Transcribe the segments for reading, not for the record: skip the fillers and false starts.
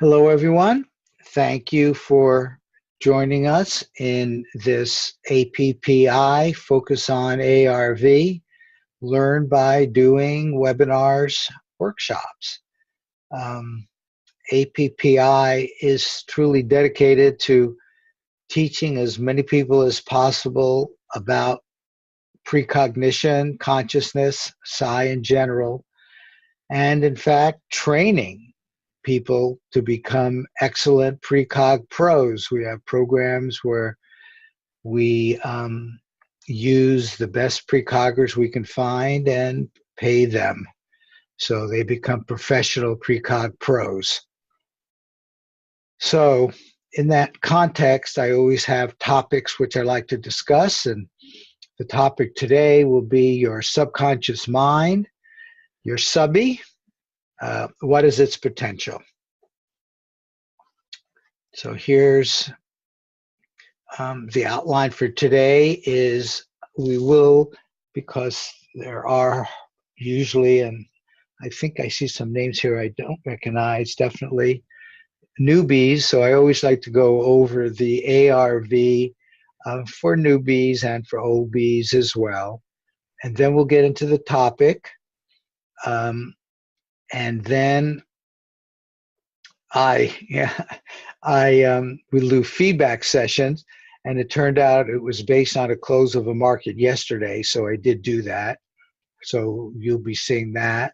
Hello, everyone. Thank you for joining us in this APPI Focus on ARV Learn by Doing webinars workshops. APPI is truly dedicated to teaching as many people as possible about precognition, consciousness, psi in general, and in fact, training people to become excellent precog pros. We have programs where we use the best precoggers we can find and pay them so they become professional precog pros. So in that context, I always have topics which I like to discuss, and the topic today will be your subconscious mind, your Subbie. What is its potential? So here's the outline for today is we will, because there are usually, and I think I see some names here I don't recognize, definitely newbies. So I always like to go over the ARV for newbies and for oldbies as well. And then we'll get into the topic. And then we'll do feedback sessions, and it turned out it was based on a close of a market yesterday, so I did do that. So you'll be seeing that.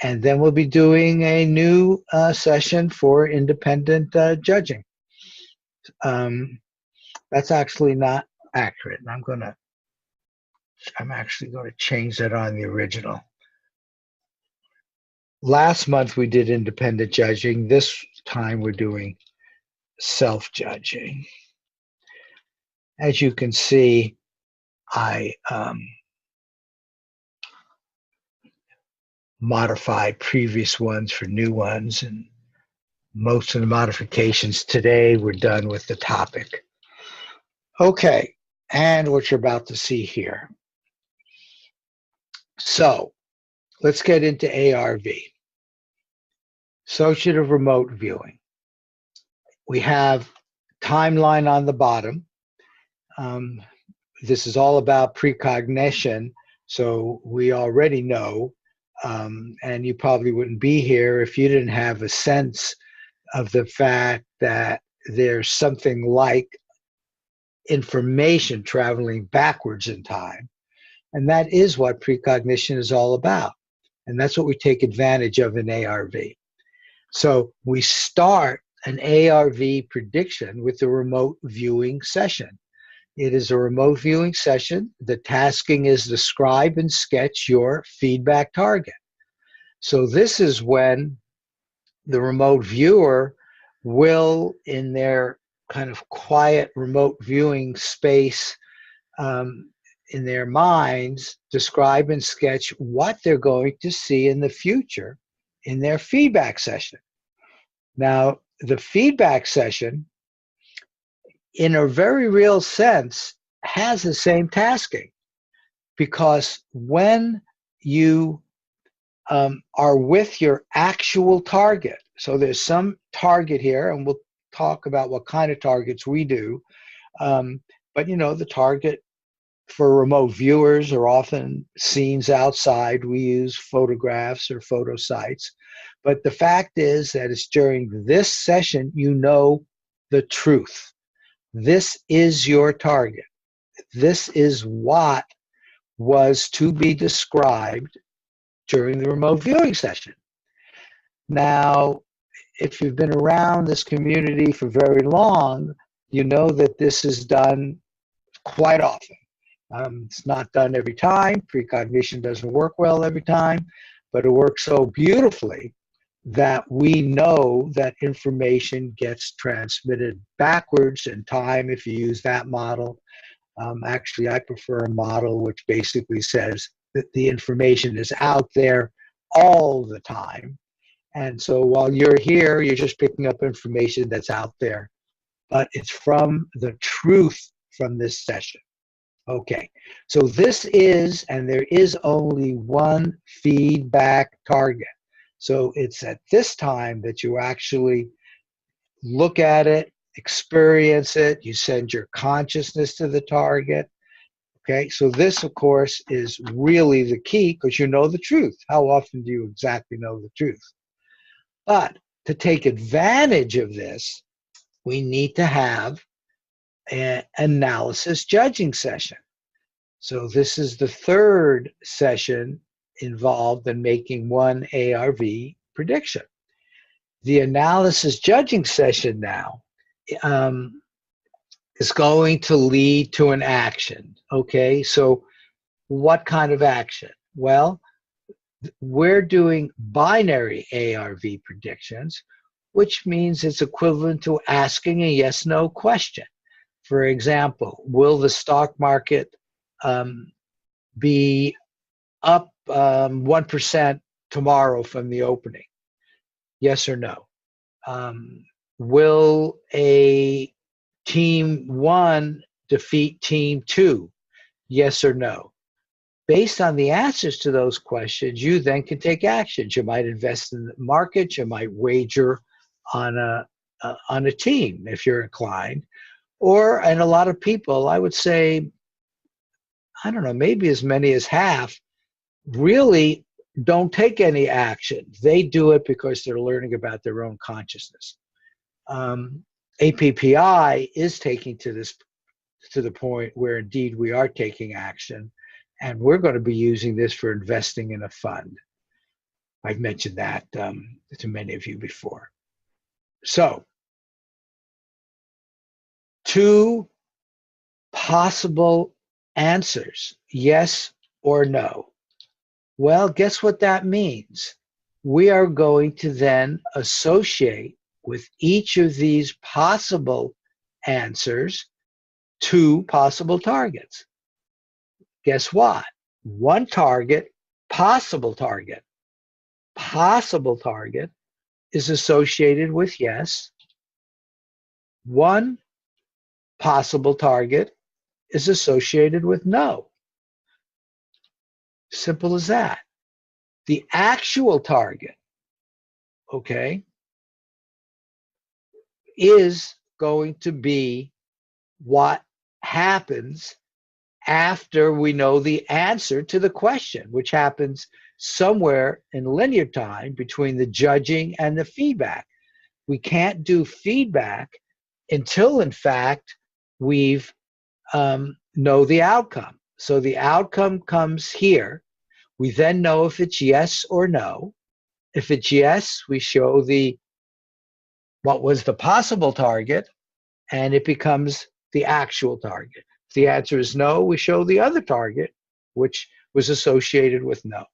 And then we'll be doing a new session for independent judging. That's actually not accurate. I'm actually going to change that on the original. Last month we did independent judging. This time we're doing self-judging. As you can see, I modified previous ones for new ones, and most of the modifications today were done with the topic. Okay, and what you're about to see here. So let's get into ARV. Associative Remote Viewing. We have timeline on the bottom. This is all about precognition, so we already know, and you probably wouldn't be here if you didn't have a sense of the fact that there's something like information traveling backwards in time, and that is what precognition is all about, and that's what we take advantage of in ARV. So we start an ARV prediction with a remote viewing session. It is a remote viewing session. The tasking is describe and sketch your feedback target. So this is when the remote viewer will, in their kind of quiet remote viewing space in their minds, describe and sketch what they're going to see in the future in their feedback session. Now, the feedback session, in a very real sense, has the same tasking, because when you are with your actual target, so there's some target here, and we'll talk about what kind of targets we do, but you know, the target for remote viewers are often scenes outside. We use photographs or photo sites. But the fact is that it's during this session you know the truth. This is your target. This is what was to be described during the remote viewing session. Now, if you've been around this community for very long, you know that this is done quite often. It's not done every time. Precognition doesn't work well every time, but it works so beautifully that we know that information gets transmitted backwards in time if you use that model. Actually, I prefer a model which basically says that the information is out there all the time. And so while you're here, you're just picking up information that's out there, but it's from the truth from this session. Okay, so this is, and there is only one feedback target. So it's at this time that you actually look at it, experience it, you send your consciousness to the target. Okay, so this, of course, is really the key because you know the truth. How often do you exactly know the truth? But to take advantage of this, we need to have an analysis judging session. So this is the third session involved in making one ARV prediction. The analysis judging session now is going to lead to an action. Okay, so what kind of action? Well, we're doing binary ARV predictions, which means it's equivalent to asking a yes-no question. For example, will the stock market be up 1% tomorrow from the opening? Yes or no? Will a team 1 defeat team 2? Yes or no? Based on the answers to those questions, you then can take actions. You might invest in the market. You might wager on a team if you're inclined. And a lot of people, I would say, I don't know, maybe as many as half, really don't take any action. They do it because they're learning about their own consciousness. APPI is taking to the point where indeed we are taking action, and we're going to be using this for investing in a fund. I've mentioned that to many of you before. So, 2 possible answers, yes or no. Well, guess what that means? We are going to then associate with each of these possible answers 2 possible targets. Guess what? 1 target, possible target. Possible target is associated with yes. 1 possible target is associated with no. Simple as that. The actual target, okay, is going to be what happens after we know the answer to the question, which happens somewhere in linear time between the judging and the feedback. We can't do feedback until, in fact, we've know the outcome. So the outcome comes here. We then know if it's yes or no. If it's yes, we show what was the possible target, and it becomes the actual target. If the answer is no, we show the other target, which was associated with no.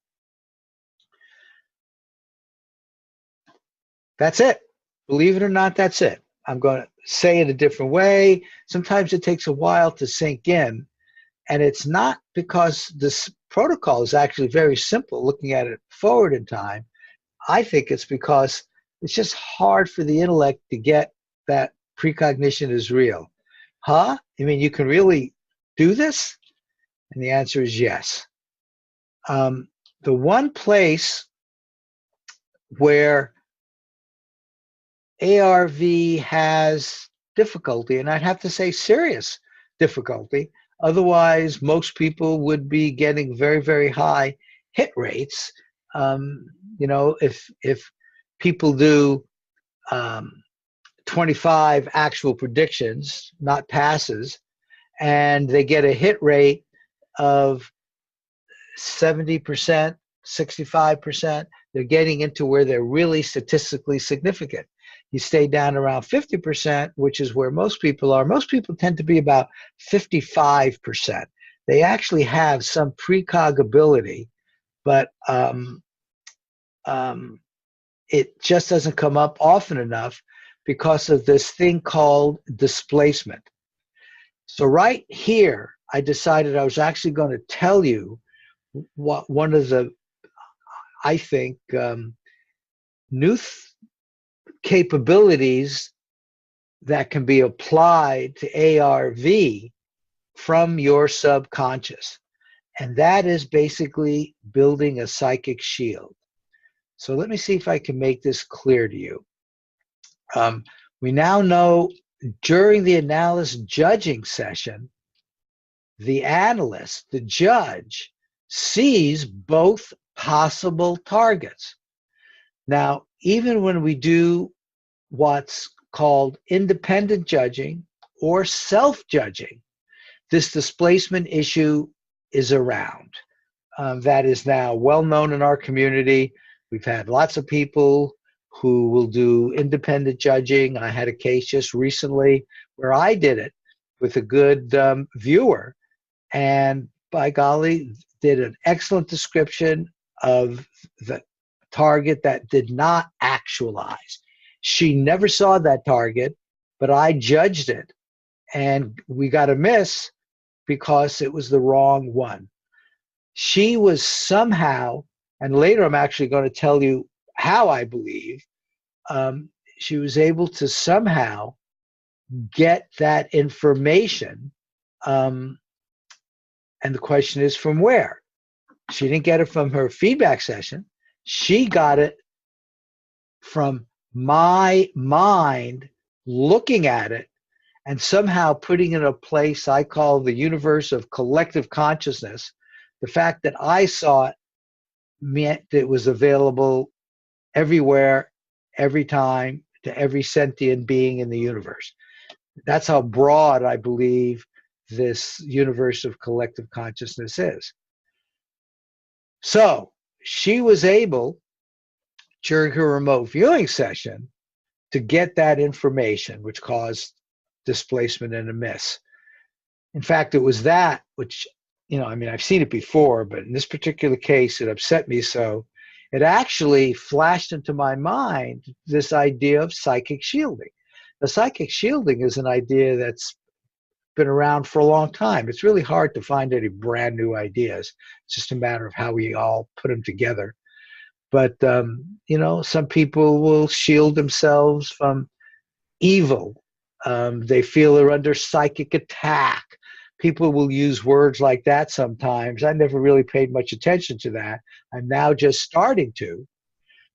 That's it. Believe it or not, that's it. I'm going to say it a different way. Sometimes it takes a while to sink in, and it's not because this protocol is actually very simple, looking at it forward in time. I think it's because it's just hard for the intellect to get that precognition is real. Huh? You mean you can really do this? And the answer is yes. The one place where ARV has difficulty, and I'd have to say serious difficulty, otherwise most people would be getting very, very high hit rates. You know, if people do 25 actual predictions, not passes, and they get a hit rate of 70%, 65%, they're getting into where they're really statistically significant. You stay down around 50%, which is where most people are. Most people tend to be about 55%. They actually have some precog ability, but it just doesn't come up often enough because of this thing called displacement. So right here, I decided I was actually going to tell you what one of the, I think, new capabilities that can be applied to ARV from your subconscious. And that is basically building a psychic shield. So let me see if I can make this clear to you. We now know during the analysis judging session, the analyst, the judge, sees both possible targets. Now, even when we do what's called independent judging or self-judging, this displacement issue is around. That is now well known in our community. We've had lots of people who will do independent judging. I had a case just recently where I did it with a good viewer, and by golly, did an excellent description of the target that did not actualize. She never saw that target, but I judged it, and we got a miss because it was the wrong one. She was somehow, and later I'm actually going to tell you how I believe, she was able to somehow get that information. And the question is, from where? She didn't get it from her feedback session. She got it from my mind looking at it and somehow putting it in a place I call the universe of collective consciousness. The fact that I saw it meant it was available everywhere, every time, to every sentient being in the universe. That's how broad I believe this universe of collective consciousness is. So she was able, during her remote viewing session, to get that information, which caused displacement and a miss. In fact, it was that which, I've seen it before, but in this particular case, it upset me so. It actually flashed into my mind this idea of psychic shielding. The psychic shielding is an idea that's been around for a long time. It's really hard to find any brand new ideas. It's just a matter of how we all put them together. But, some people will shield themselves from evil. They feel they're under psychic attack. People will use words like that sometimes. I never really paid much attention to that. I'm now just starting to,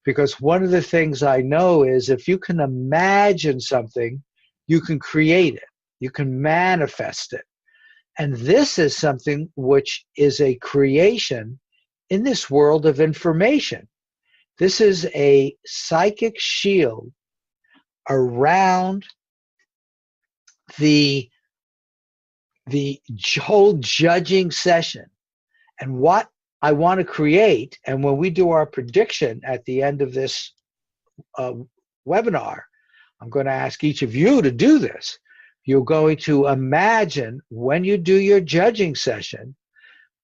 because one of the things I know is if you can imagine something, you can create it. You can manifest it. And this is something which is a creation in this world of information. This is a psychic shield around the whole judging session. And what I want to create, and when we do our prediction at the end of this webinar, I'm going to ask each of you to do this. You're going to imagine, when you do your judging session,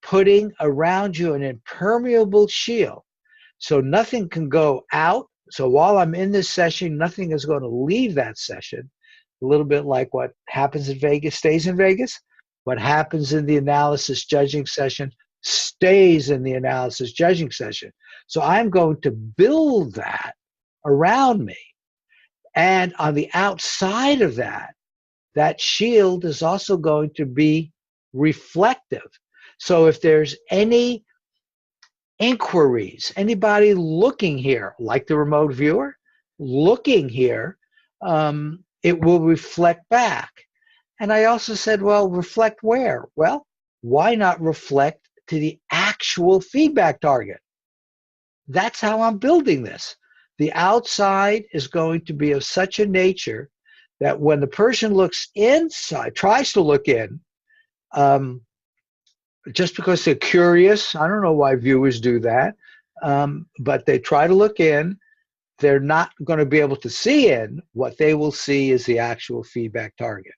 putting around you an impermeable shield so nothing can go out. So while I'm in this session, nothing is going to leave that session. A little bit like what happens in Vegas stays in Vegas. What happens in the analysis judging session stays in the analysis judging session. So I'm going to build that around me. And on the outside of that, that shield is also going to be reflective. So if there's any inquiries, anybody looking here, like the remote viewer, looking here, it will reflect back. And I also said, well, reflect where? Well, why not reflect to the actual feedback target? That's how I'm building this. The outside is going to be of such a nature that when the person looks inside, tries to look in, just because they're curious, I don't know why viewers do that, but they try to look in, they're not going to be able to see in. What they will see is the actual feedback target.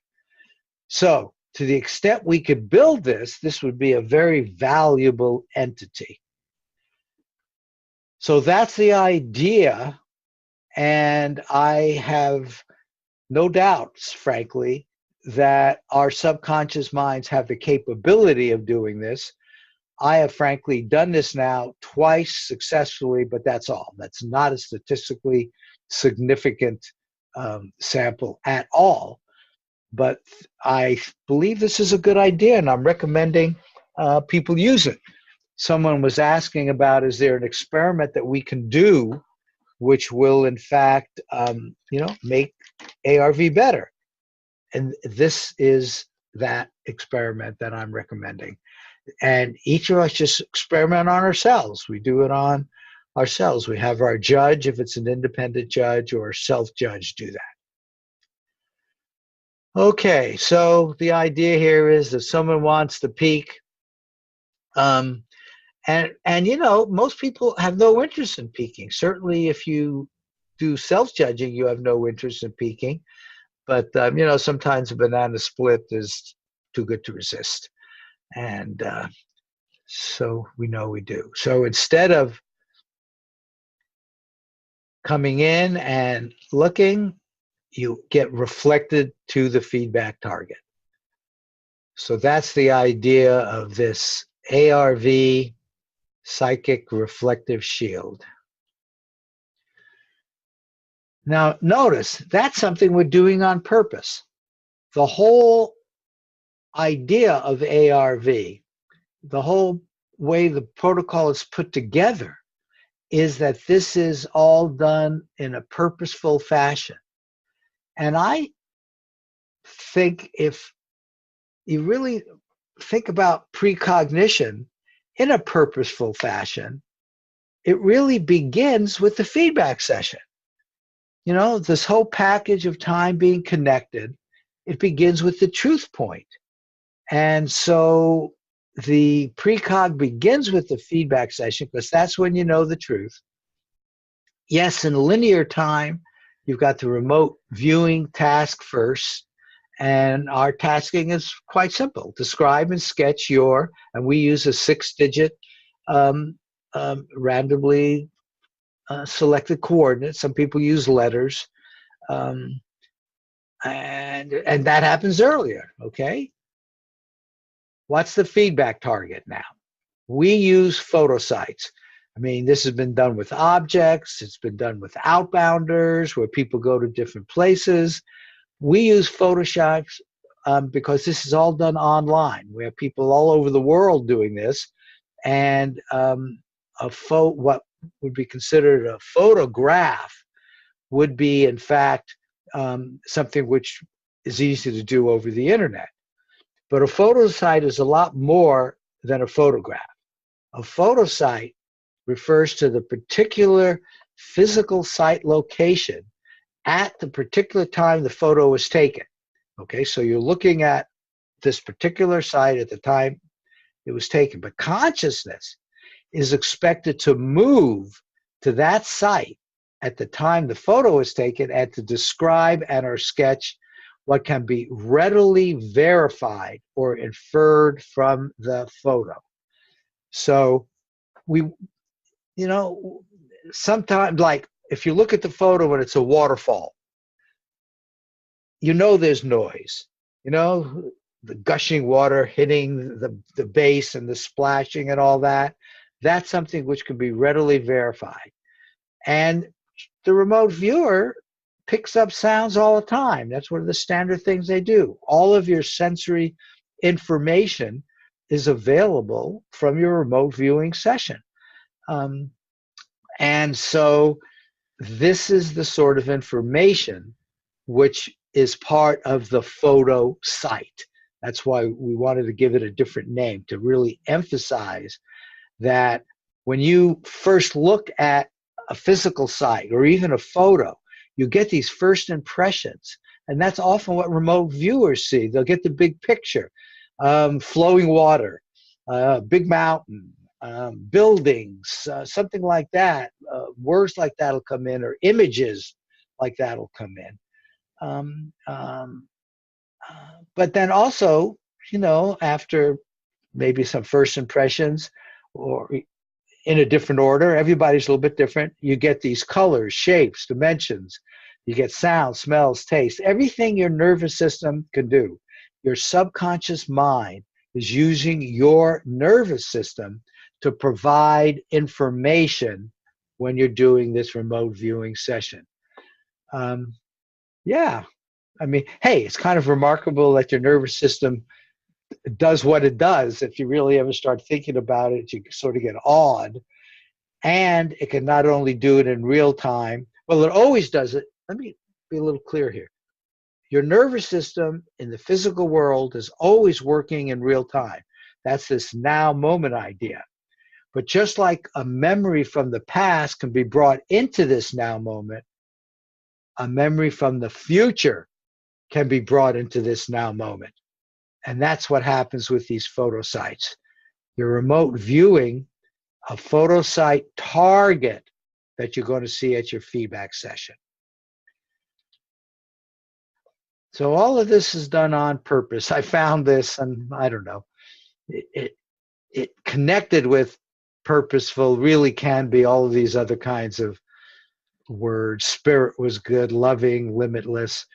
So to the extent we could build this, this would be a very valuable entity. So that's the idea, and I have no doubts, frankly, that our subconscious minds have the capability of doing this. I have frankly done this now twice successfully, but that's all. That's not a statistically significant sample at all. But I believe this is a good idea, and I'm recommending people use it. Someone was asking about, is there an experiment that we can do which will in fact, make ARV better. And this is that experiment that I'm recommending. And each of us just experiment on ourselves. We do it on ourselves. We have our judge, if it's an independent judge, or self-judge, do that. Okay, so the idea here is that someone wants to peak, and most people have no interest in peaking. Certainly, if you do self-judging, you have no interest in peaking. But sometimes a banana split is too good to resist, and so we know we do. So instead of coming in and looking, you get reflected to the feedback target. So that's the idea of this ARV psychic reflective shield. Now, notice that's something we're doing on purpose. The whole idea of ARV, the whole way the protocol is put together, is that this is all done in a purposeful fashion. And I think if you really think about precognition in a purposeful fashion, it really begins with the feedback session. This whole package of time being connected, it begins with the truth point. And so the precog begins with the feedback session because that's when you know the truth. Yes, in linear time, you've got the remote viewing task first, and our tasking is quite simple. Describe and sketch your, and we use a 6-digit randomly selected coordinates. Some people use letters, and that happens earlier, okay? What's the feedback target now? We use photo sites. I mean, this has been done with objects. It's been done with outbounders, where people go to different places. We use Photoshop because this is all done online. We have people all over the world doing this. And what would be considered a photograph would be, in fact, something which is easy to do over the internet. But a photo site is a lot more than a photograph. A photo site refers to the particular physical site location at the particular time the photo was taken. Okay, so you're looking at this particular site at the time it was taken. But consciousness is expected to move to that site at the time the photo was taken and to describe and or sketch what can be readily verified or inferred from the photo. So sometimes, like if you look at the photo and it's a waterfall, there's noise, the gushing water hitting the base and the splashing and all that. That's something which can be readily verified. And the remote viewer picks up sounds all the time. That's one of the standard things they do. All of your sensory information is available from your remote viewing session. And so this is the sort of information which is part of the photo site. That's why we wanted to give it a different name, to really emphasize that when you first look at a physical site or even a photo, you get these first impressions. And that's often what remote viewers see. They'll get the big picture, flowing water, big mountain, buildings, something like that. Words like that will come in, or images like that will come in. But then also, after maybe some first impressions, or in a different order, everybody's a little bit different, you get these colors, shapes, dimensions, you get sound, smells, taste, everything your nervous system can do. Your subconscious mind is using your nervous system to provide information when you're doing this remote viewing session. Yeah, I mean, hey, it's kind of remarkable that your nervous system does what it does. If you really ever start thinking about it, you sort of get awed. And it can not only do it in real time, well, it always does it. Let me be a little clear here. Your nervous system in the physical world is always working in real time. That's this now moment idea. But just like a memory from the past can be brought into this now moment, a memory from the future can be brought into this now moment. And that's what happens with these photo sites. Your remote viewing a photo site target that you're going to see at your feedback session. So all of this is done on purpose. I found this, and I don't know, it connected with purposeful really can be all of these other kinds of words. Spirit was good, loving, limitless.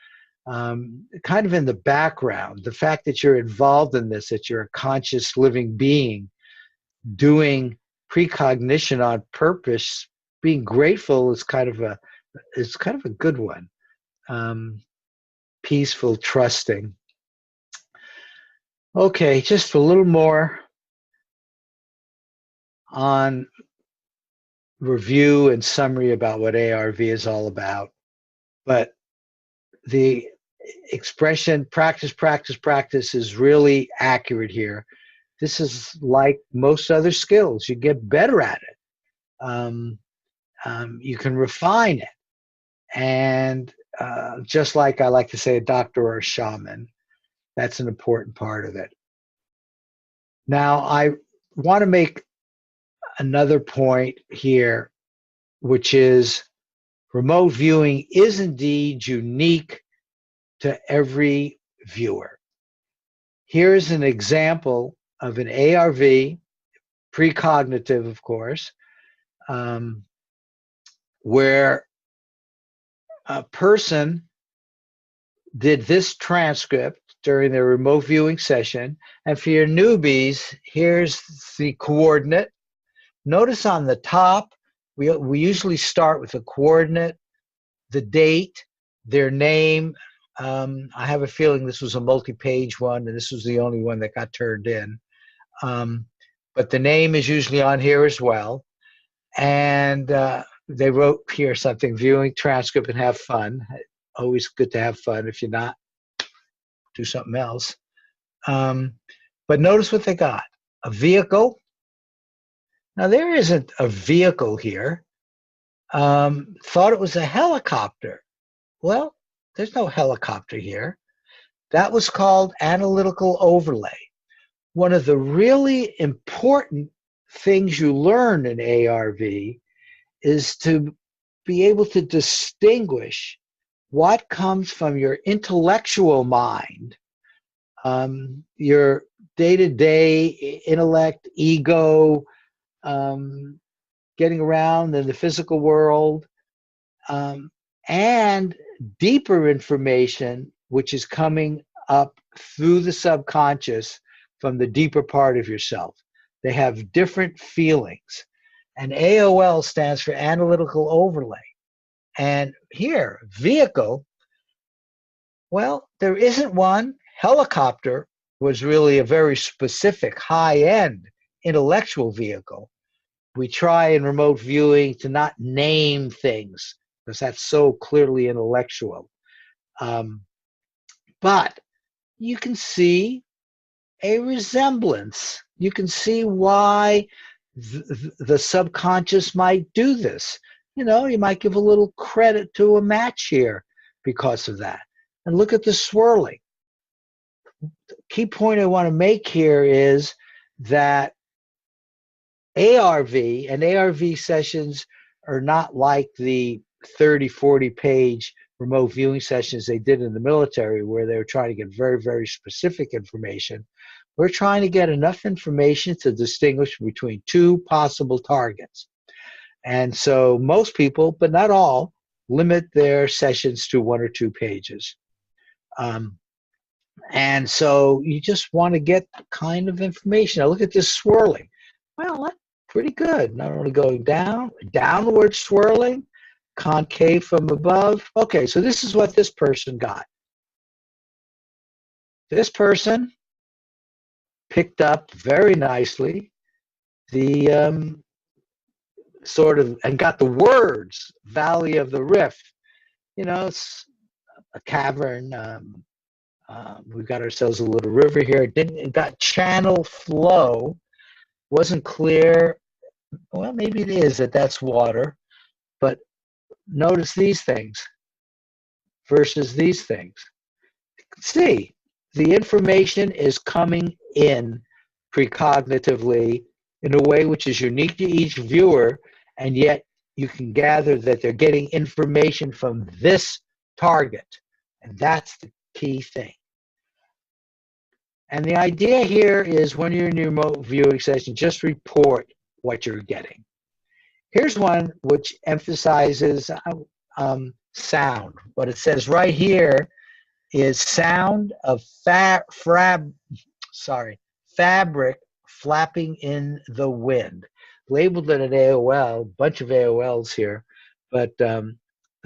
Kind of in the background, the fact that you're involved in this, that you're a conscious living being doing precognition on purpose, being grateful is kind of a good one. Peaceful, trusting. Okay, just a little more on review and summary about what ARV is all about. But the expression practice, practice, practice is really accurate here. This is like most other skills. You get better at it. You can refine it. And just like I like to say, a doctor or a shaman, that's an important part of it. Now, I want to make another point here, which is remote viewing is indeed unique to every viewer. Here's an example of an ARV, precognitive, of course, where a person did this transcript during their remote viewing session. And for your newbies, here's the coordinate. Notice on the top, we usually start with a coordinate, the date, their name. I have a feeling this was a multi-page one, and this was the only one that got turned in. But the name is usually on here as well. And they wrote here something, viewing transcript and have fun. Always good to have fun. If you're not, do something else. But notice what they got. A vehicle. Now, there isn't a vehicle here. Thought it was a helicopter. Well, there's no helicopter here. That was called analytical overlay. One of the really important things you learn in ARV is to be able to distinguish what comes from your intellectual mind, your day-to-day intellect, ego, getting around in the physical world, and deeper information, which is coming up through the subconscious from the deeper part of yourself. They have different feelings. And AOL stands for analytical overlay. And here, vehicle, well, there isn't one. Helicopter was really a very specific, high-end intellectual vehicle. We try in remote viewing to not name things because that's so clearly intellectual. But you can see a resemblance. You can see why the subconscious might do this. You know, you might give a little credit to a match here because of that. And look at the swirling. The key point I want to make here is that ARV and ARV sessions are not like the 30, 40-page remote viewing sessions they did in the military where they were trying to get very, very specific information. We're trying to get enough information to distinguish between two possible targets. And so most people, but not all, limit their sessions to 1 or 2 pages. And so you just want to get the kind of information. Now look at this swirling. Well, that's pretty good. Not only going down, downward swirling, concave from above. Okay, so this is what this person got. This person picked up very nicely the sort of, and got the words Valley of the Rift. You know, it's a cavern. We've got ourselves a little river here. It got channel flow. Wasn't clear. Well, maybe it is that's water. But notice these things versus these things. See, the information is coming in precognitively in a way which is unique to each viewer, and yet you can gather that they're getting information from this target. And that's the key thing. And the idea here is when you're in your remote viewing session, just report what you're getting. Here's one which emphasizes sound. What it says right here is sound of fabric flapping in the wind. Labeled it an AOL, bunch of AOLs here, but the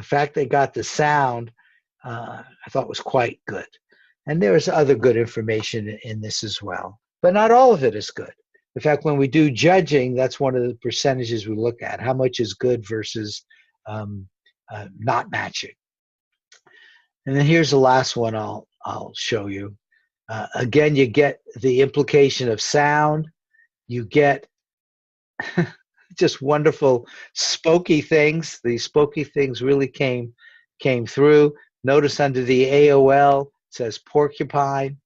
fact they got the sound, I thought was quite good. And there's other good information in this as well, but not all of it is good. In fact, when we do judging, that's one of the percentages we look at, how much is good versus not matching. And then here's the last one I'll show you. Again, you get the implication of sound. You get just wonderful spooky things. These spooky things really came through. Notice under the AOL, it says porcupine.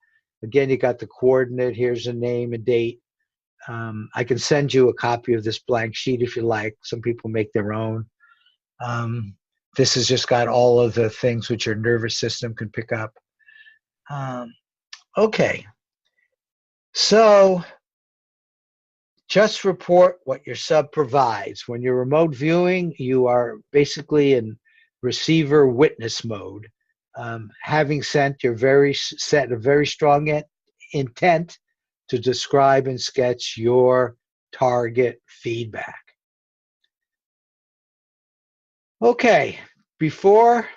Again, you got the coordinate. Here's a name, a date. I can send you a copy of this blank sheet if you like. Some people make their own. This has just got all of the things which your nervous system can pick up. Okay. So just report what your sub provides. When you're remote viewing, you are basically in receiver witness mode. Having sent, you're set a very strong intent to describe and sketch your target feedback. Okay, before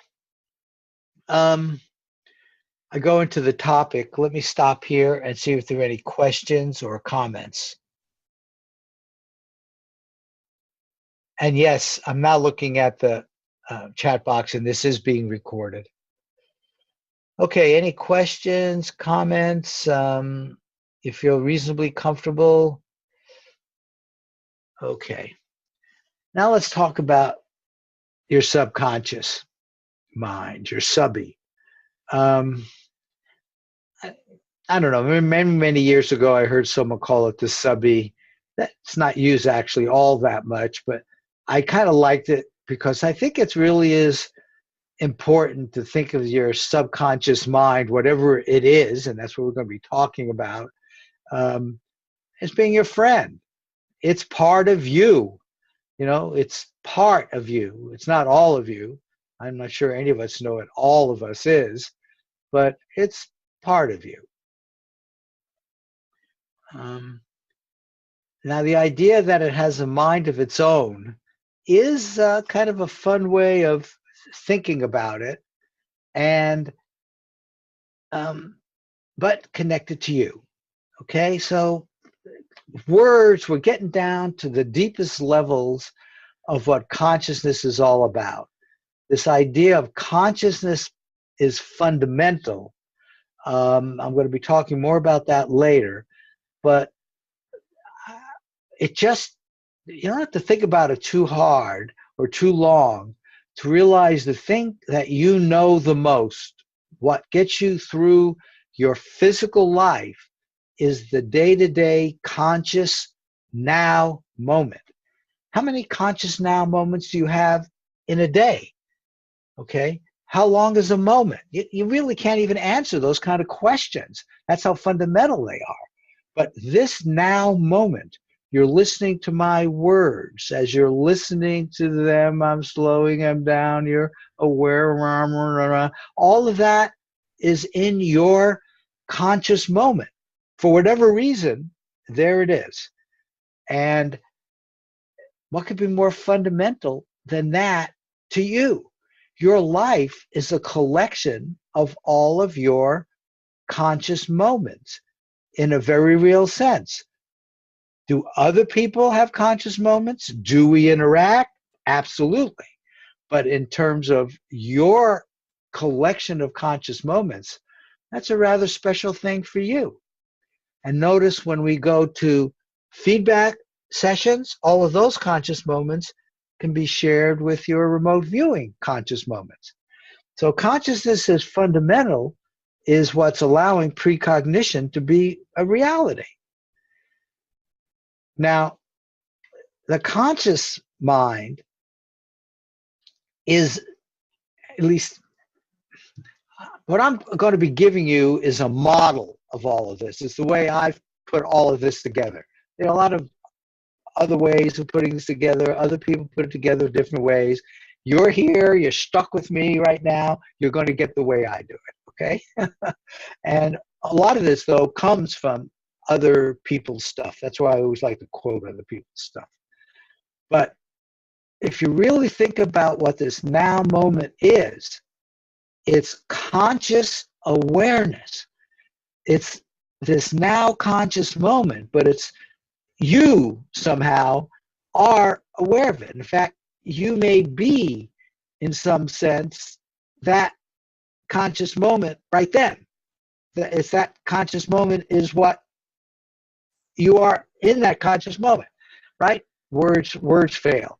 I go into the topic, let me stop here and see if there are any questions or comments. And yes, I'm now looking at the chat box, and this is being recorded. Okay, any questions, comments? You feel reasonably comfortable? Okay. Now let's talk about your subconscious mind, your Subbie. I don't know, many years ago, I heard someone call it the Subbie. That's not used actually all that much, but I kind of liked it because I think it really is important to think of your subconscious mind, whatever it is, and that's what we're going to be talking about, as being your friend. It's part of you. You know, it's part of you. It's not all of you. I'm not sure any of us know what all of us is, but it's part of you. Now, the idea that it has a mind of its own is kind of a fun way of thinking about it, and but connected to you. Okay, so words, we're getting down to the deepest levels of what consciousness is all about. This idea of consciousness is fundamental. I'm going to be talking more about that later, but it just, you don't have to think about it too hard or too long to realize the thing that you know the most, what gets you through your physical life, is the day-to-day conscious now moment. How many conscious now moments do you have in a day? Okay, how long is a moment? You really can't even answer those kind of questions. That's how fundamental they are. But this now moment, you're listening to my words. As you're listening to them, I'm slowing them down. You're aware. All of that is in your conscious moment. For whatever reason, there it is. And what could be more fundamental than that to you? Your life is a collection of all of your conscious moments in a very real sense. Do other people have conscious moments? Do we interact? Absolutely. But in terms of your collection of conscious moments, that's a rather special thing for you. And notice when we go to feedback sessions, all of those conscious moments can be shared with your remote viewing conscious moments. So consciousness is fundamental, is what's allowing precognition to be a reality. Now, the conscious mind is, at least what I'm going to be giving you is a model of all of this. It's the way I've put all of this together. There are a lot of other ways of putting this together. Other people put it together different ways. You're here, you're stuck with me right now. You're going to get the way I do it, okay? And a lot of this, though, comes from other people's stuff. That's why I always like to quote other people's stuff. But if you really think about what this now moment is, it's conscious awareness. It's this now conscious moment, but it's you somehow are aware of it. In fact, you may be, in some sense, that conscious moment right then. It's that conscious moment is what you are in that conscious moment, right? Words fail.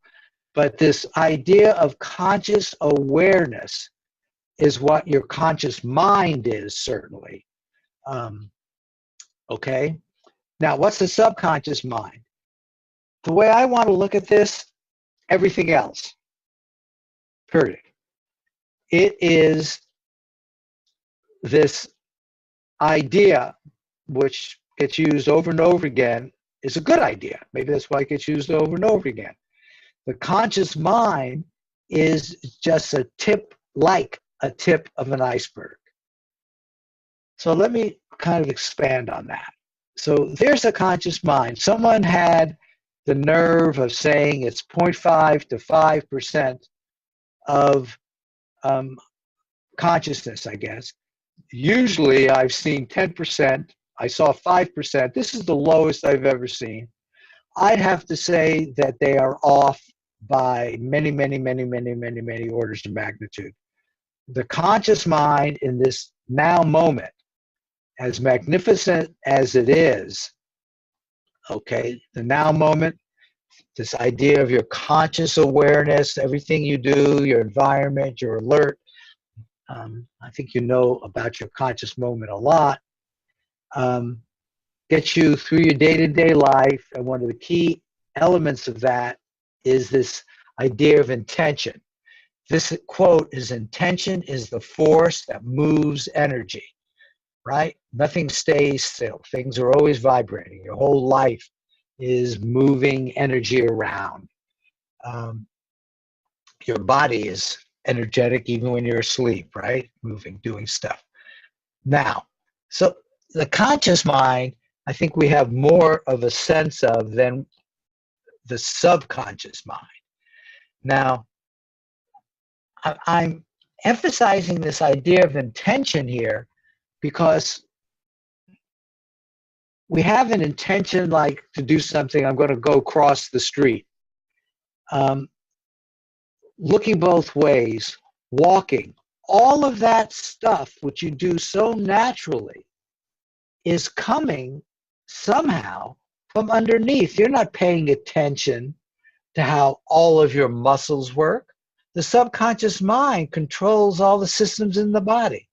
But this idea of conscious awareness is what your conscious mind is, certainly. Okay? Now, what's the subconscious mind? The way I want to look at this, everything else, period. It is this idea, which gets used over and over again, is a good idea. Maybe that's why it gets used over and over again. The conscious mind is just a tip of an iceberg. So let me kind of expand on that. So there's a conscious mind. Someone had the nerve of saying it's 0.5 to 5% of consciousness, I guess. Usually I've seen 10%. I saw 5%. This is the lowest I've ever seen. I'd have to say that they are off by many, many, many, many, many, many orders of magnitude. The conscious mind in this now moment, as magnificent as it is, okay, the now moment, this idea of your conscious awareness, everything you do, your environment, your alert, I think you know about your conscious moment a lot, gets you through your day-to-day life. And one of the key elements of that is this idea of intention. This quote is, intention is the force that moves energy, right? Nothing stays still. Things are always vibrating. Your whole life is moving energy around. Your body is energetic even when you're asleep, right? Moving, doing stuff. Now, so the conscious mind, I think we have more of a sense of than the subconscious mind. Now, I'm emphasizing this idea of intention here because we have an intention like to do something. I'm going to go across the street. Looking both ways, walking, all of that stuff which you do so naturally is coming somehow from underneath. You're not paying attention to how all of your muscles work. The subconscious mind controls all the systems in the body.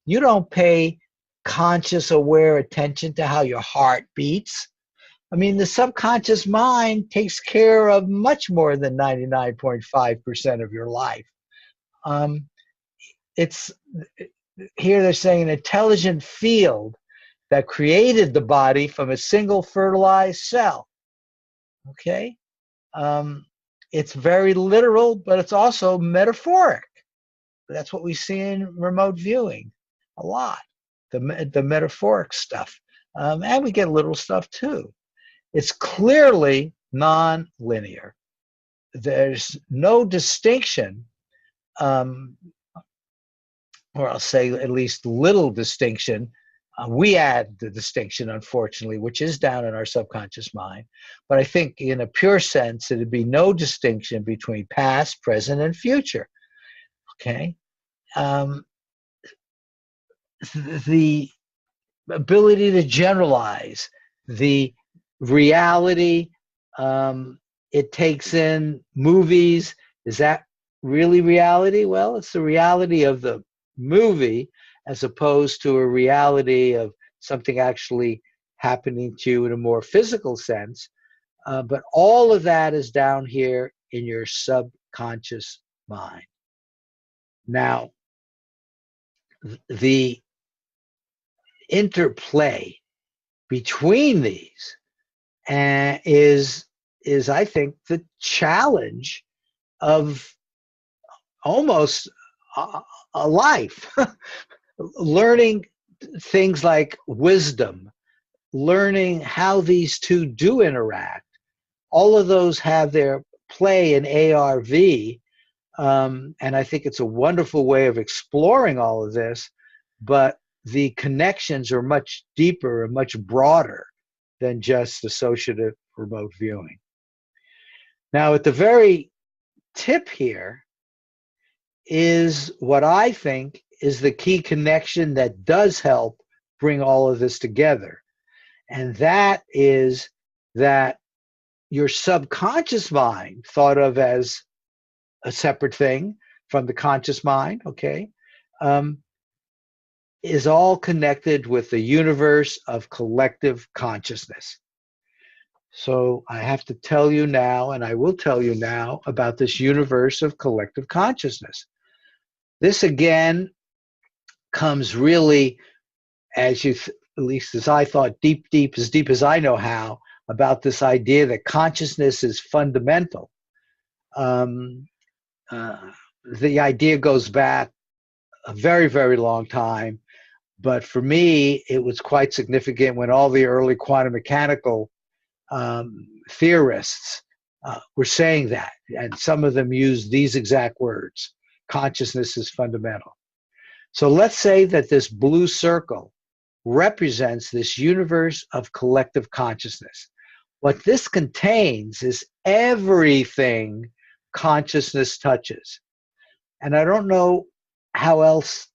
You don't pay conscious, aware attention to how your heart beats. I mean, the subconscious mind takes care of much more than 99.5% of your life. It's here they're saying an intelligent field that created the body from a single fertilized cell. Okay? It's very literal, but it's also metaphoric. That's what we see in remote viewing a lot, the metaphoric stuff. And we get little stuff too. It's clearly non-linear. There's no distinction, or I'll say at least little distinction, We add the distinction, unfortunately, which is down in our subconscious mind. But I think in a pure sense, it'd be no distinction between past, present, and future. Okay? The ability to generalize, the reality, it takes in movies. Is that really reality? Well, it's the reality of the movie as opposed to a reality of something actually happening to you in a more physical sense. But all of that is down here in your subconscious mind. Now, the interplay between these is I think the challenge of almost a life. Learning things like wisdom, learning how these two do interact, all of those have their play in ARV, and I think it's a wonderful way of exploring all of this, but the connections are much deeper and much broader than just associative remote viewing. Now, at the very tip here is what I think is the key connection that does help bring all of this together. And that is that your subconscious mind, thought of as a separate thing from the conscious mind, okay, is all connected with the universe of collective consciousness. So I have to tell you now, and I will tell you now, about this universe of collective consciousness. This again comes really, as you, at least as I thought, as deep as I know how, about this idea that consciousness is fundamental. The idea goes back a very, very long time, but for me, it was quite significant when all the early quantum mechanical theorists were saying that, and some of them used these exact words: consciousness is fundamental. So let's say that this blue circle represents this universe of collective consciousness. What this contains is everything consciousness touches. And I don't know how else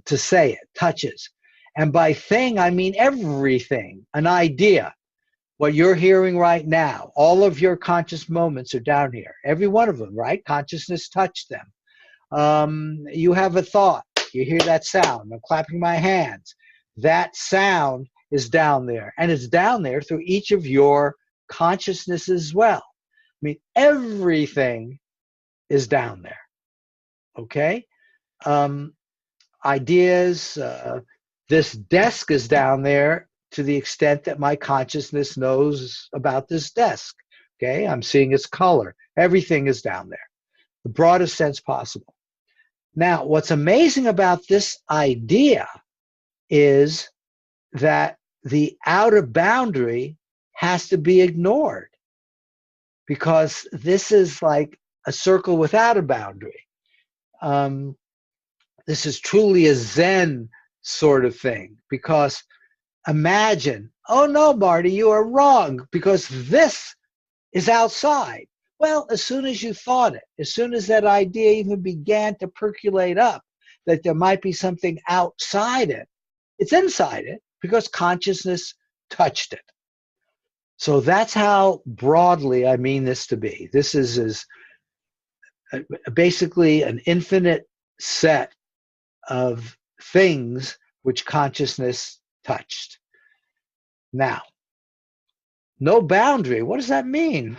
to say it, touches. And by thing, I mean everything, an idea. What you're hearing right now, all of your conscious moments are down here. Every one of them, right? Consciousness touched them. You have a thought. You hear that sound. I'm clapping my hands. That sound is down there. And it's down there through each of your consciousnesses as well. I mean, everything is down there. Okay? Ideas. This desk is down there to the extent that my consciousness knows about this desk. Okay? I'm seeing its color. Everything is down there. The broadest sense possible. Now, what's amazing about this idea is that the outer boundary has to be ignored, because this is like a circle without a boundary. This is truly a Zen sort of thing, because imagine, oh no, Marty, you are wrong, because this is outside. Well, as soon as you thought it, as soon as that idea even began to percolate up, that there might be something outside it, it's inside it, because consciousness touched it. So that's how broadly I mean this to be. This is basically an infinite set of things which consciousness touched. Now, no boundary. What does that mean?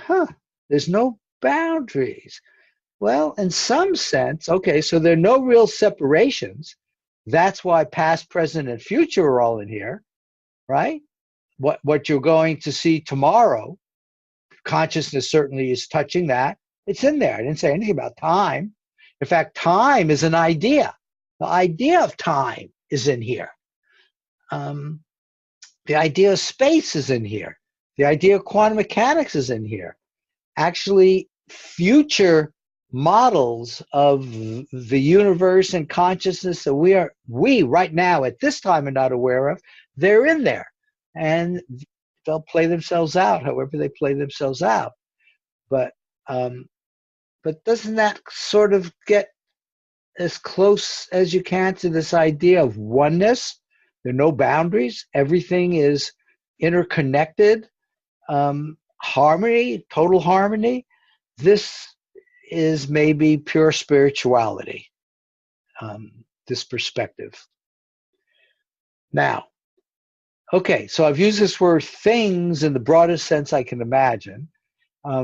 There's no boundaries. Well, in some sense, okay, so there are no real separations. That's why past, present, and future are all in here, right? What you're going to see tomorrow, consciousness certainly is touching that. It's in there. I didn't say anything about time. In fact, time is an idea. The idea of time is in here. The idea of space is in here. The idea of quantum mechanics is in here. Actually, future models of the universe and consciousness that we right now at this time are not aware of. They're in there, and they'll play themselves out however they play themselves out. But doesn't that sort of get as close as you can to this idea of oneness? There are no boundaries. Everything is interconnected. Harmony, total harmony. This is maybe pure spirituality, this perspective. Now, okay, so I've used this word things in the broadest sense I can imagine.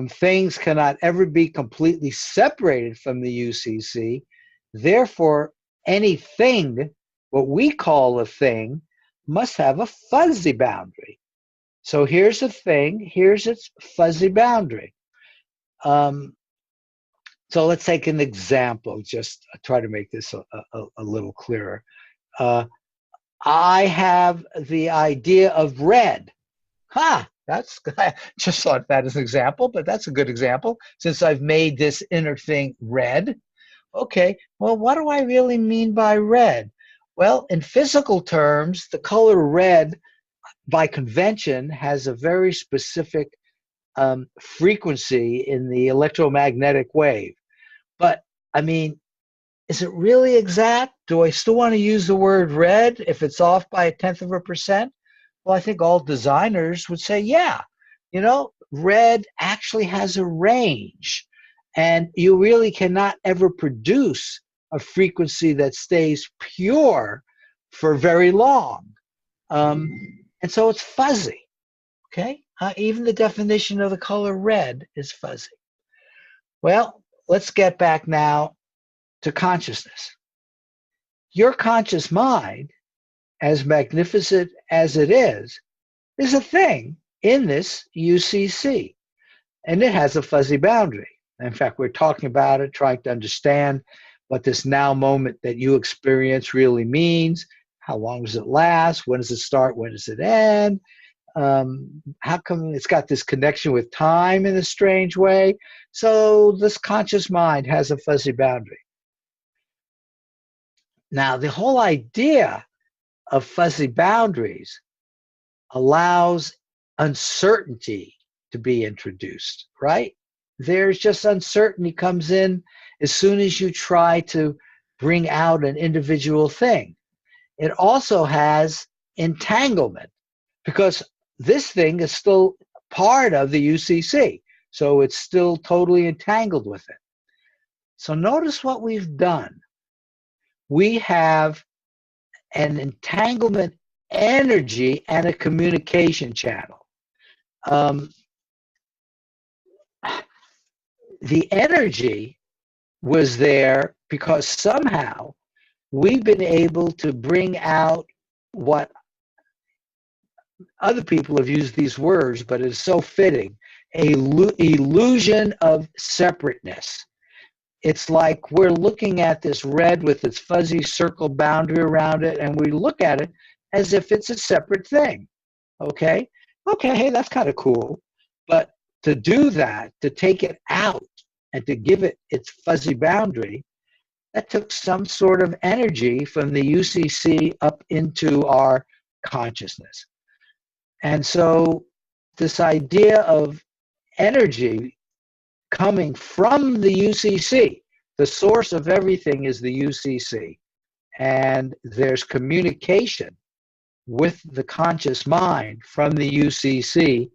Things cannot ever be completely separated from the UCC. Therefore, anything, what we call a thing, must have a fuzzy boundary. So here's a thing, here's its fuzzy boundary. So let's take an example, just try to make this a little clearer. I have the idea of red. I just thought that as an example, but that's a good example since I've made this inner thing red. Okay, well, what do I really mean by red? Well, in physical terms, the color red, by convention, has a very specific frequency in the electromagnetic wave. But, I mean, is it really exact? Do I still want to use the word red if it's off by 0.1%? Well, I think all designers would say, yeah, you know, red actually has a range. And you really cannot ever produce a frequency that stays pure for very long. And so it's fuzzy, okay? Even the definition of the color red is fuzzy. Well, let's get back now to consciousness. Your conscious mind, as magnificent as it is a thing in this UCC, and it has a fuzzy boundary. In fact, we're talking about it, trying to understand what this now moment that you experience really means. How long does it last? When does it start? When does it end? How come it's got this connection with time in a strange way? So this conscious mind has a fuzzy boundary. Now, the whole idea of fuzzy boundaries allows uncertainty to be introduced, right? There's just uncertainty comes in as soon as you try to bring out an individual thing. It also has entanglement because this thing is still part of the UCC, so it's still totally entangled with it. So notice what we've done. We have an entanglement energy and a communication channel. The energy was there because somehow we've been able to bring out what other people have used these words, but it's so fitting, illusion of separateness. It's like we're looking at this red with its fuzzy circle boundary around it, and we look at it as if it's a separate thing. Okay, hey, that's kind of cool. But to do that, to take it out and to give it its fuzzy boundary, that took some sort of energy from the UCC up into our consciousness. And so this idea of energy coming from the UCC, the source of everything is the UCC. And there's communication with the conscious mind from the UCC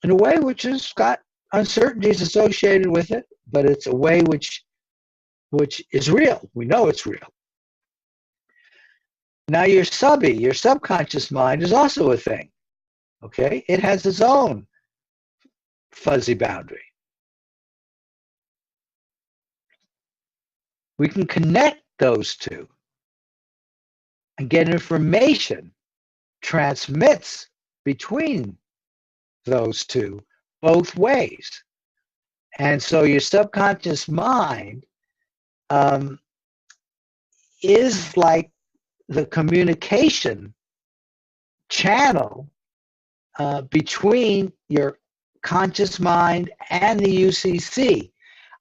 in a way which has got uncertainties associated with it, but it's a way which is real. We know it's real. Now your Subbie, your subconscious mind, is also a thing. Okay? It has its own fuzzy boundary. We can connect those two and get information transmits between those two both ways. And so your subconscious mind is like the communication channel between your conscious mind and the UCC.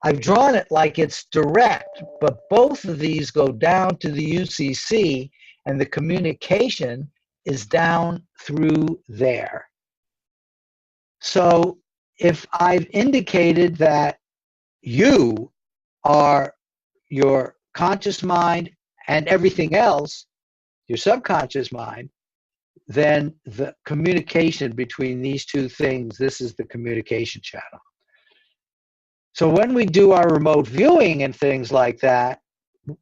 I've drawn it like it's direct, but both of these go down to the UCC, and the communication is down through there. So if I've indicated that you are your conscious mind and everything else, your subconscious mind, then the communication between these two things, this is the communication channel. So when we do our remote viewing and things like that,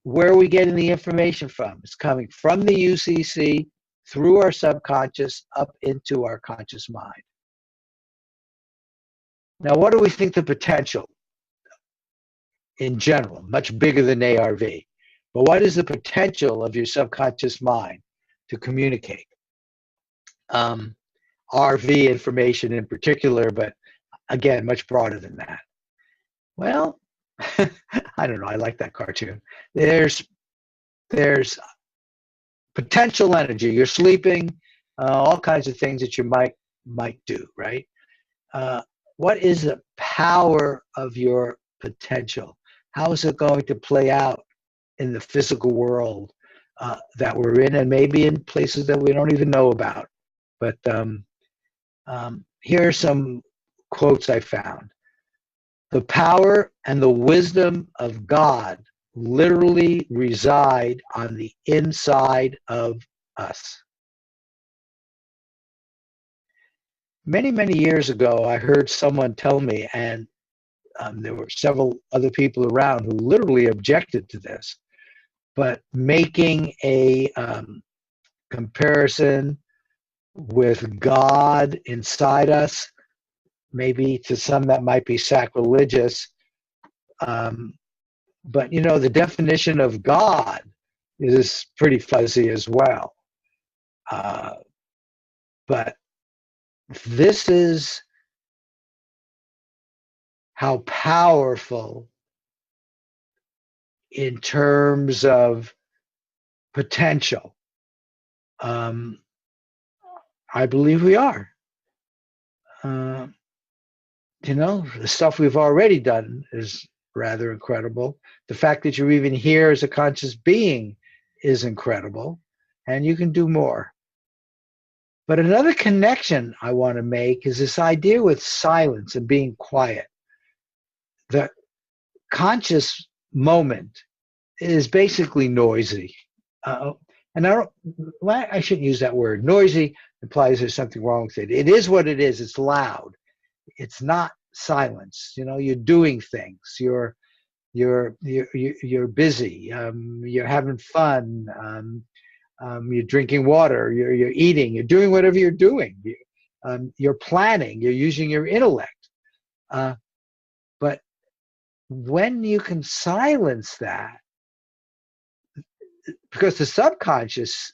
where are we getting the information from? It's coming from the UCC through our subconscious up into our conscious mind. Now, what do we think the potential in general? Much bigger than ARV. But what is the potential of your subconscious mind to communicate? RV information in particular, but again, much broader than that. Well, I don't know. I like that cartoon. There's potential energy. You're sleeping, all kinds of things that you might do, right? What is the power of your potential? How is it going to play out in the physical world that we're in, and maybe in places that we don't even know about? But here are some quotes I found. The power and the wisdom of God literally reside on the inside of us. Many, many years ago, I heard someone tell me, and there were several other people around who literally objected to this, but making a comparison with God inside us, maybe to some that might be sacrilegious, but you know, the definition of God is pretty fuzzy as well. But this is how powerful in terms of potential I believe we are. You know, the stuff we've already done is rather incredible. The fact that you're even here as a conscious being is incredible, and you can do more. But another connection I want to make is this idea with silence and being quiet. The conscious moment is basically noisy. And I shouldn't use that word. Noisy implies there's something wrong with it. It is what it is. It's loud. It's not silence. You know, you're doing things. You're busy. You're having fun. You're drinking water. You're eating. You're doing whatever you're doing. You're planning. You're using your intellect. But when you can silence that, because the subconscious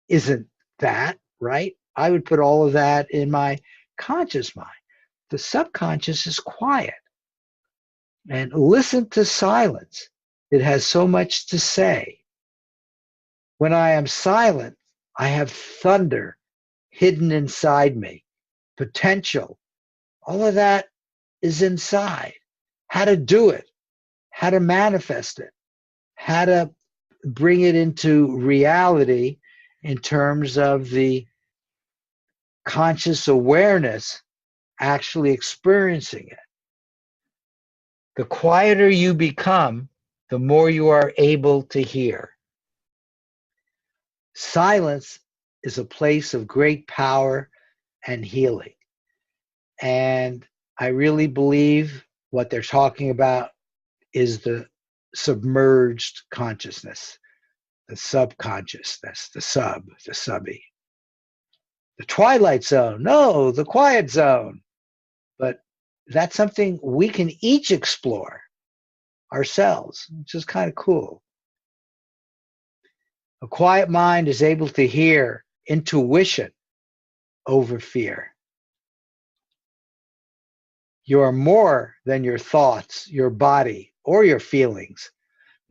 isn't that, right? I would put all of that in my conscious mind. The subconscious is quiet. And listen to silence. It has so much to say. When I am silent, I have thunder hidden inside me, potential. All of that is inside. How to do it, how to manifest it, how to bring it into reality in terms of the conscious awareness actually experiencing it. The quieter you become, the more you are able to hear. Silence is a place of great power and healing. And I really believe what they're talking about is the submerged consciousness, the subconsciousness, the Subbie. The twilight zone, no, the quiet zone. But that's something we can each explore ourselves, which is kind of cool. A quiet mind is able to hear intuition over fear. You are more than your thoughts, your body, or your feelings.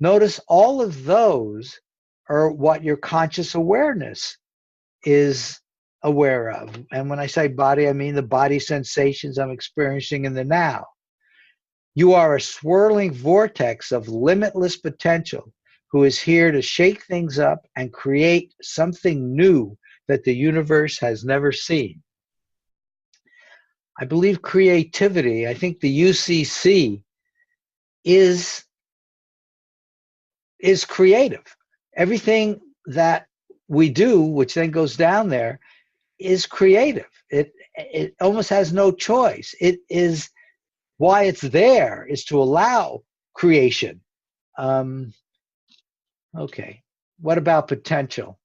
Notice all of those are what your conscious awareness is aware of. And when I say body, I mean the body sensations I'm experiencing in the now. You are a swirling vortex of limitless potential who is here to shake things up and create something new that the universe has never seen. I believe creativity, I think the UCC is creative. Everything that we do, which then goes down there, is creative. It almost has no choice. It is why it's there, is to allow creation. Okay, what about potential?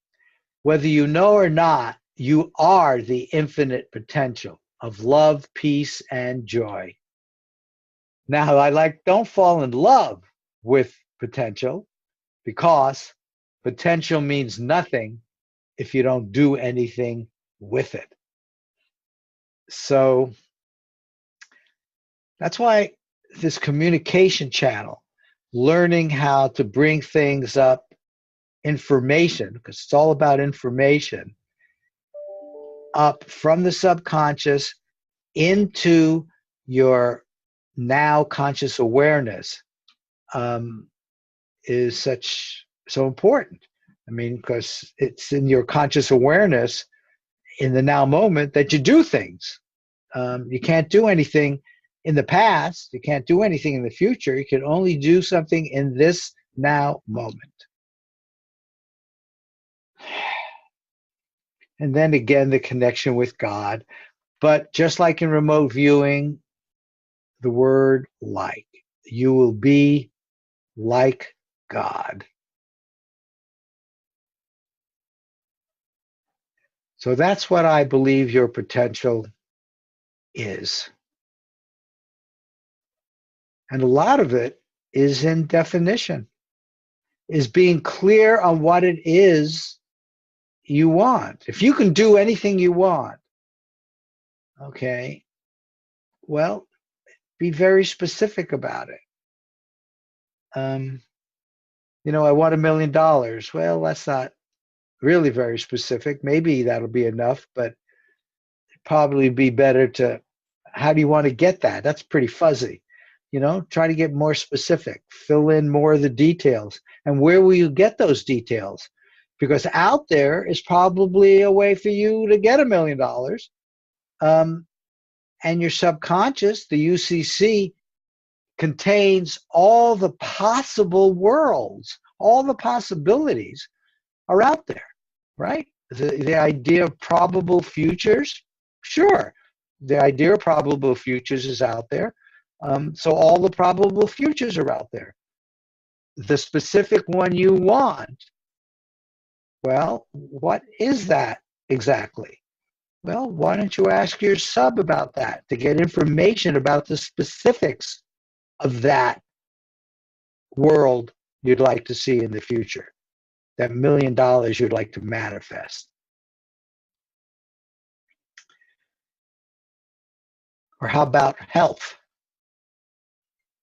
Whether you know or not, you are the infinite potential of love, peace, and joy. Now, don't fall in love with potential, because potential means nothing if you don't do anything with it. So that's why this communication channel, learning how to bring things up, information, because it's all about information, up from the subconscious into your now conscious awareness, is so important. I mean, because it's in your conscious awareness in the now moment that you do things. You can't do anything in the past. You can't do anything in the future. You can only do something in this now moment. And then again, the connection with God. But just like in remote viewing, the word like. You will be like God. So that's what I believe your potential is. And a lot of it is in definition, is being clear on what it is you want. If you can do anything you want, okay, well, be very specific about it. I want $1 million. Well, that's not really very specific. Maybe that'll be enough, but it'd probably be better to, how do you want to get that? That's pretty fuzzy. Try to get more specific, fill in more of the details. And where will you get those details? Because out there is probably a way for you to get $1 million. And your subconscious, the UCC, contains all the possible worlds, all the possibilities are out there, right? The idea of probable futures, sure. The idea of probable futures is out there. So all the probable futures are out there. The specific one you want, well, what is that exactly? Well, why don't you ask your sub about that to get information about the specifics of that world you'd like to see in the future, that $1 million you'd like to manifest. Or how about health?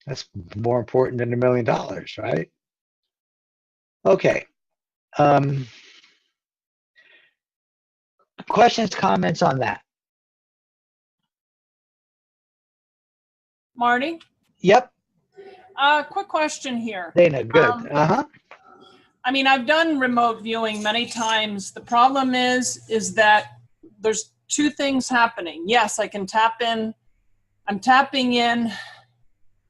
That's more important than $1 million, right? Okay. Questions, comments on that? Marty? Yep. Quick question here. Dana, good. I mean, I've done remote viewing many times. The problem is that there's two things happening. Yes, I can tap in. I'm tapping in,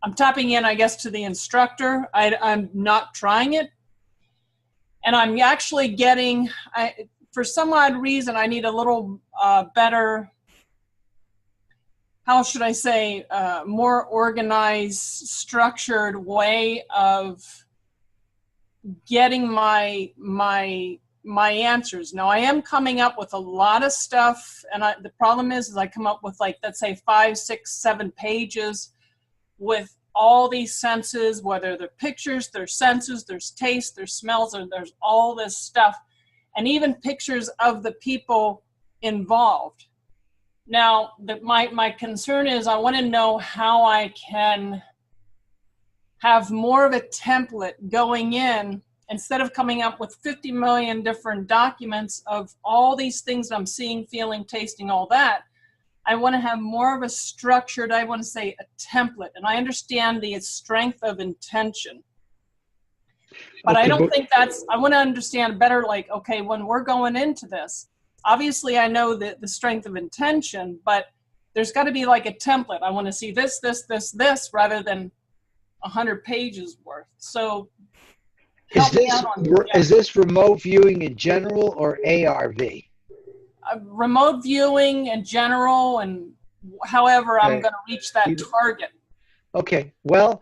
I guess, to the instructor. I'm not trying it. And I'm actually getting, for some odd reason, I need a little better, how should I say, more organized, structured way of getting my answers. Now, I am coming up with a lot of stuff, and the problem is I come up with, like, let's say 5, 6, 7 pages with all these senses, whether they're pictures, there's senses, there's taste, there's smells, and there's all this stuff, and even pictures of the people involved. Now, my concern is I want to know how I can have more of a template going in instead of coming up with 50 million different documents of all these things I'm seeing, feeling, tasting, all that. I want to have more of a structured, I want to say a template. And I understand the strength of intention. But Okay, I don't think that's, I want to understand better, like, okay, when we're going into this, obviously I know the strength of intention, but there's got to be like a template. I want to see this, rather than 100 pages worth. So help me out on is this remote viewing in general or ARV? Remote viewing in general, and however I'm going to reach that target. Okay, well,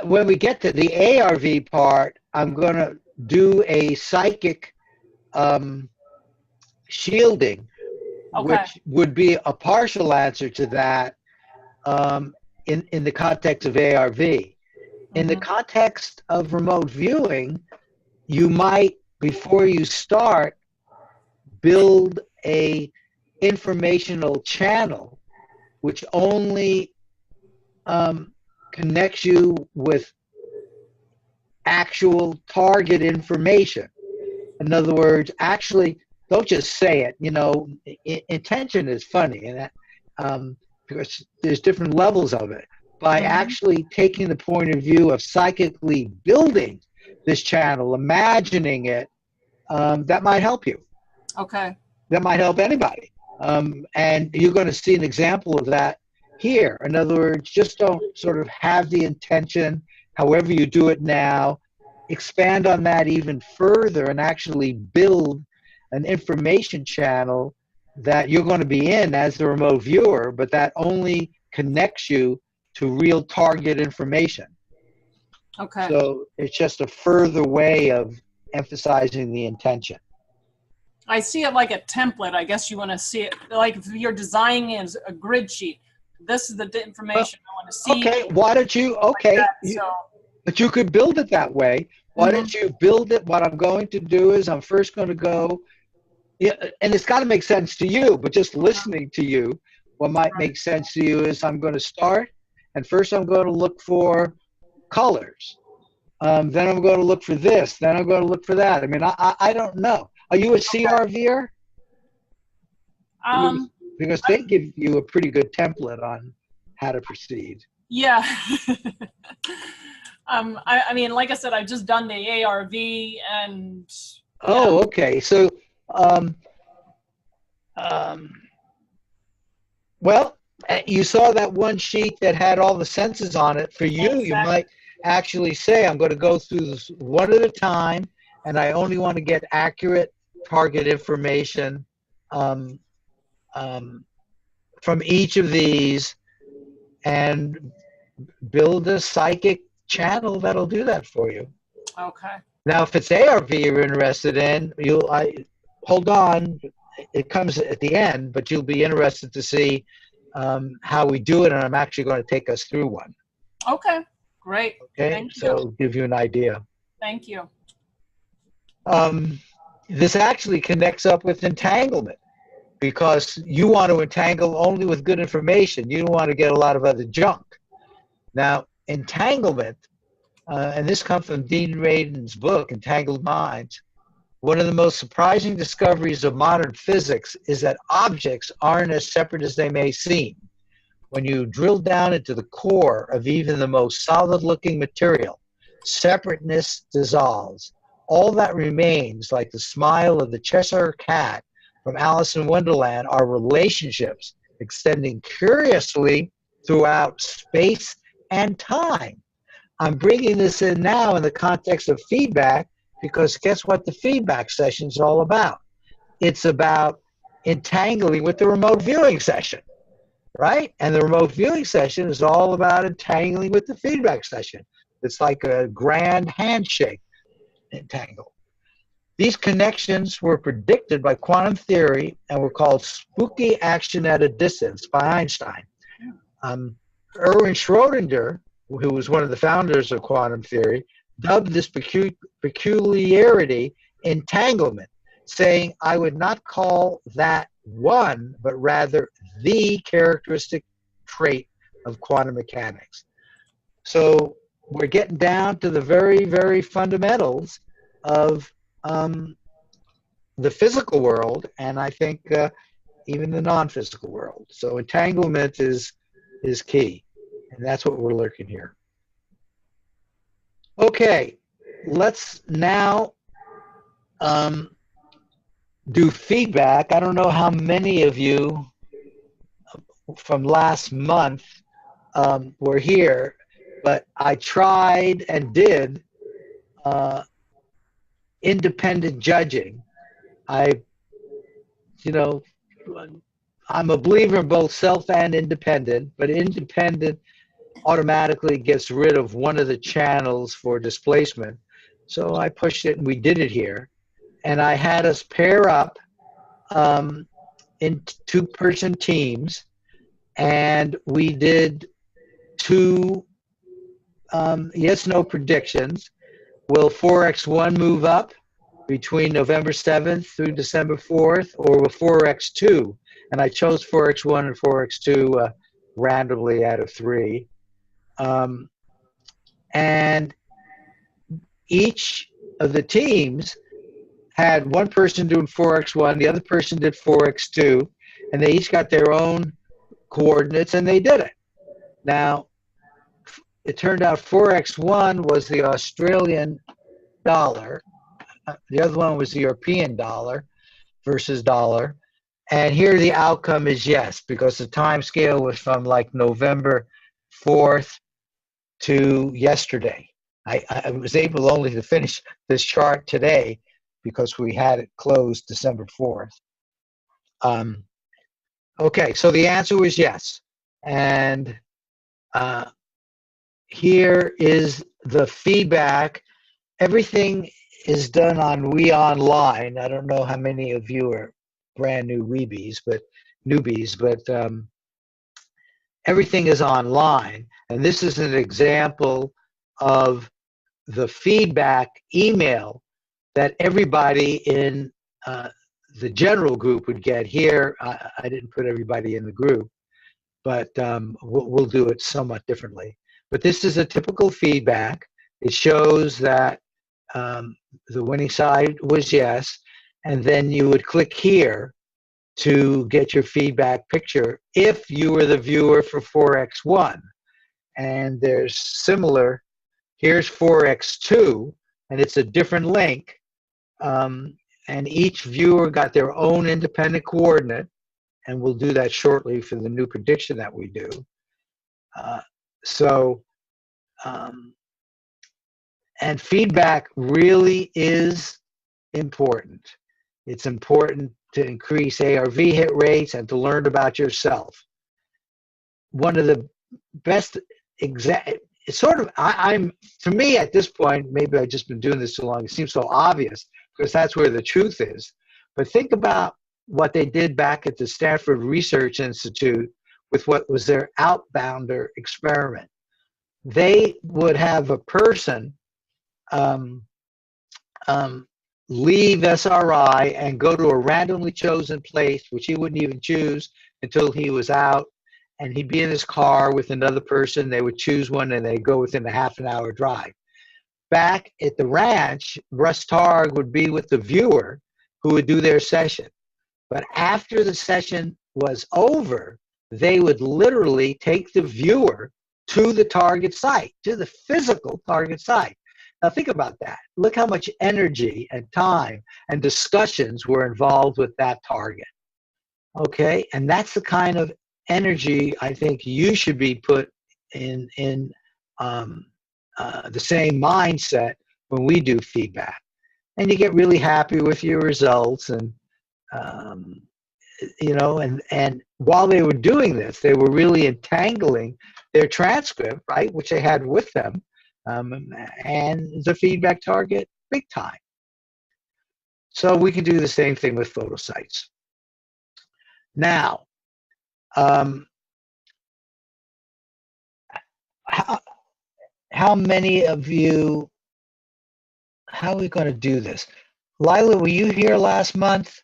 when we get to the ARV part, I'm going to do a psychic shielding, which would be a partial answer to that in the context of ARV. In the context of remote viewing, you might, before you start, build a informational channel which only connects you with actual target information. In other words, actually, don't just say it. You know, intention is funny, and because there's different levels of it. By actually taking the point of view of psychically building this channel, imagining it, that might help you. Okay. That might help anybody. And you're going to see an example of that here. In other words, just don't sort of have the intention, however you do it now, expand on that even further and actually build an information channel that you're going to be in as the remote viewer, but that only connects you to real target information. Okay. So it's just a further way of emphasizing the intention. I see it like a template. I guess you want to see it like if you're designing it as a grid sheet. This is the information I want to see. Okay, why don't you, okay, like that, but you could build it that way. Why don't you build it? What I'm going to do is I'm first going to go, and it's got to make sense to you, but just listening to you, what might make sense to you is I'm going to start, and first I'm going to look for colors. Then I'm going to look for this. Then I'm going to look for that. I mean, I don't know. Are you a CRVer? Because they give you a pretty good template on how to proceed. Yeah. I mean, like I said, I've just done the ARV and. Oh, okay. So, well, you saw that one sheet that had all the senses on it. For you, you might actually say, I'm going to go through this one at a time, and I only want to get accurate target information from each of these, and build a psychic channel that'll do that for you. Okay. Now, if it's ARV you're interested in, hold on. It comes at the end, but you'll be interested to see how we do it, and I'm actually going to take us through one. Okay, great. Okay, Thank so you. it'll give you an idea. Thank you. This actually connects up with entanglement, because you want to entangle only with good information. You don't want to get a lot of other junk. Now, entanglement, and this comes from Dean Radin's book, Entangled Minds, one of the most surprising discoveries of modern physics is that objects aren't as separate as they may seem. When you drill down into the core of even the most solid-looking material, separateness dissolves. All that remains, like the smile of the Cheshire Cat from Alice in Wonderland, are relationships extending curiously throughout space and time. I'm bringing this in now in the context of feedback, because guess what the feedback session is all about? It's about entangling with the remote viewing session, right? And the remote viewing session is all about entangling with the feedback session. It's like a grand handshake entangle. These connections were predicted by quantum theory and were called spooky action at a distance by Einstein. Erwin Schrödinger, who was one of the founders of quantum theory, dubbed this peculiarity entanglement, saying, I would not call that one, but rather the characteristic trait of quantum mechanics. So we're getting down to the very, very fundamentals of the physical world, and I think even the non-physical world. So entanglement is key, and that's what we're looking here. Okay, let's now do feedback. I don't know how many of you from last month were here, but I tried and did independent judging. You know, I'm a believer in both self and independent, but independent automatically gets rid of one of the channels for displacement. So I pushed it and we did it here. And I had us pair up in two-person teams, and we did two yes-no predictions. Will 4x1 move up between November 7th through December 4th, or will 4x2? And I chose 4x1 and 4x2 randomly out of 3. And each of the teams had one person doing 4x1, the other person did 4x2, and they each got their own coordinates, and they did it. Now, it turned out 4x1 was the Australian dollar. The other one was the European dollar versus dollar. And here the outcome is yes, because the time scale was from like November 4th to yesterday. I was able only to finish this chart today because we had it closed December 4th. Okay, so the answer was yes. And here is the feedback. Everything is done on We Online. I don't know how many of you are brand new newbies, but everything is online. And this is an example of the feedback email that everybody in the general group would get. Here, I didn't put everybody in the group, but we'll do it somewhat differently. But this is a typical feedback. It shows that the winning side was yes, and then you would click here to get your feedback picture if you were the viewer for 4x1. And there's similar, here's 4x2, and it's a different link. And each viewer got their own independent coordinate, and we'll do that shortly for the new prediction that we do. And feedback really is important. It's important to increase ARV hit rates and to learn about yourself. One of the best it's sort of, for me at this point, maybe I've just been doing this so long, it seems so obvious because that's where the truth is. But think about what they did back at the Stanford Research Institute with what was their outbounder experiment. They would have a person leave SRI and go to a randomly chosen place, which he wouldn't even choose until he was out. And he'd be in his car with another person. They would choose one, and they'd go within a half-an-hour drive. Back at the ranch, Russ Targ would be with the viewer who would do their session. But after the session was over, they would literally take the viewer to the target site, to the physical target site. Now think about that. Look how much energy and time and discussions were involved with that target. Okay, and that's the kind of energy I think you should be put in the same mindset when we do feedback. And you get really happy with your results, and you know, and while they were doing this, they were really entangling their transcript, right, which they had with them, and the feedback target big time. So we can do the same thing with photo sites. Now, how many of you, how are we going to do this? Lila, were you here last month?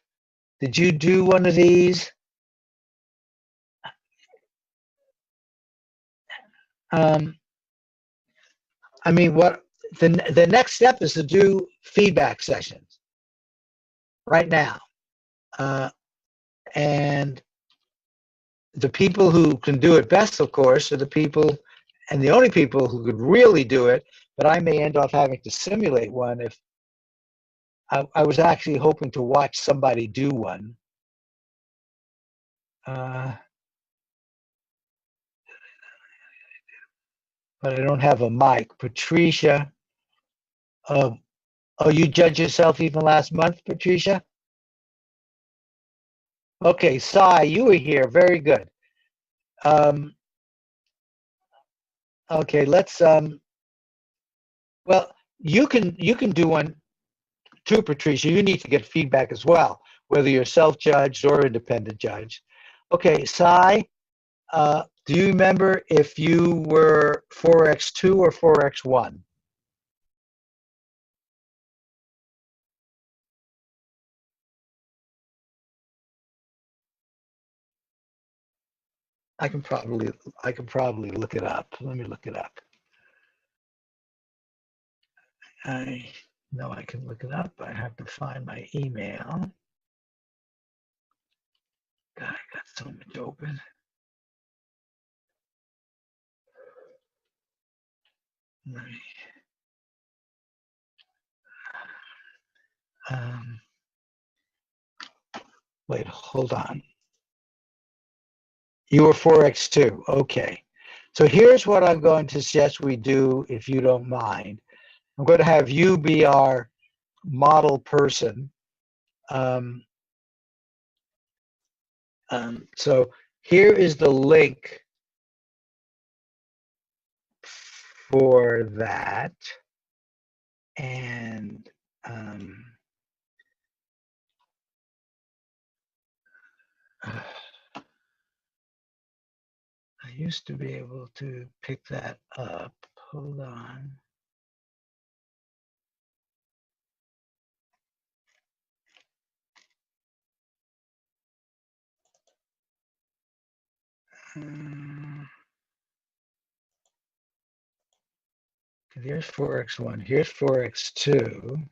Did you do one of these? I mean, what the next step is to do feedback sessions right now. And the people who can do it best, of course, are the people, and the only people who could really do it, but I may end up having to simulate one if I was actually hoping to watch somebody do one. But I don't have a mic. Patricia, oh, you judged yourself even last month, Patricia? Okay, Sai, you were here. Very good. Okay, let's well, you can do one too, Patricia. You need to get feedback as well, whether you're self-judged or independent judge. Okay, Sai, do you remember if you were 4x2 or 4x1? I can probably look it up. Let me look it up. I know I can look it up. I have to find my email. God, I got so much open. Let me, wait, hold on. You were 4x2. Okay. So here's what I'm going to suggest we do, if you don't mind. I'm going to have you be our model person. So here is the link for that. And I used to be able to pick that up. Hold on. Here's 4x1. Here's 4x2.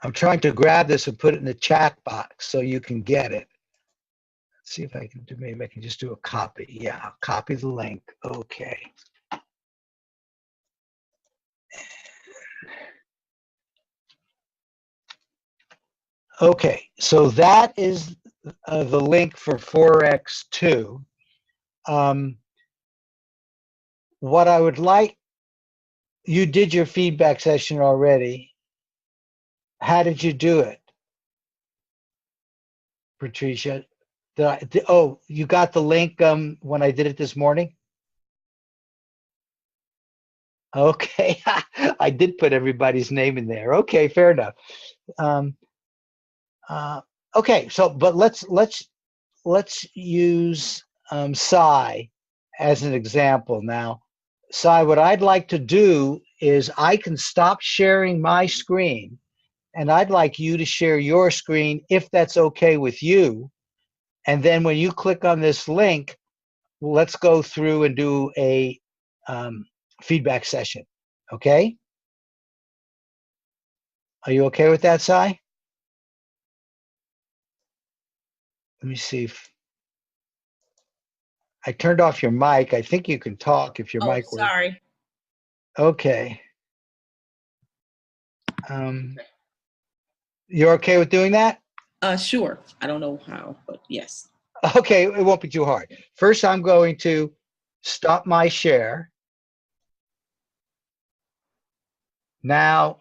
I'm trying to grab this and put it in the chat box so you can get it. Let's see if I can do, maybe I can just do a copy. Yeah, I'll copy the link. Okay. Okay, so that is the link for 4x2. What I would like, you did your feedback session already. How did you do it, Patricia? Oh, you got the link when I did it this morning? Okay, I did put everybody's name in there. Okay, fair enough. Okay, so but let's use Sai as an example now. Sai, what I'd like to do is I can stop sharing my screen, and I'd like you to share your screen if that's okay with you. And then when you click on this link, let's go through and do a feedback session. Okay? Are you okay with that, Sai? Let me see if I turned off your mic. I think you can talk if your mic works. Sorry. Okay. You're okay with doing that? Sure. I don't know how, but yes. Okay, it won't be too hard. First, I'm going to stop my share. Now,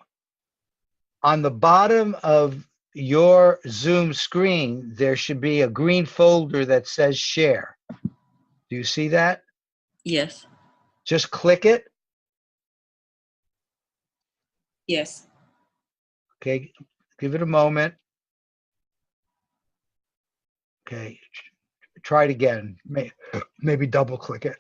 on the bottom of your Zoom screen, there should be a green folder that says share. Do you see that? Yes. Just click it. Yes. Okay, give it a moment. Okay, try it again. Maybe double click it.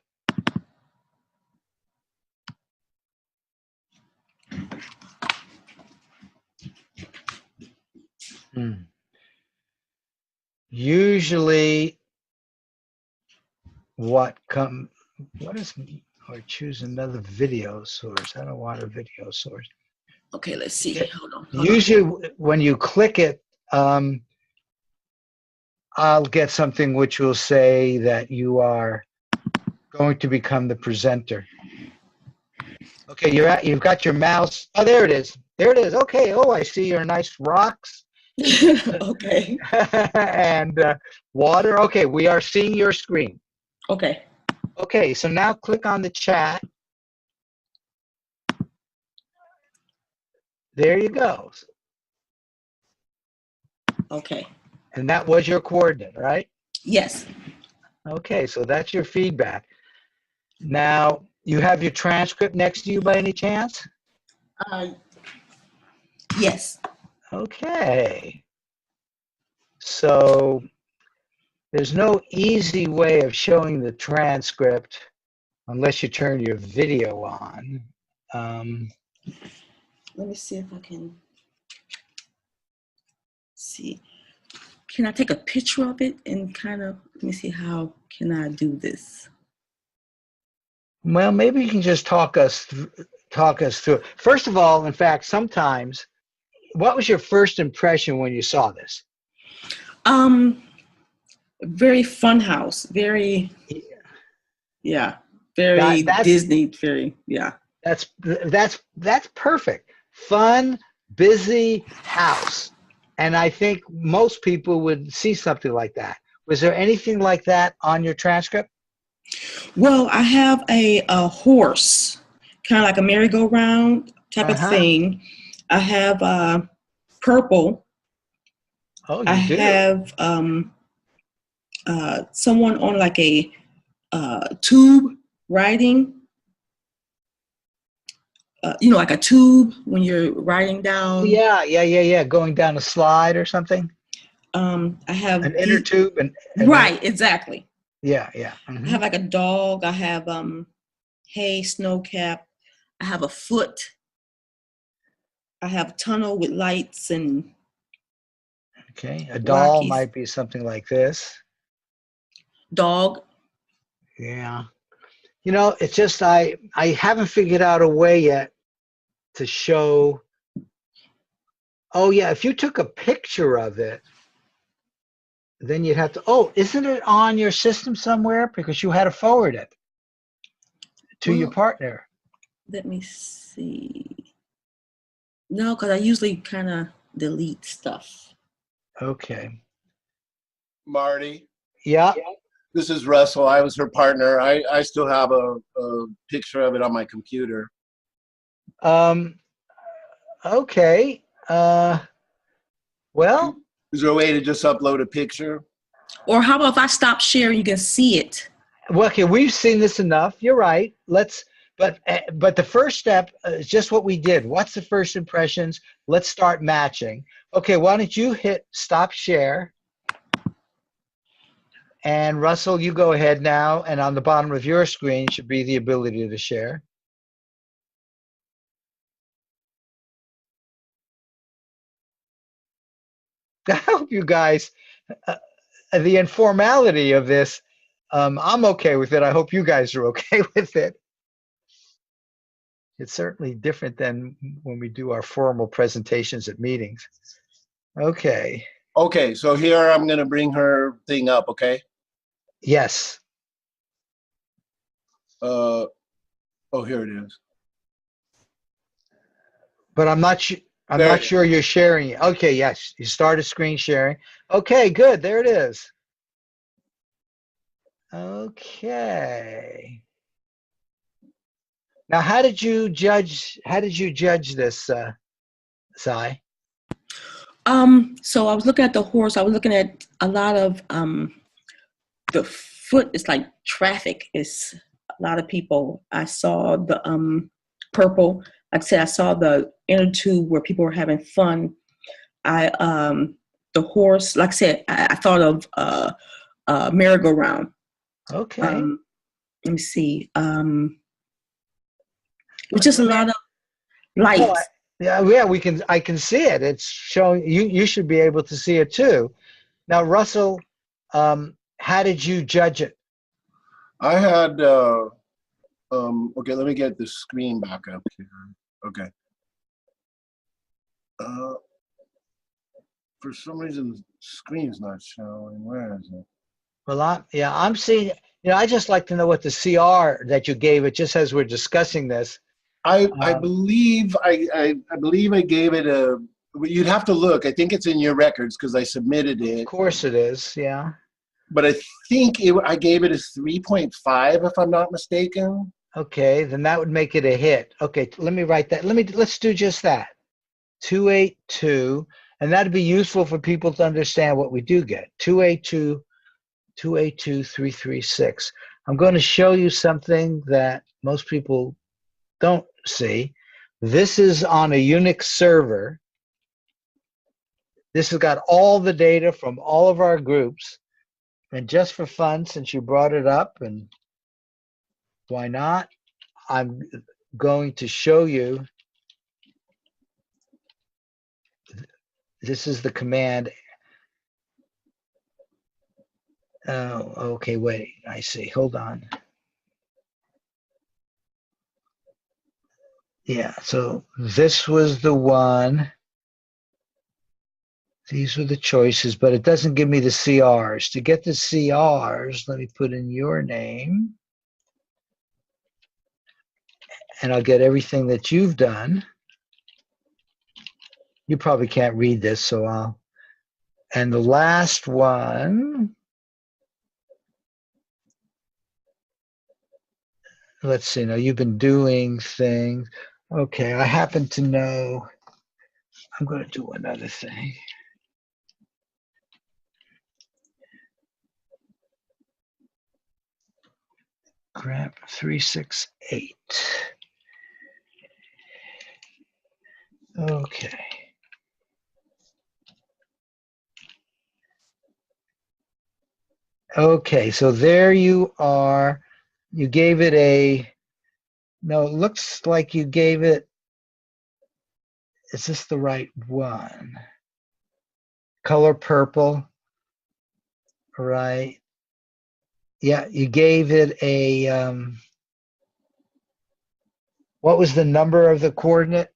Usually what is, or choose another video source. I don't want a video source. Okay, let's see. Yeah. Hold on. Usually when you click it, I'll get something which will say that you are going to become the presenter. Okay, you've got your mouse. Oh, there it is. There it is. Okay. Oh, I see your nice rocks Okay. and water. Okay, we are seeing your screen. Okay. Okay, so now click on the chat. There you go. Okay. And that was your coordinate, right? Yes. Okay, so that's your feedback. Now, you have your transcript next to you by any chance? Yes. Okay. So there's no easy way of showing the transcript unless you turn your video on. Let me see if I can see. Can I take a picture of it and kind of, let me see, how can I do this? Well, maybe you can just talk us through it. First of all, in fact, sometimes, what was your first impression when you saw this? Very fun house, very, yeah, very Disney, very, yeah. That's perfect. Fun, busy house. And I think most people would see something like that. Was there anything like that on your transcript? Well, I have a horse, kind of like a merry-go-round type of thing. I have purple. Oh, you I do? have someone on like a tube riding. You know, like a tube when you're riding down. Yeah. Going down a slide or something. I have an inner tube and right, exactly. Yeah. I have like a dog. I have hay, snow cap. I have a foot. I have a tunnel with lights and. Okay, a doll Rockies. might be something like this. Dog. Yeah. You know, it's just I haven't figured out a way yet to show. Oh yeah, if you took a picture of it, then you'd have to. Oh, isn't it on your system somewhere? Because you had to forward it to your partner. Let me see. No, because I usually kind of delete stuff. Okay. Marty. Yeah. This is Russell. I was her partner. I still have a picture of it on my computer. Okay. Well. Is there a way to just upload a picture? Or how about if I stop sharing, you can see it? Well, okay, we've seen this enough. You're right. But the first step is just what we did. What's the first impressions? Let's start matching. Okay, why don't you hit stop share? And Russell, you go ahead now, and on the bottom of your screen should be the ability to share. I hope you guys, the informality of this, I'm okay with it. I hope you guys are okay with it. It's certainly different than when we do our formal presentations at meetings. Okay. Okay, so here I'm going to bring her thing up, okay? Yes. Oh, here it is. But I'm not sure you're sharing it. Okay, yes. You started screen sharing. Okay, good. There it is. Okay. Now, how did you judge this, Sai? So I was looking at the horse. I was looking at a lot of the foot. It's like traffic. It's a lot of people. I saw the purple. Like I said, I saw the inner tube where people were having fun. The horse. Like I said, I thought of merry-go-round. Okay. Let me see. It was just a lot of lights. No, yeah, I can see it. It's showing you should be able to see it too. Now, Russell, how did you judge it? I had okay, let me get the screen back up here. Okay. For some reason, the screen's not showing. Where is it? Well, I'm seeing, I just like to know what the CR that you gave it, just as we're discussing this. I believe I believe I gave it a. You'd have to look. I think it's in your records because I submitted it. Of course it is, yeah. But I think I gave it a 3.5 if I'm not mistaken. Okay, then that would make it a hit. Okay, let me write that. Let's do just that. 282, and that'd be useful for people to understand what we do get. 282-336. I'm going to show you something that most people don't see. This is on a Unix server. This has got all the data from all of our groups. And just for fun, since you brought it up, and why not, I'm going to show you. This is the command. Oh, okay, wait, I see. Hold on. Yeah, so this was the one. These were the choices, but it doesn't give me the CRs. To get the CRs, let me put in your name. And I'll get everything that you've done. You probably can't read this, so I'll. And the last one, let's see, now you've been doing things. Okay, I happen to know, I'm going to do another thing. Grab 368. Okay. Okay, so there you are. You gave it a, no, it looks like you gave it, is this the right one? Color purple, right? Yeah, you gave it a, what was the number of the coordinate?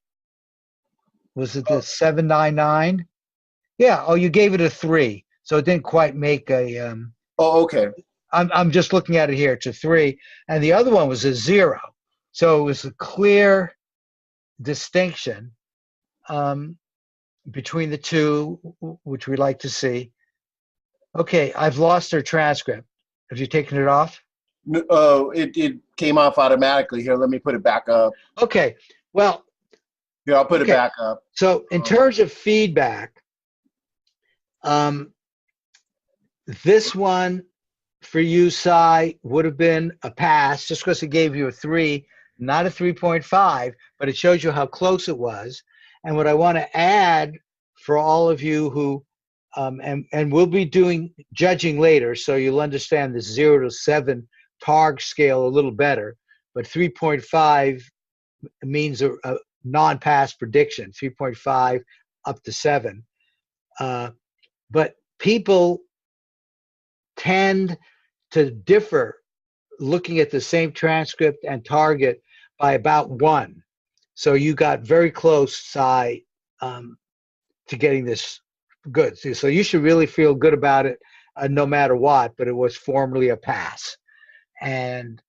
Was it the 799? Yeah, oh, you gave it a 3, so it didn't quite make a, Oh, okay. I'm just looking at it here, it's a 3, and the other one was a 0. So it was a clear distinction between the two, which we like to see. Okay, I've lost their transcript. Have you taken it off? No, it came off automatically. Here, let me put it back up. Okay, well. Here, I'll put it back up. So in terms of feedback, this one for you, Cy, would have been a pass just because it gave you a 3, not a 3.5, but it shows you how close it was. And what I want to add for all of you who, and we'll be doing judging later, so you'll understand the 0 to 7 TARG scale a little better, but 3.5 means a non-pass prediction, 3.5 up to 7. But people tend to differ looking at the same transcript and target by about 1. So you got very close, Cy, to getting this good. So you should really feel good about it no matter what, but it was formerly a pass. And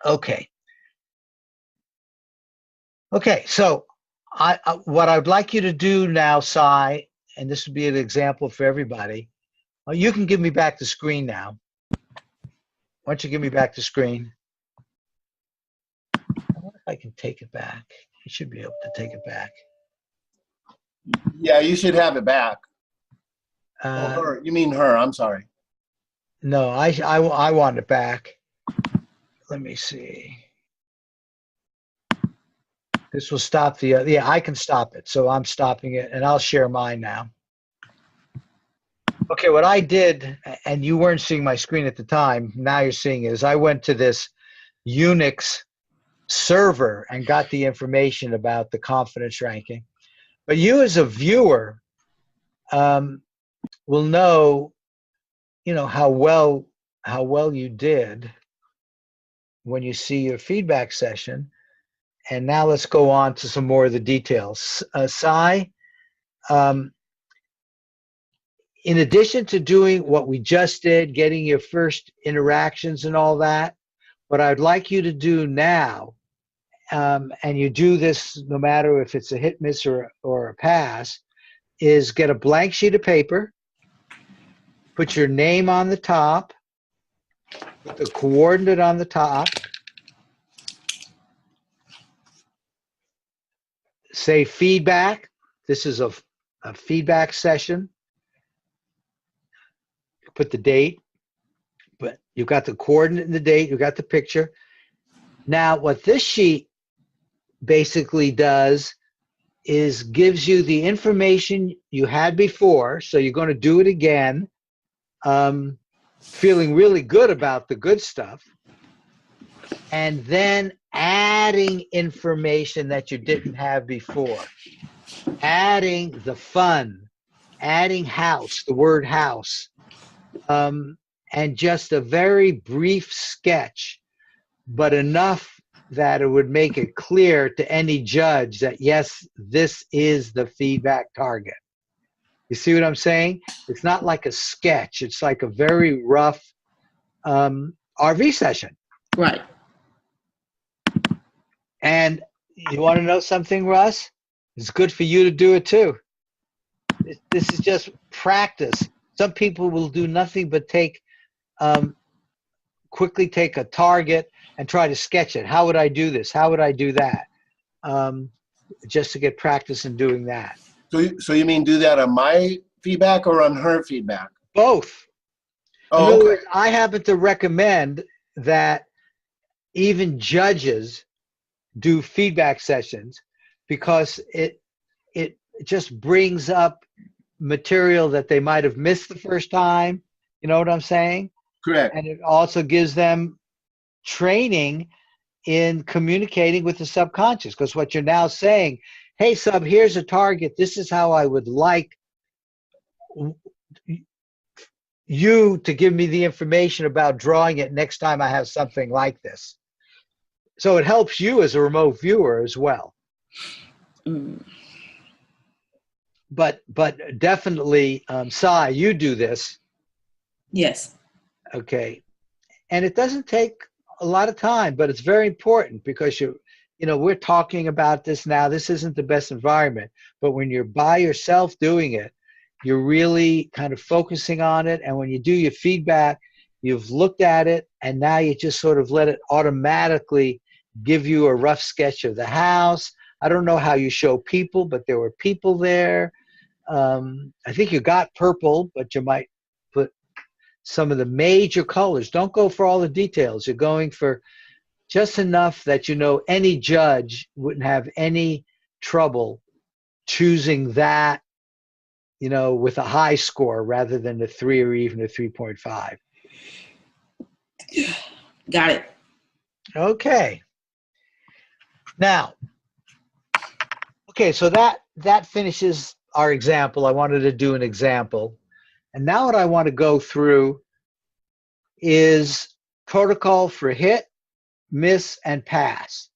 okay. Okay, so what I'd like you to do now, Cy, and this would be an example for everybody, you can give me back the screen now. Why don't you give me back the screen? I wonder if I can take it back. You should be able to take it back. Yeah, you should have it back. Oh, her. You mean her, I'm sorry. No, I want it back. Let me see. This will stop the, yeah, I can stop it. So I'm stopping it and I'll share mine now. Okay, what I did, and you weren't seeing my screen at the time, now you're seeing it, is I went to this Unix server and got the information about the confidence ranking. But you as a viewer will know, how well you did when you see your feedback session. And now let's go on to some more of the details. Sai, in addition to doing what we just did, getting your first interactions and all that, what I'd like you to do now, and you do this no matter if it's a hit, miss, or a pass, is get a blank sheet of paper, put your name on the top, put the coordinate on the top, say feedback. This is a feedback session. Put the date, but you've got the coordinate and the date, you've got the picture. Now, what this sheet basically does is gives you the information you had before, so you're going to do it again, feeling really good about the good stuff, and then adding information that you didn't have before, adding the fun, adding house, the word house, and just a very brief sketch, but enough that it would make it clear to any judge that, yes, this is the feedback target. You see what I'm saying? It's not like a sketch. It's like a very rough RV session. Right. And you want to know something, Russ? It's good for you to do it too. This is just practice. Some people will do nothing but quickly take a target and try to sketch it. How would I do this? How would I do that? Just to get practice in doing that. So you mean do that on my feedback or on her feedback? Both. Oh, In other okay. words, I happen to recommend that even judges do feedback sessions because it just brings up material that they might have missed the first time. You know what I'm saying? Correct. And it also gives them training in communicating with the subconscious, because what you're now saying, hey, sub, here's a target. This is how I would like you to give me the information about drawing it next time I have something like this. So it helps you as a remote viewer as well. Mm. But definitely, Sai, you do this. Yes. Okay. And it doesn't take a lot of time, but it's very important because we're talking about this now. This isn't the best environment, but when you're by yourself doing it, you're really kind of focusing on it. And when you do your feedback, you've looked at it, and now you just sort of let it automatically give you a rough sketch of the house. I don't know how you show people, but there were people there. I think you got purple, but you might put some of the major colors. Don't go for all the details. You're going for just enough that any judge wouldn't have any trouble choosing that, with a high score rather than a 3 or even a 3.5. Got it. Okay. Now, so that finishes our example. I wanted to do an example. And now what I want to go through is protocol for hit, miss, and pass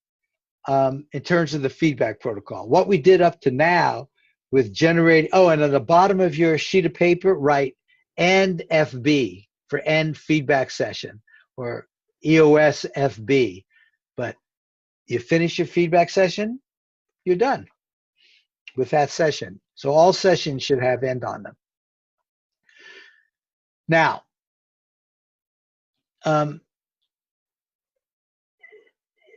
in terms of the feedback protocol. What we did up to now with generating, and on the bottom of your sheet of paper, write end FB for end feedback session, or EOS FB. But you finish your feedback session, you're done with that session. So all sessions should have end on them. Now,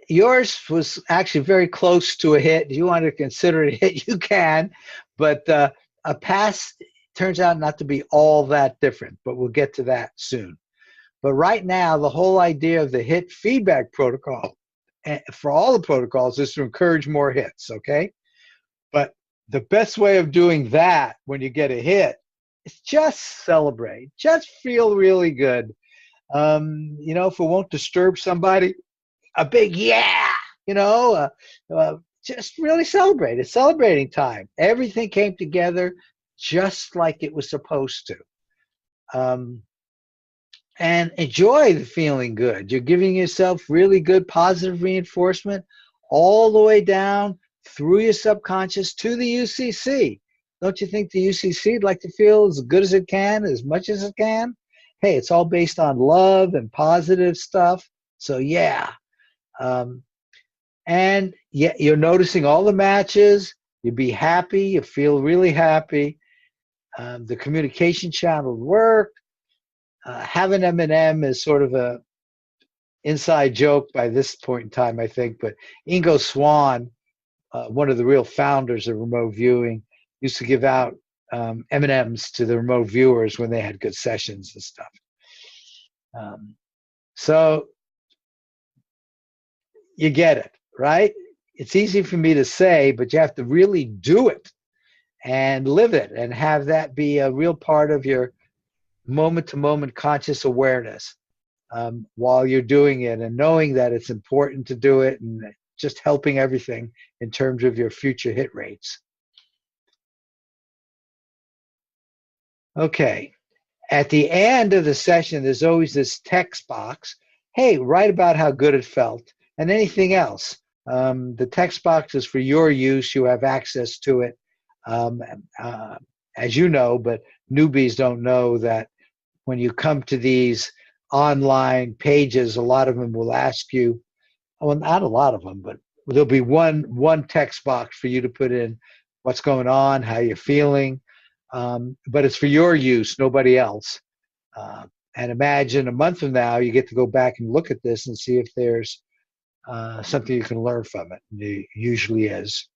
yours was actually very close to a hit. If you want to consider it a hit, you can, but a pass turns out not to be all that different, but we'll get to that soon. But right now, the whole idea of the hit feedback protocol for all the protocols is to encourage more hits, okay? But the best way of doing that when you get a hit is just celebrate. Just feel really good. If it won't disturb somebody, a big yeah, just really celebrate. It's celebrating time. Everything came together just like it was supposed to. And enjoy the feeling good. You're giving yourself really good positive reinforcement all the way down through your subconscious to the UCC. Don't you think the UCC would like to feel as good as it can, as much as it can? Hey, it's all based on love and positive stuff. So yeah. And yeah, you're noticing all the matches. You be happy. You feel really happy. The communication channel worked. Having M&M is sort of a inside joke by this point in time, I think. But Ingo Swann, one of the real founders of remote viewing, used to give out M&Ms to the remote viewers when they had good sessions and stuff. So you get it, right? It's easy for me to say, but you have to really do it and live it and have that be a real part of your moment-to-moment conscious awareness while you're doing it, and knowing that it's important to do it, and just helping everything in terms of your future hit rates. Okay. At the end of the session, there's always this text box. Hey, write about how good it felt and anything else. The text box is for your use. You have access to it, as you know, but newbies don't know that when you come to these online pages, a lot of them will ask you, well, not a lot of them, but there'll be one text box for you to put in what's going on, how you're feeling, but it's for your use, nobody else. And imagine a month from now, you get to go back and look at this and see if there's something you can learn from it. And it usually is.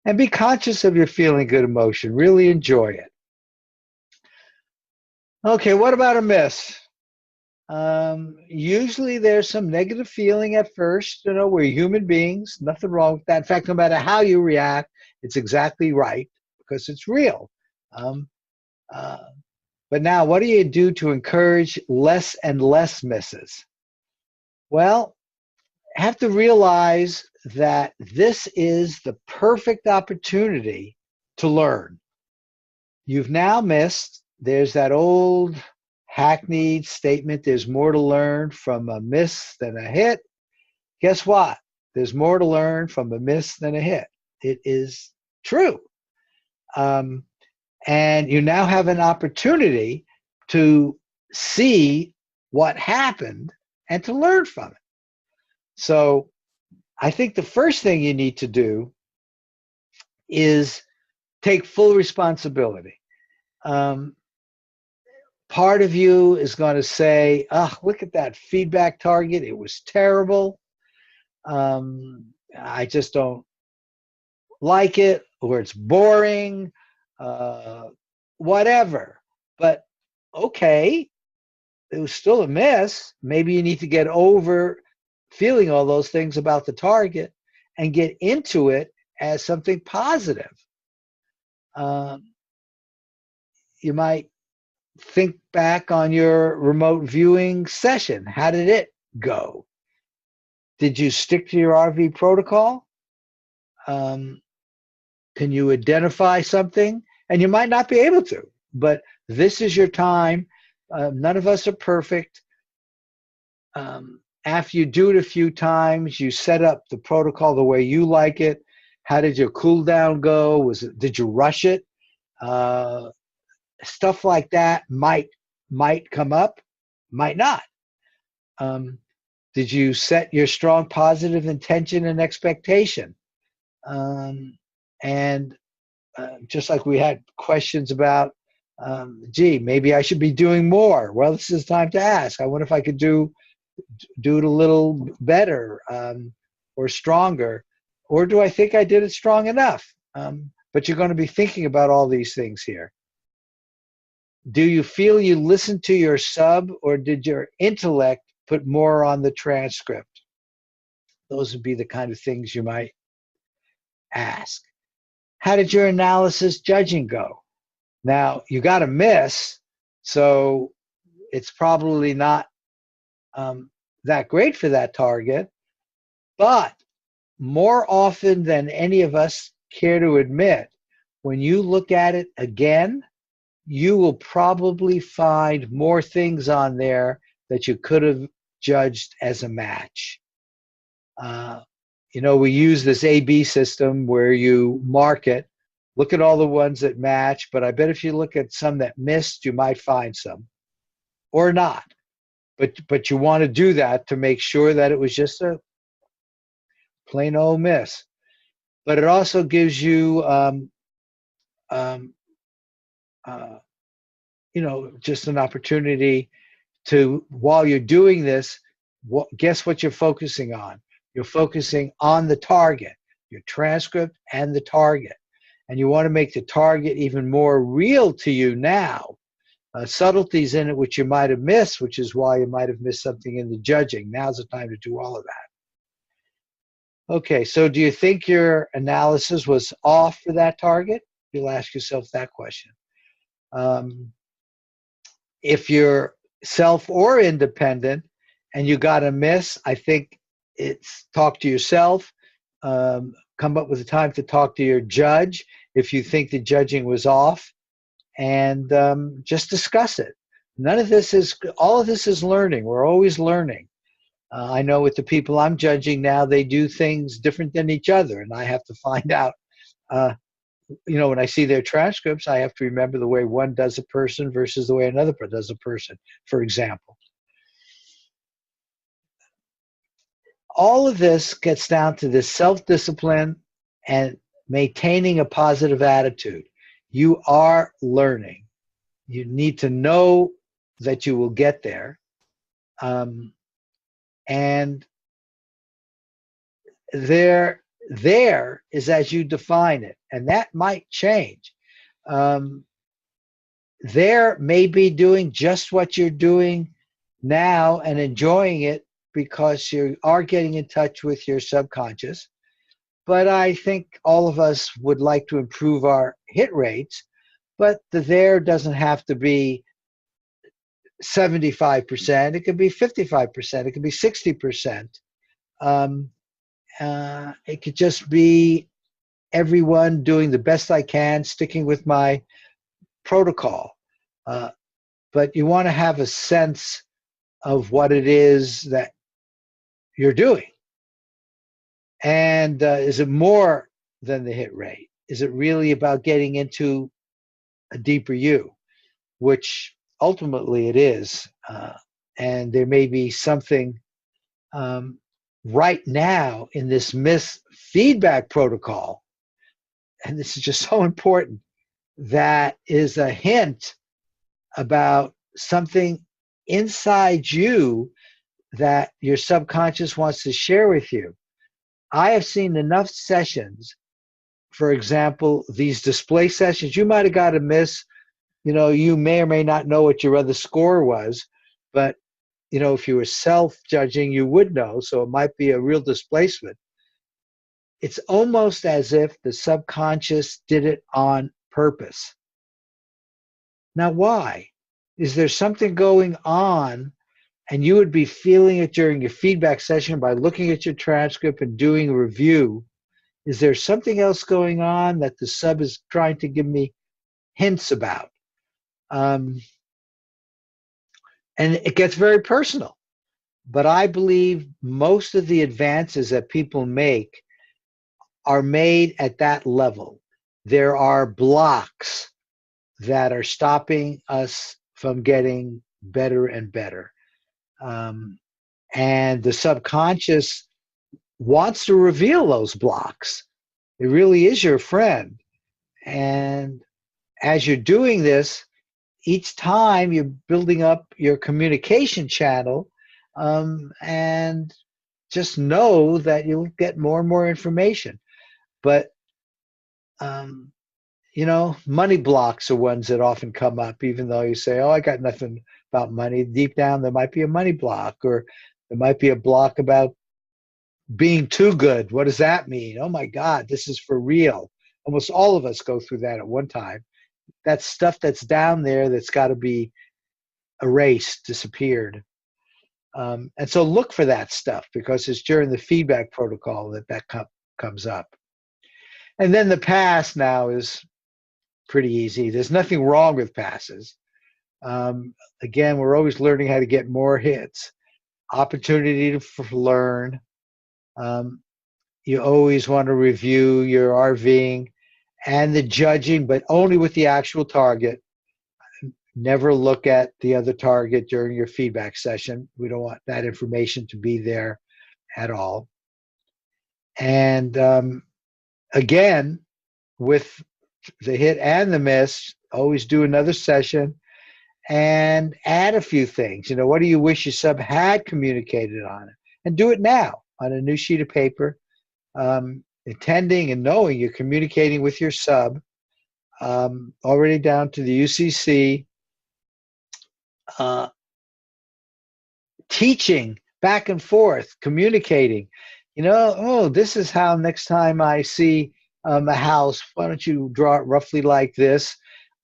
And be conscious of your feeling good emotion. Really enjoy it. Okay, what about a miss? Usually there's some negative feeling at first. You know, we're human beings. Nothing wrong with that. In fact, no matter how you react, it's exactly right because it's real. But now, what do you do to encourage less and less misses? Well, have to realize that this is the perfect opportunity to learn. You've now missed. There's that old hackneyed statement, there's more to learn from a miss than a hit. Guess what? There's more to learn from a miss than a hit. It is true. And you now have an opportunity to see what happened and to learn from it. So I think the first thing you need to do is take full responsibility. Part of you is going to say, oh, look at that feedback target. It was terrible. I just don't like it, or it's boring, whatever. But okay, it was still a miss. Maybe you need to get over feeling all those things about the target and get into it as something positive. You might think back on your remote viewing session. How did it go? Did you stick to your RV protocol? Can you identify something? And you might not be able to, but this is your time. None of us are perfect. After you do it a few times, you set up the protocol the way you like it. How did your cool down go? Did you rush it? Stuff like that might come up, might not. Did you set your strong positive intention and expectation? And just like we had questions about, gee, maybe I should be doing more. Well, this is time to ask. I wonder if I could do it a little better or stronger, or do I think I did it strong enough? But you're going to be thinking about all these things here. Do you feel you listened to your sub, or did your intellect put more on the transcript? Those would be the kind of things you might ask. How did your analysis judging go? Now, you got a miss, so it's probably not that great for that target, but more often than any of us care to admit, when you look at it again, you will probably find more things on there that you could have judged as a match. you know, we use this A/B system where you mark it, look at all the ones that match, but I bet if you look at some that missed, you might find some, or not. But you want to do that to make sure that it was just a plain old miss. But it also gives you, you know, just an opportunity to, while you're doing this, guess what you're focusing on? You're focusing on the target, your transcript and the target. And you want to make the target even more real to you now. Subtleties in it which you might have missed, which is why you might have missed something in the judging. Now's the time to do all of that. Okay, so do you think your analysis was off for that target? You'll ask yourself that question. If you're self or independent and you got a miss, I think it's talk to yourself, come up with a time to talk to your judge if you think the judging was off, and just discuss it. All of this is learning. We're always learning. I know with the people I'm judging now, they do things different than each other, and I have to find out, you know, when I see their transcripts, I have to remember the way one does a person versus the way another does a person, for example. All of this gets down to this self-discipline and maintaining a positive attitude. You are learning. You need to know that you will get there. And there is as you define it, and that might change. There may be doing just what you're doing now and enjoying it because you are getting in touch with your subconscious. But I think all of us would like to improve our hit rates, but the there doesn't have to be 75%. It could be 55%. It could be 60%. It could just be everyone doing the best I can, sticking with my protocol. But you want to have a sense of what it is that you're doing. And is it more than the hit rate? Is it really about getting into a deeper you, which ultimately it is. And there may be something right now in this feedback protocol, and this is just so important, that is a hint about something inside you that your subconscious wants to share with you. I have seen enough sessions, for example, these display sessions, you might have got a miss. You know, you may or may not know what your other score was, but, you know, if you were self-judging, you would know, so it might be a real displacement. It's almost as if the subconscious did it on purpose. Now, why? Is there something going on, and you would be feeling it during your feedback session by looking at your transcript and doing a review? Is there something else going on that the sub is trying to give me hints about? And it gets very personal. But I believe most of the advances that people make are made at that level. There are blocks that are stopping us from getting better and better. And the subconscious wants to reveal those blocks. It really is your friend. And as you're doing this, each time you're building up your communication channel, and just know that you'll get more and more information. But, you know, money blocks are ones that often come up, even though you say, oh, I got nothing about money. Deep down, there might be a money block, or there might be a block about being too good. What does that mean? Oh my God, this is for real. Almost all of us go through that at one time. That's stuff that's down there that's got to be erased, disappeared. And so look for that stuff, because it's during the feedback protocol that comes up. And then the pass now is pretty easy. There's nothing wrong with passes. Again, we're always learning how to get more hits, opportunity to learn. you always want to review your RVing and the judging, but only with the actual target. Never look at the other target during your feedback session. We don't want that information to be there at all. And again, with the hit and the miss, always do another session and add a few things. What do you wish your sub had communicated on it? And do it now on a new sheet of paper, intending and knowing you're communicating with your sub, already down to the UCC, teaching back and forth, communicating. Oh, this is how next time I see a house, why don't you draw it roughly like this?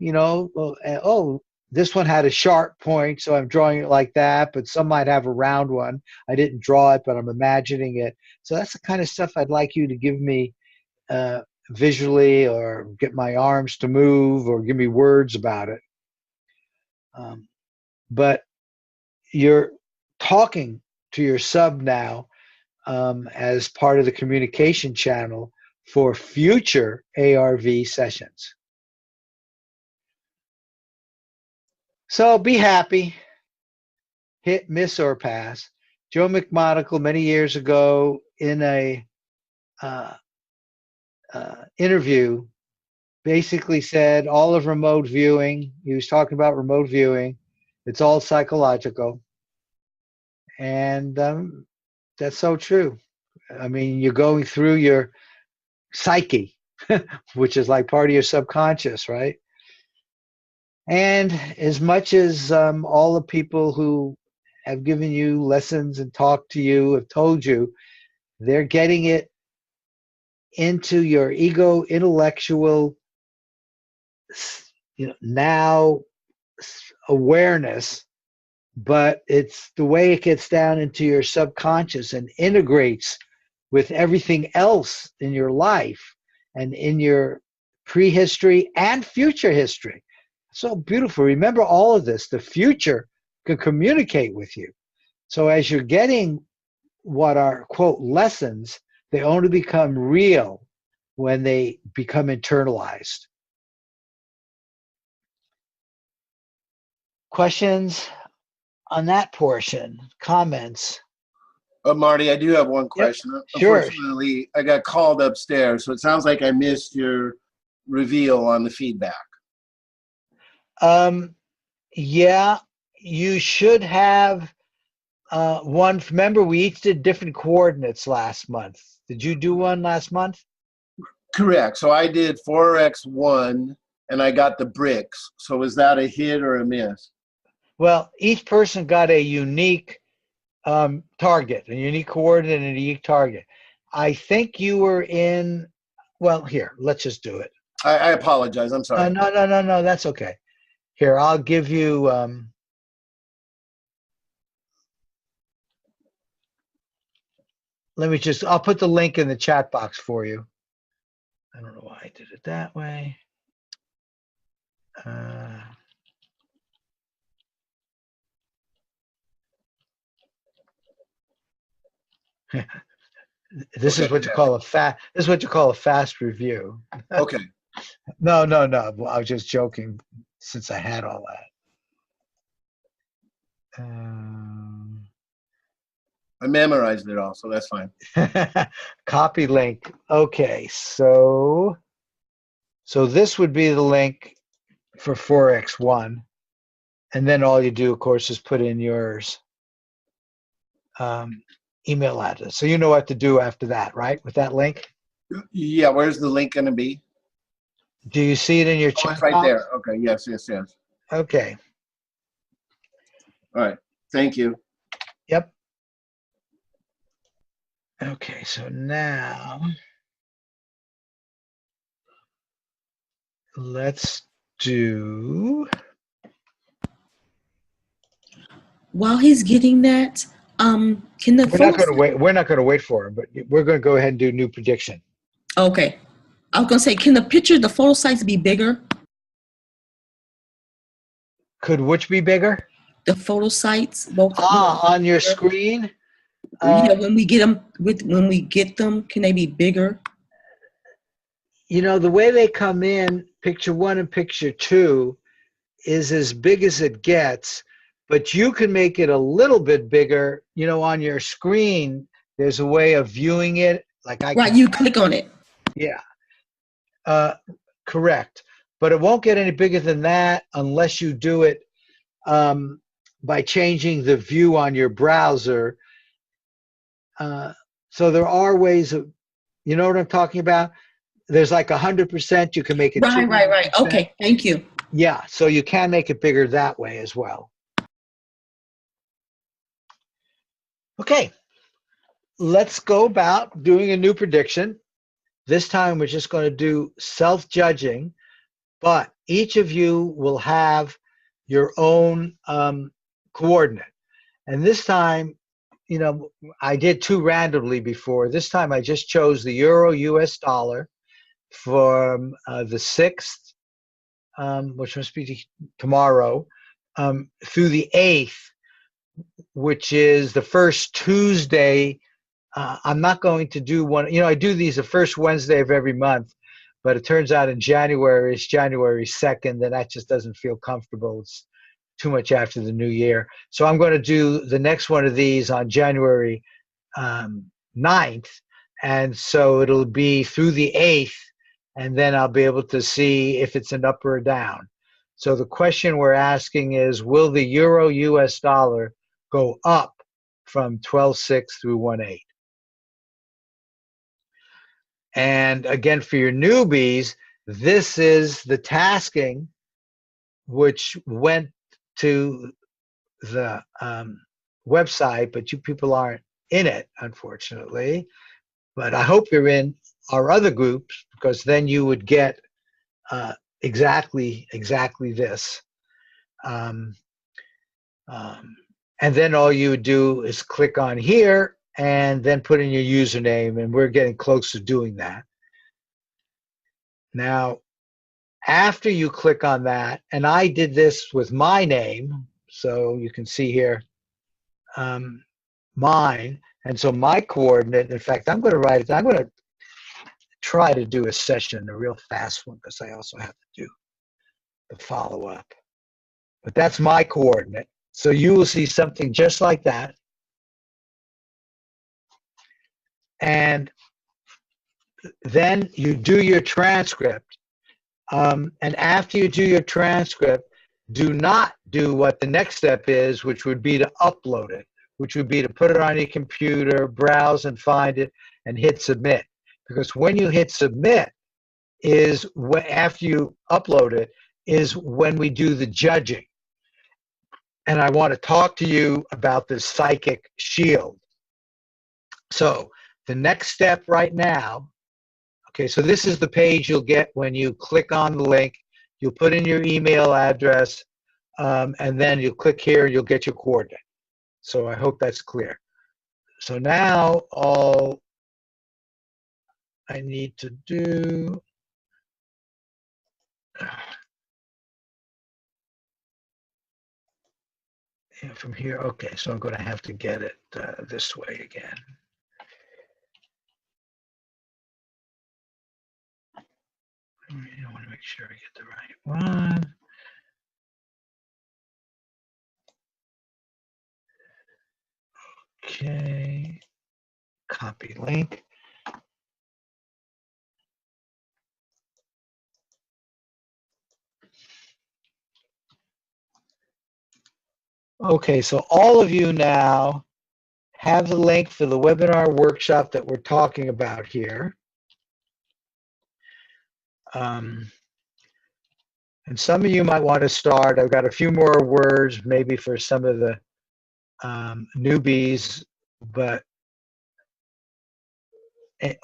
Oh, this one had a sharp point, so I'm drawing it like that, but some might have a round one. I didn't draw it, but I'm imagining it. So that's the kind of stuff I'd like you to give me visually, or get my arms to move, or give me words about it. But you're talking to your sub now as part of the communication channel for future ARV sessions. So be happy, hit, miss, or pass. Joe McMonagle many years ago in a interview basically said all of remote viewing, he was talking about remote viewing, it's all psychological. And that's so true. I mean, you're going through your psyche, which is like part of your subconscious, right? And as much as all the people who have given you lessons and talked to you have told you, they're getting it into your ego intellectual now awareness, but it's the way it gets down into your subconscious and integrates with everything else in your life and in your prehistory and future history. So beautiful. Remember all of this. The future can communicate with you. So as you're getting what are, quote, lessons, they only become real when they become internalized. Questions on that portion? Comments? Marty, I do have one question. Yep. Sure. Unfortunately, I got called upstairs, so it sounds like I missed your reveal on the feedback. Yeah, you should have one. Remember, we each did different coordinates last month. Did you do one last month? Correct. So I did 4x1, and I got the bricks. So is that a hit or a miss? Well, each person got a unique target, a unique coordinate, and a unique target. I think you were in, well, here, let's just do it. I apologize. I'm sorry. No, that's okay. Here, I'll give you, I'll put the link in the chat box for you. I don't know why I did it that way. This is what you call a fast. This is what you call a fast review. Okay. No. I was just joking, since I had all that. I memorized it all, so that's fine. Copy link. Okay, so this would be the link for 4x1, and then all you do, of course, is put in yours. Email address. So you know what to do after that, right? With that link? Yeah, where's the link going to be? Do you see it in your chat? It's right box? there. Okay, yes. Okay. All right, thank you. Yep. Okay, so now let's do. While he's getting that, can the We're not going to wait. We're not going to wait for him, but we're going to go ahead and do new prediction. Okay, I was going to say, can the photo sites be bigger? Could which be bigger? The photo sites, both. On your screen. When we get them, can they be bigger? You know, the way they come in, picture 1 and picture 2 is as big as it gets, but you can make it a little bit bigger. You know, on your screen, there's a way of viewing it. Like You click on it. Yeah, correct. But it won't get any bigger than that unless you do it by changing the view on your browser. So there are ways of, you know what I'm talking about? There's like 100%, you can make it. Right. Okay, thank you. Yeah, so you can make it bigger that way as well. Okay, let's go about doing a new prediction. This time we're just going to do self-judging, but each of you will have your own coordinate. And this time, you know, I did 2 randomly before. This time I just chose the euro US dollar from the 6th, which must be tomorrow, through the 8th, which is the first Tuesday. I'm not going to do one, you know, I do these the first Wednesday of every month, but it turns out in January, it's January 2nd, and that just doesn't feel comfortable. It's too much after the new year. So I'm going to do the next one of these on January 9th, and so it'll be through the 8th, and then I'll be able to see if it's an up or a down. So the question we're asking is, will the euro US dollar go up from 12.6 through 1.8? And again, for your newbies, this is the tasking, which went to the website, but you people aren't in it, unfortunately. But I hope you're in our other groups, because then you would get exactly this. And then all you would do is click on here and then put in your username, and we're getting close to doing that. Now, after you click on that, and I did this with my name, so you can see here mine, and so my coordinate, in fact, I'm going to write it down. I'm going to try to do a session, a real fast one, because I also have to do the follow-up. But that's my coordinate. So you will see something just like that. And then you do your transcript. And after you do your transcript, do not do what the next step is, which would be to upload it, which would be to put it on your computer, browse and find it, and hit submit. Because when you hit submit is after you upload it, is when we do the judging. And I want to talk to you about this psychic shield. So the next step right now, okay, so this is the page you'll get when you click on the link. You'll put in your email address, and then you'll click here and you'll get your coordinate. So I hope that's clear. So now all I need to do, from here, okay, so I'm going to have to get it this way again. I want to make sure I get the right one. Okay, copy link. Okay, so all of you now have the link for the webinar workshop that we're talking about here. And some of you might want to start. I've got a few more words maybe for some of the newbies, but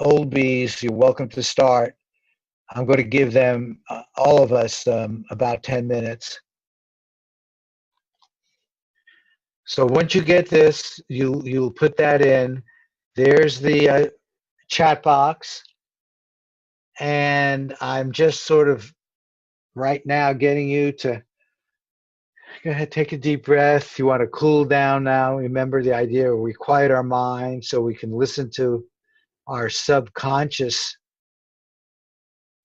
oldbies, you're welcome to start. I'm going to give them, all of us, about 10 minutes. So once you get this, you'll put that in. There's the chat box. And I'm just sort of right now getting you to Go ahead, take a deep breath. You want to cool down now. Remember the idea we quiet our mind so we can listen to our subconscious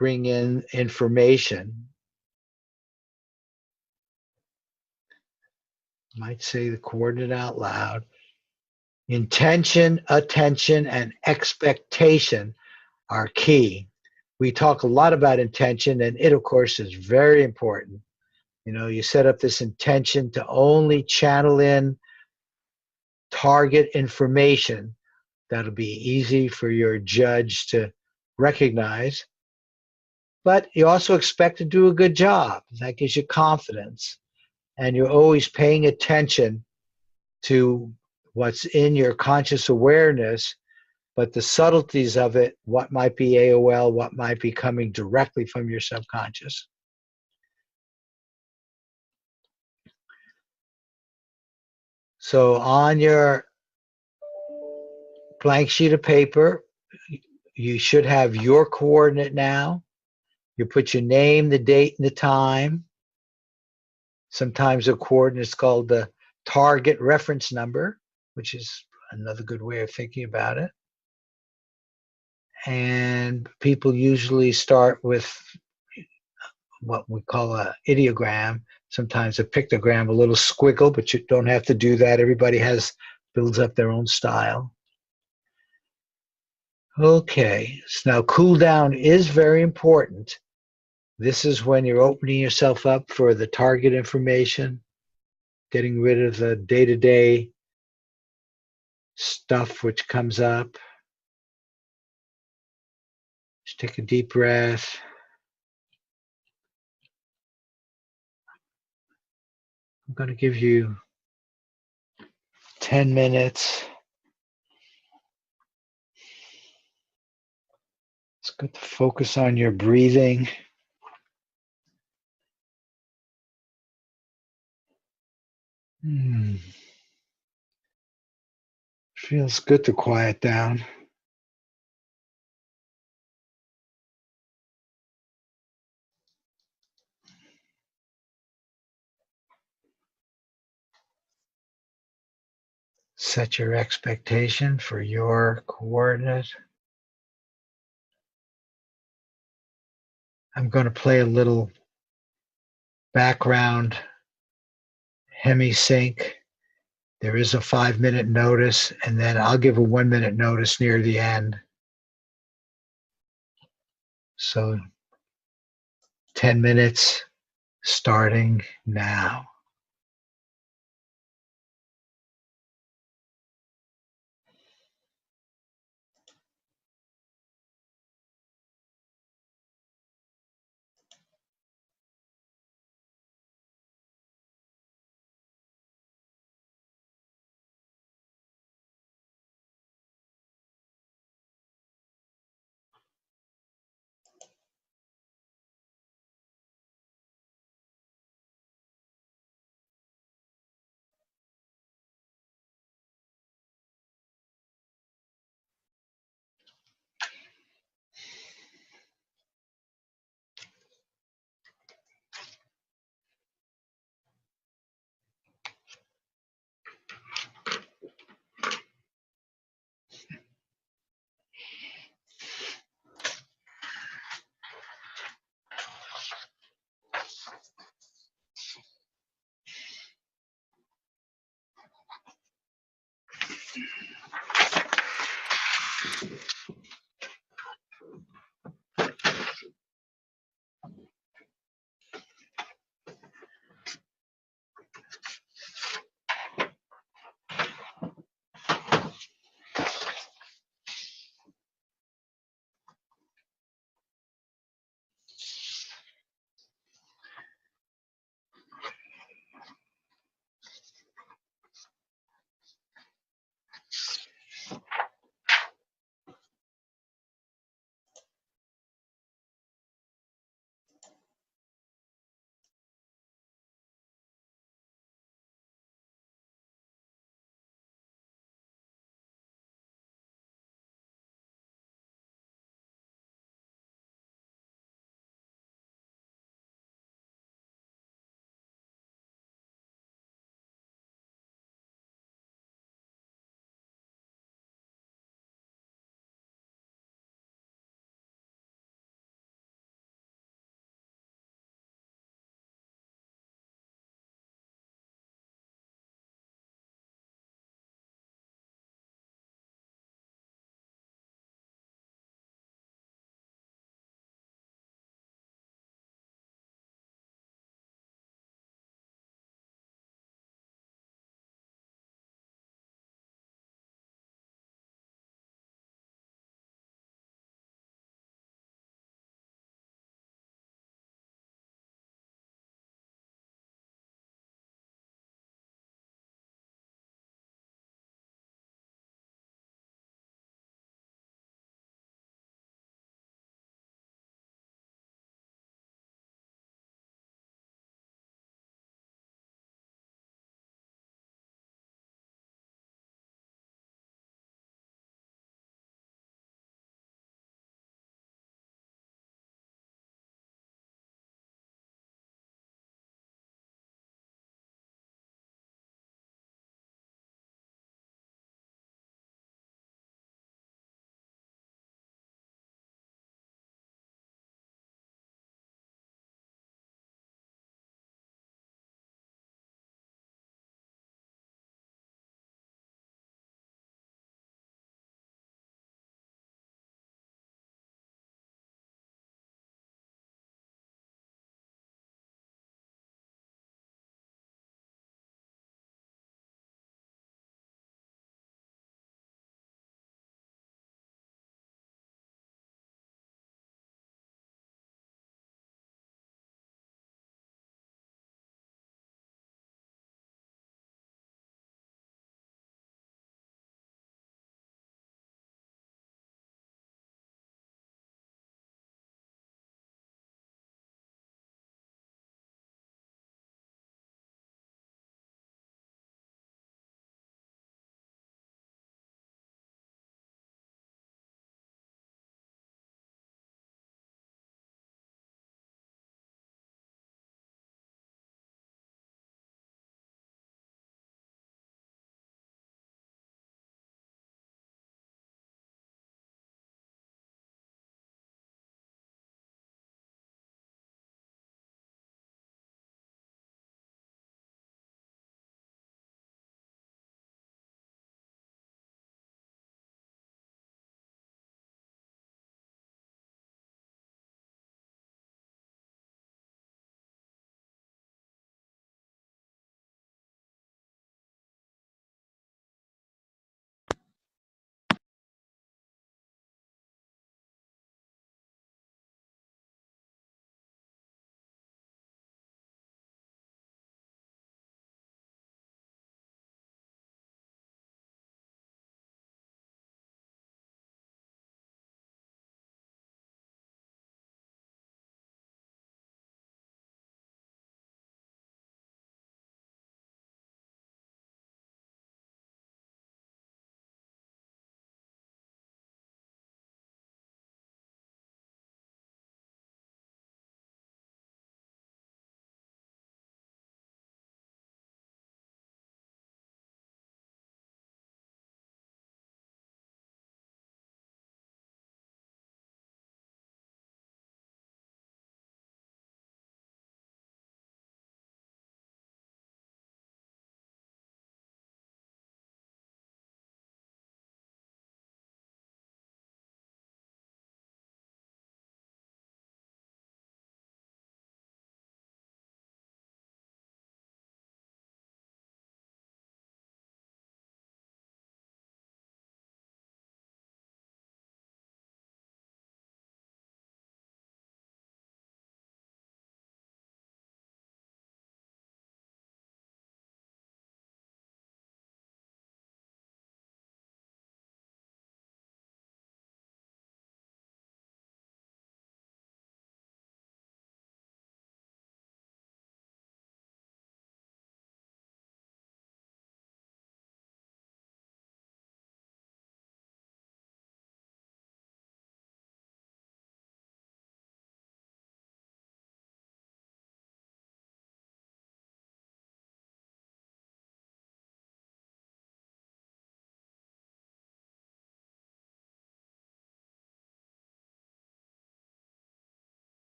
bring in information. Might say the coordinate out loud. Intention, attention, and expectation are key. We talk a lot about intention, and it, of course, is very important. You know, you set up this intention to only channel in target information that'll be easy for your judge to recognize. But you also expect to do a good job. That gives you confidence. And you're always paying attention to what's in your conscious awareness, but the subtleties of it, what might be AOL, what might be coming directly from your subconscious. So on your blank sheet of paper, you should have your coordinate now. You put your name, the date, and the time. Sometimes a coordinate is called the target reference number, which is another good way of thinking about it. And people usually start with what we call an ideogram, sometimes a pictogram, a little squiggle, but you don't have to do that. Everybody builds up their own style. Okay, so now cool down is very important. This is when you're opening yourself up for the target information, getting rid of the day-to-day stuff which comes up. Just take a deep breath. I'm going to give you 10 minutes. It's good to focus on your breathing. Feels good to quiet down. Set your expectation for your coordinate. I'm going to play a little background hemi-sync. There is a 5-minute notice, and then I'll give a 1-minute notice near the end. So 10 minutes starting now.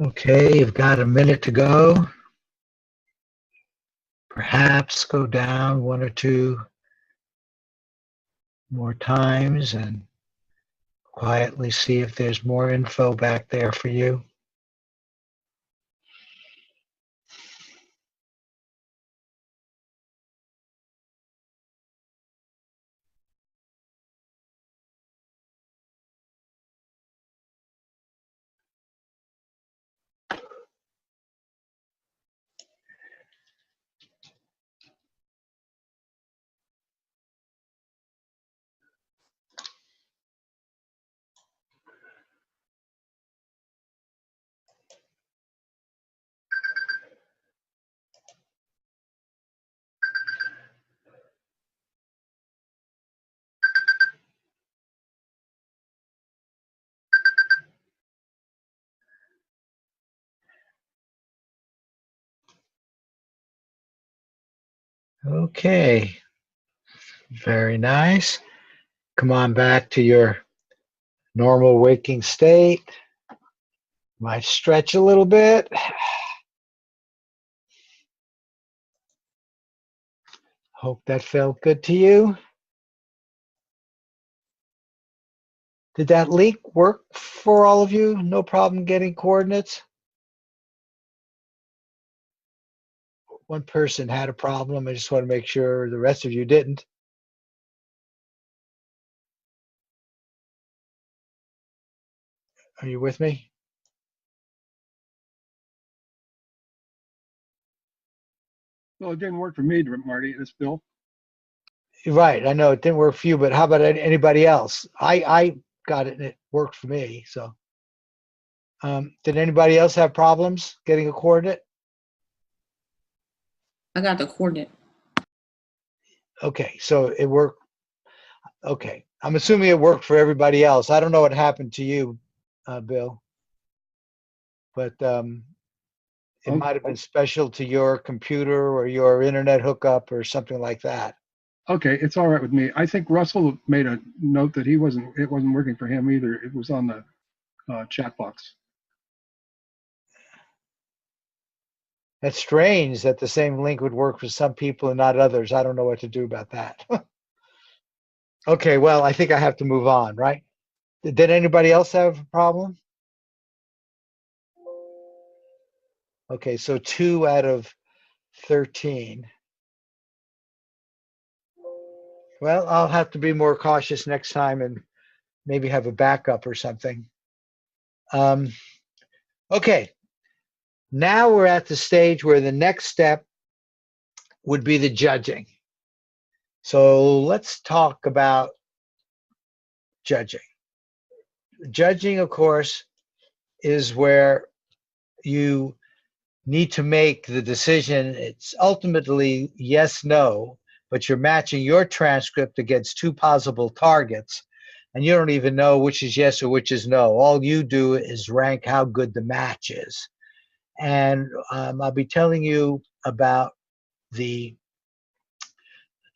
Okay, you've got a minute to go. Perhaps go down one or two more times and quietly see if there's more info back there for you. Okay, very nice. Come on back to your normal waking state. Might stretch a little bit. Hope that felt good to you. Did that link work for all of you? No problem getting coordinates? One person had a problem. I just want to make sure the rest of you didn't. Are you with me? Well, it didn't work for me, Marty. It's Bill. Right. I know it didn't work for you, but how about anybody else? I got it and it worked for me. So, did anybody else have problems getting a coordinate? I got the coordinate. Okay, so it worked. Okay, I'm assuming it worked for everybody else. I don't know what happened to you, Bill, but it might have been special to your computer or your internet hookup or something like that. Okay, it's all right with me. I think Russell made a note that it wasn't working for him either. It was on the chat box. That's strange that the same link would work for some people and not others. I don't know what to do about that. Okay, well, I think I have to move on, right? Did anybody else have a problem? Okay, so 2 out of 13. Well, I'll have to be more cautious next time and maybe have a backup or something. Okay, now we're at the stage where the next step would be the judging. So let's talk about judging. Judging, of course, is where you need to make the decision. It's ultimately yes, no, but you're matching your transcript against 2 possible targets, and you don't even know which is yes or which is no. All you do is rank how good the match is. And I'll be telling you about the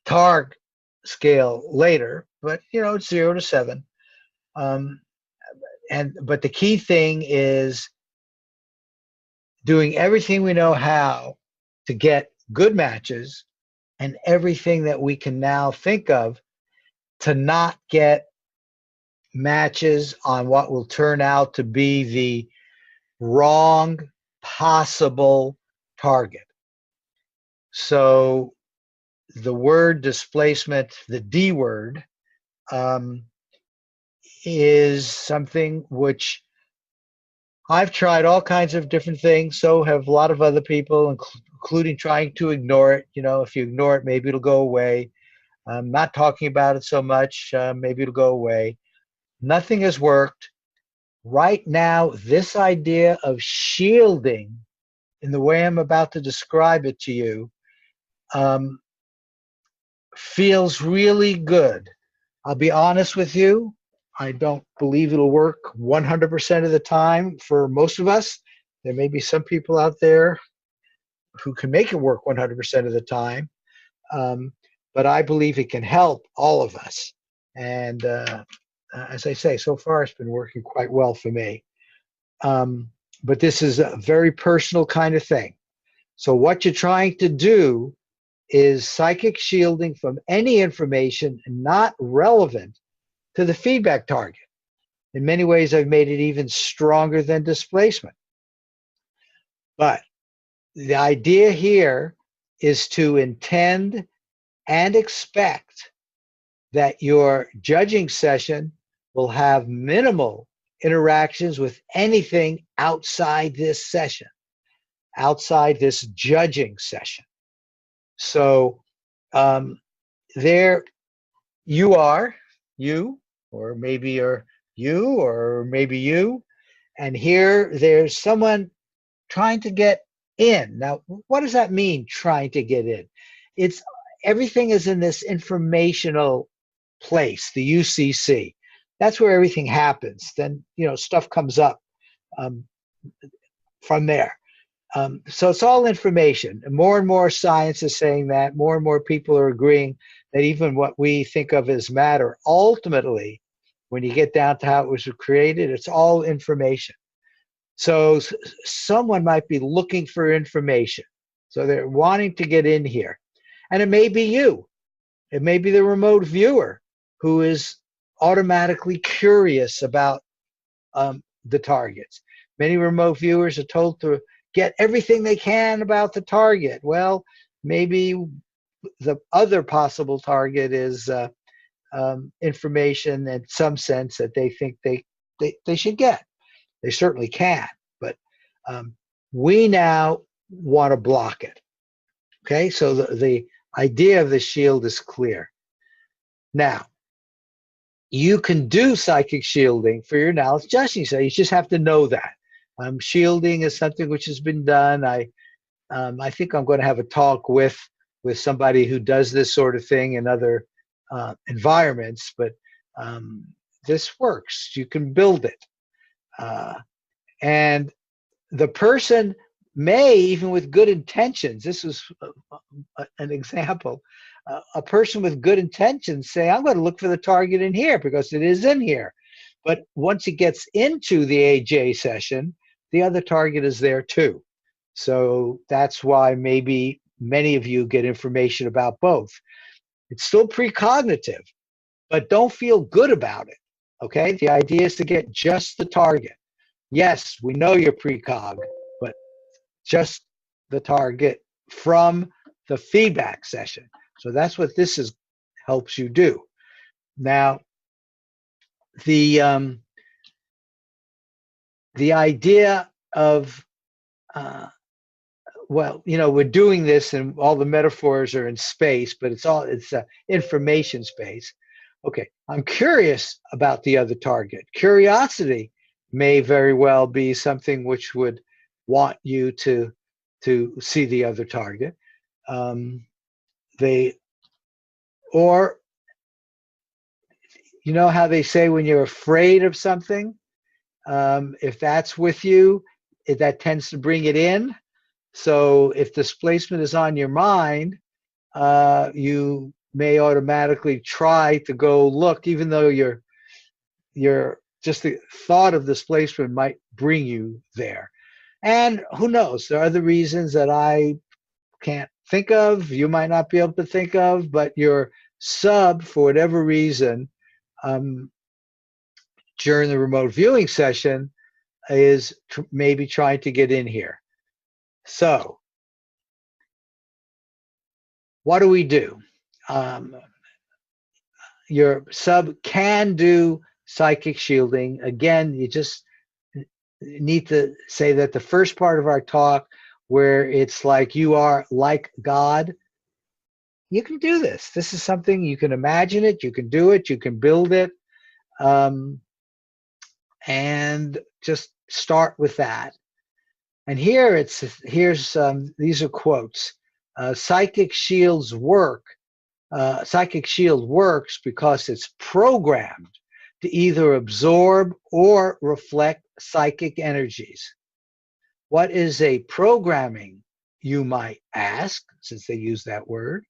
TARG scale later, but it's 0 to 7. But the key thing is doing everything we know how to get good matches and everything that we can now think of to not get matches on what will turn out to be the wrong possible target. So the word displacement, the D word, is something which I've tried all kinds of different things. So have a lot of other people, including trying to ignore it. If you ignore it, maybe it'll go away. I'm not talking about it so much. Maybe it'll go away. Nothing has worked. Right now, this idea of shielding, in the way I'm about to describe it to you, feels really good. I'll be honest with you. I don't believe it'll work 100% of the time for most of us. There may be some people out there who can make it work 100% of the time. But I believe it can help all of us. And as I say, so far it's been working quite well for me. but this is a very personal kind of thing. So what you're trying to do is psychic shielding from any information not relevant to the feedback target. In many ways, I've made it even stronger than displacement. But the idea here is to intend and expect that your judging session will have minimal interactions with anything outside this session, outside this judging session. So there you are, you, or maybe you're you, or maybe you, and here there's someone trying to get in. Now, what does that mean, trying to get in? It's everything is in this informational place, the UCC. That's where everything happens. Then, you know, stuff comes up from there. So it's all information. And more science is saying that. More and more people are agreeing that even what we think of as matter, ultimately, when you get down to how it was created, it's all information. So someone might be looking for information. So they're wanting to get in here. And it may be you. It may be the remote viewer who is automatically curious about the targets. Many remote viewers are told to get everything they can about the target. Well, maybe the other possible target is information in some sense that they think they should get. They certainly can, but we now want to block it. Okay, so the idea of the shield is clear. Now, you can do psychic shielding for your knowledge judging, so you just have to know that. Shielding is something which has been done. I think I'm going to have a talk with somebody who does this sort of thing in other environments, but this works. You can build it. And the person may, even with good intentions, this was an example, a person with good intentions say, I'm going to look for the target in here because it is in here. But once it gets into the AJ session, the other target is there too. So that's why maybe many of you get information about both. It's still precognitive, but don't feel good about it. Okay, the idea is to get just the target. Yes, we know you're precog, but just the target from the feedback session. So that's what this helps you do. Now, the idea of well, you know, we're doing this and all the metaphors are in space, but it's information space. Okay, I'm curious about the other target. Curiosity may very well be something which would want you to see the other target. Or you know how they say when you're afraid of something, if that's with you, that tends to bring it in. So if displacement is on your mind, you may automatically try to go look, even though you're just the thought of displacement might bring you there. And who knows, there are other reasons that I can't think of, you might not be able to think of, but your sub, for whatever reason, during the remote viewing session, is maybe trying to get in here. So, what do we do? Your sub can do psychic shielding. Again, you just need to say that the first part of our talk, where it's like you are like God, you can do this. This is something you can imagine it, you can do it, you can build it, and just start with that. And here's these are quotes. Psychic shield works because it's programmed to either absorb or reflect psychic energies. What is a programming, you might ask, since they use that word?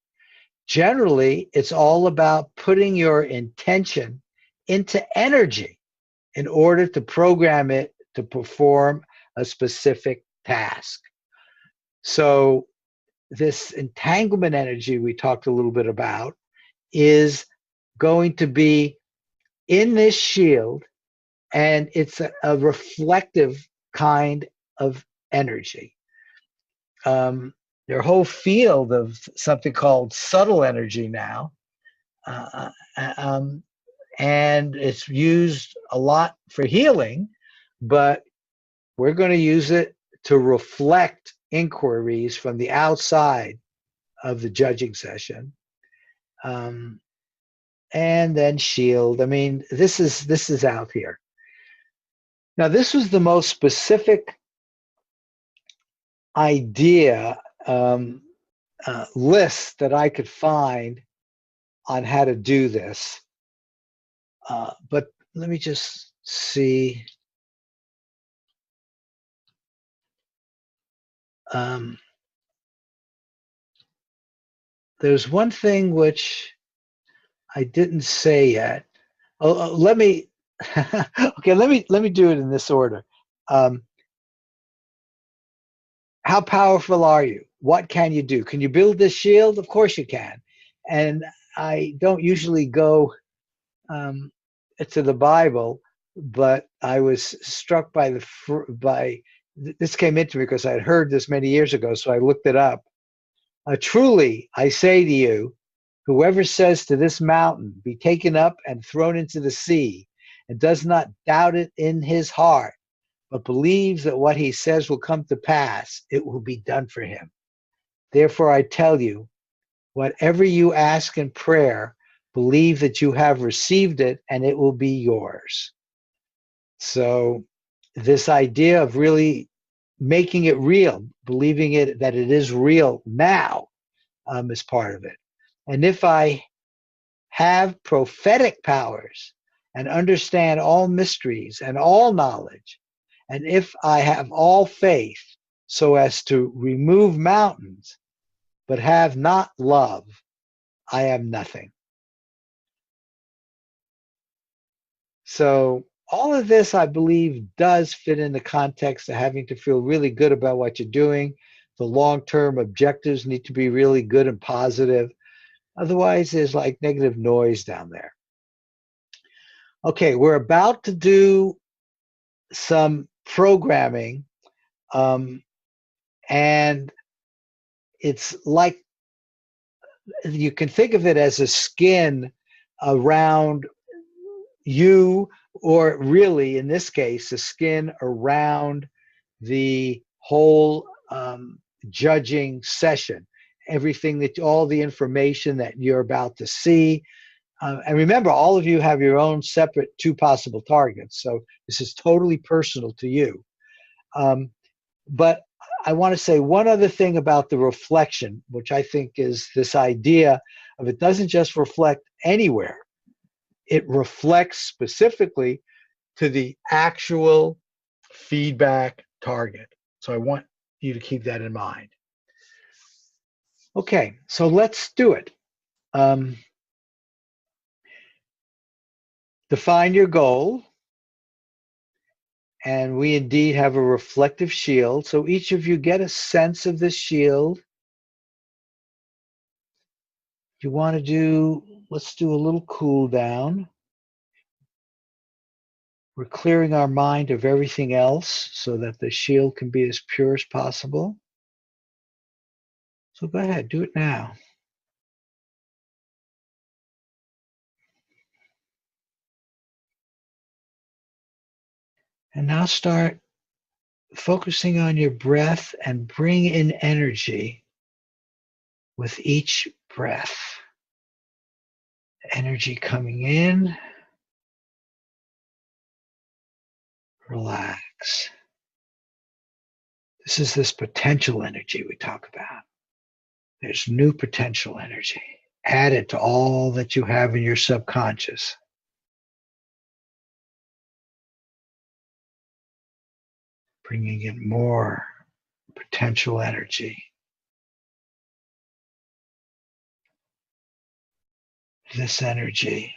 Generally, it's all about putting your intention into energy in order to program it to perform a specific task. So this entanglement energy we talked a little bit about is going to be in this shield, and it's a reflective kind of energy. Their whole field of something called subtle energy now, and it's used a lot for healing, but we're going to use it to reflect inquiries from the outside of the judging session, and then shield. I mean, this is out here. Now, this was the most specific idea list that I could find on how to do this. But let me just see. There's one thing which I didn't say yet. Let me okay. Let me do it in this order. How powerful are you? What can you do? Can you build this shield? Of course you can. And I don't usually go to the Bible, but I was struck by this came into me because I had heard this many years ago, so I looked it up. Truly, I say to you, whoever says to this mountain, be taken up and thrown into the sea, and does not doubt it in his heart, but believes that what he says will come to pass, it will be done for him. Therefore, I tell you, whatever you ask in prayer, believe that you have received it and it will be yours. So this idea of really making it real, believing it that it is real now, is part of it. And if I have prophetic powers and understand all mysteries and all knowledge, and if I have all faith so as to remove mountains, but have not love, I am nothing. So all of this, I believe, does fit in the context of having to feel really good about what you're doing. The long-term objectives need to be really good and positive. Otherwise, there's like negative noise down there. Okay, we're about to do some programming, and it's like you can think of it as a skin around you, or really, in this case, a skin around the whole judging session. Everything that, all the information that you're about to see. And remember, all of you have your own separate 2 possible targets. So this is totally personal to you. But I want to say one other thing about the reflection, which I think is this idea of it doesn't just reflect anywhere. It reflects specifically to the actual feedback target. So I want you to keep that in mind. Okay, so let's do it. Define your goal. And we indeed have a reflective shield. So each of you get a sense of this shield. You want to do, let's do a little cool down. We're clearing our mind of everything else so that the shield can be as pure as possible. So go ahead, do it now. And now start focusing on your breath and bring in energy with each breath. Energy coming in. Relax. This is this potential energy we talk about. There's new potential energy. Add it to all that you have in your subconscious. Bringing in more potential energy. This energy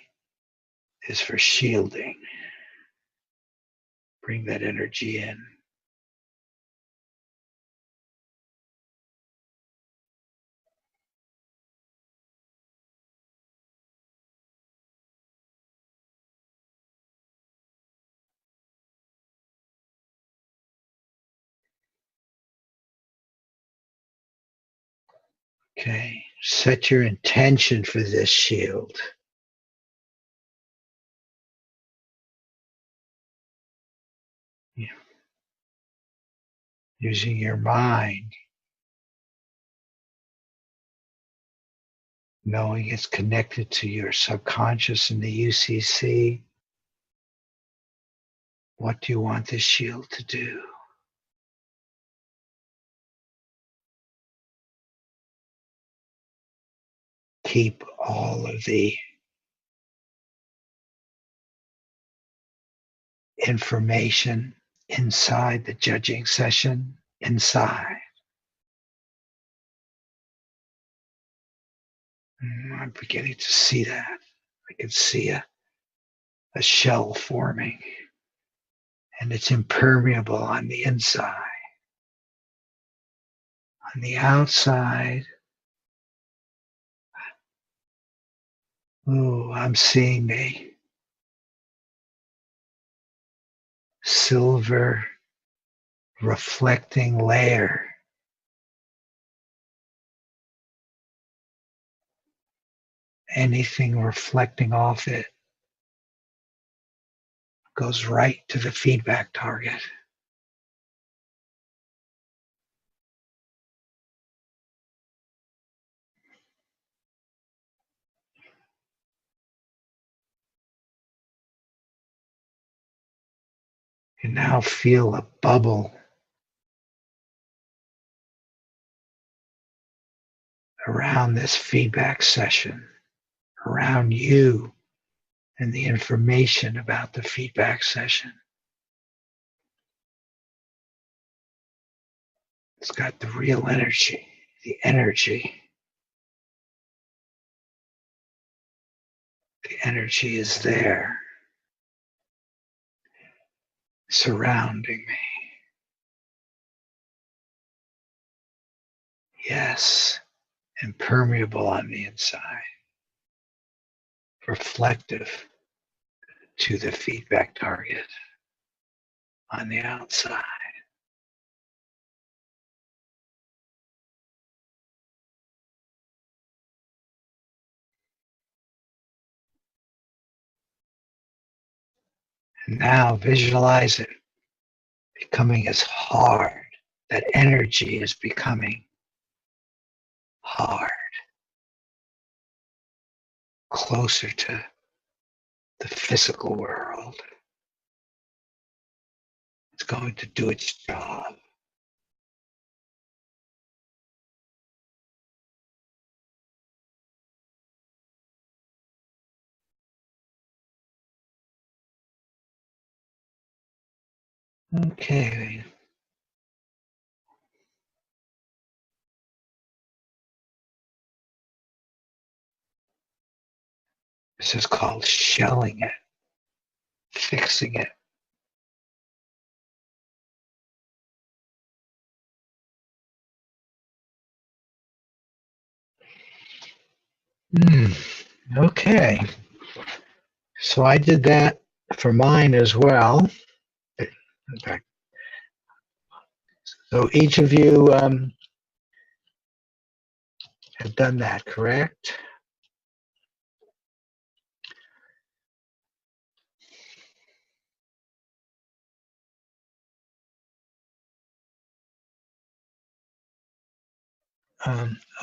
is for shielding. Bring that energy in. Okay, set your intention for this shield. Yeah. Using your mind, knowing it's connected to your subconscious and the UCC. What do you want this shield to do? Keep all of the information inside the judging session, inside. I'm beginning to see that. I can see a shell forming, and it's impermeable on the inside. On the outside, ooh, I'm seeing a silver reflecting layer. Anything reflecting off it goes right to the feedback target. You now feel a bubble around this feedback session, around you and the information about the feedback session. It's got the real energy, the energy. The energy is there, surrounding me. Yes, impermeable on the inside, reflective to the feedback target on the outside. And now visualize it becoming as hard. That energy is becoming hard, closer to the physical world. It's going to do its job. Okay. This is called shelling it, fixing it. Okay. So I did that for mine as well. Okay. So each of you have done that, correct?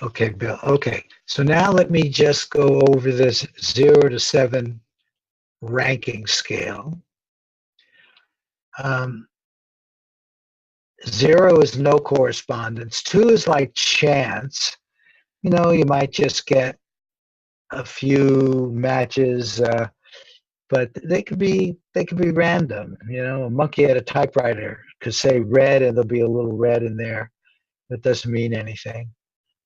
Okay, Bill. Okay. So now let me just go over this 0 to 7 ranking scale. 0 is no correspondence. 2 is like chance. You know, you might just get a few matches, but they could be random. You know, a monkey at a typewriter could say red, and there'll be a little red in there. That doesn't mean anything.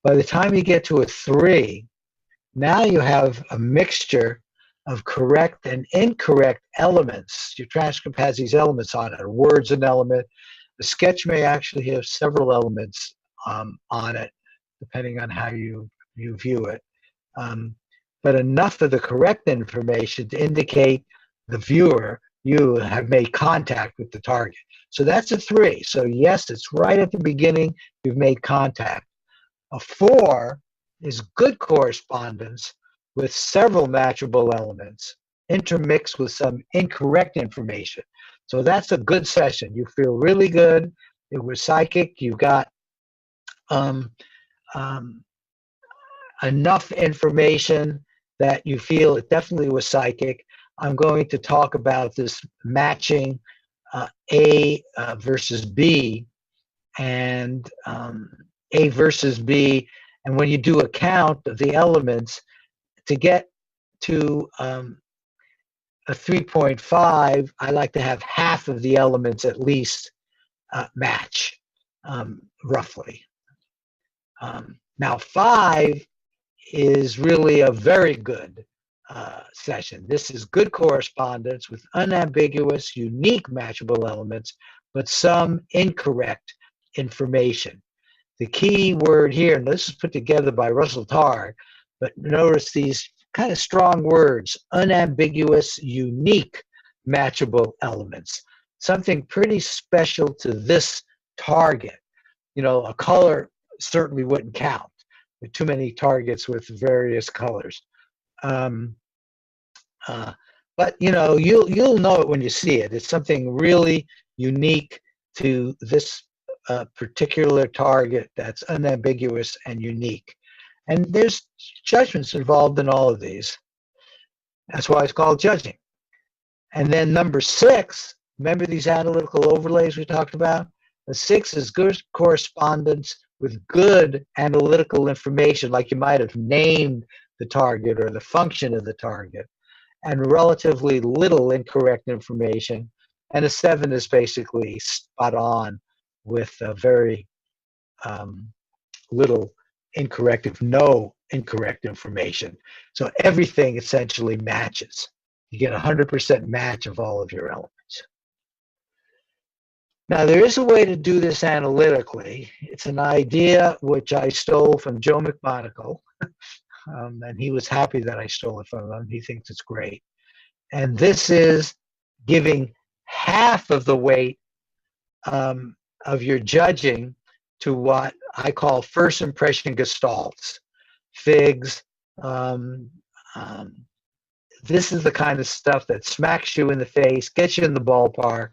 By the time you get to a 3, now you have a mixture of correct and incorrect elements. Your transcript has these elements on it. A word's an element. The sketch may actually have several elements on it, depending on how you view it. But enough of the correct information to indicate the viewer, you have made contact with the target. So that's a 3. So yes, it's right at the beginning, you've made contact. A 4 is good correspondence with several matchable elements intermixed with some incorrect information. So that's a good session. You feel really good. It was psychic. You got um, enough information that you feel it definitely was psychic. I'm going to talk about this matching A versus B, and A versus B. And when you do a count of the elements, to get to a 3.5, I like to have half of the elements at least match, roughly. Now 5 is really a very good session. This is good correspondence with unambiguous, unique matchable elements, but some incorrect information. The key word here, and this is put together by Russell Tarr, but notice these kind of strong words: unambiguous, unique matchable elements. Something pretty special to this target. You know, a color certainly wouldn't count. There are too many targets with various colors. But you know, you'll know it when you see it. It's something really unique to this particular target that's unambiguous and unique. And there's judgments involved in all of these. That's why it's called judging. And then number 6, remember these analytical overlays we talked about? The 6 is good correspondence with good analytical information, like you might have named the target or the function of the target, and relatively little incorrect information. And a 7 is basically spot on with very little incorrect, if no incorrect information. So everything essentially matches. You get 100% match of all of your elements. Now, there is a way to do this analytically. It's an idea which I stole from Joe McMonagle, and he was happy that I stole it from him. He thinks it's great. And this is giving half of the weight of your judging to what I call first impression gestalts, figs. This is the kind of stuff that smacks you in the face, gets you in the ballpark.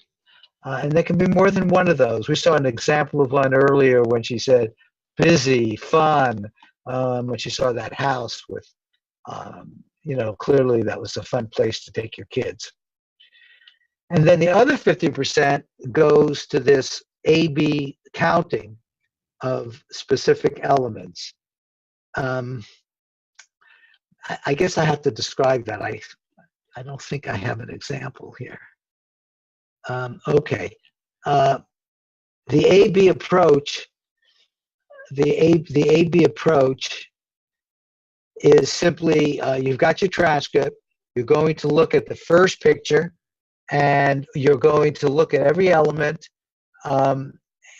And there can be more than one of those. We saw an example of one earlier when she said busy, fun, when she saw that house with, you know, clearly that was a fun place to take your kids. And then the other 50% goes to this A-B counting of specific elements. I guess I have to describe that. I don't think I have an example here. Okay. The A-B approach, the A-B approach is simply, you've got your transcript, you're going to look at the first picture, and you're going to look at every element.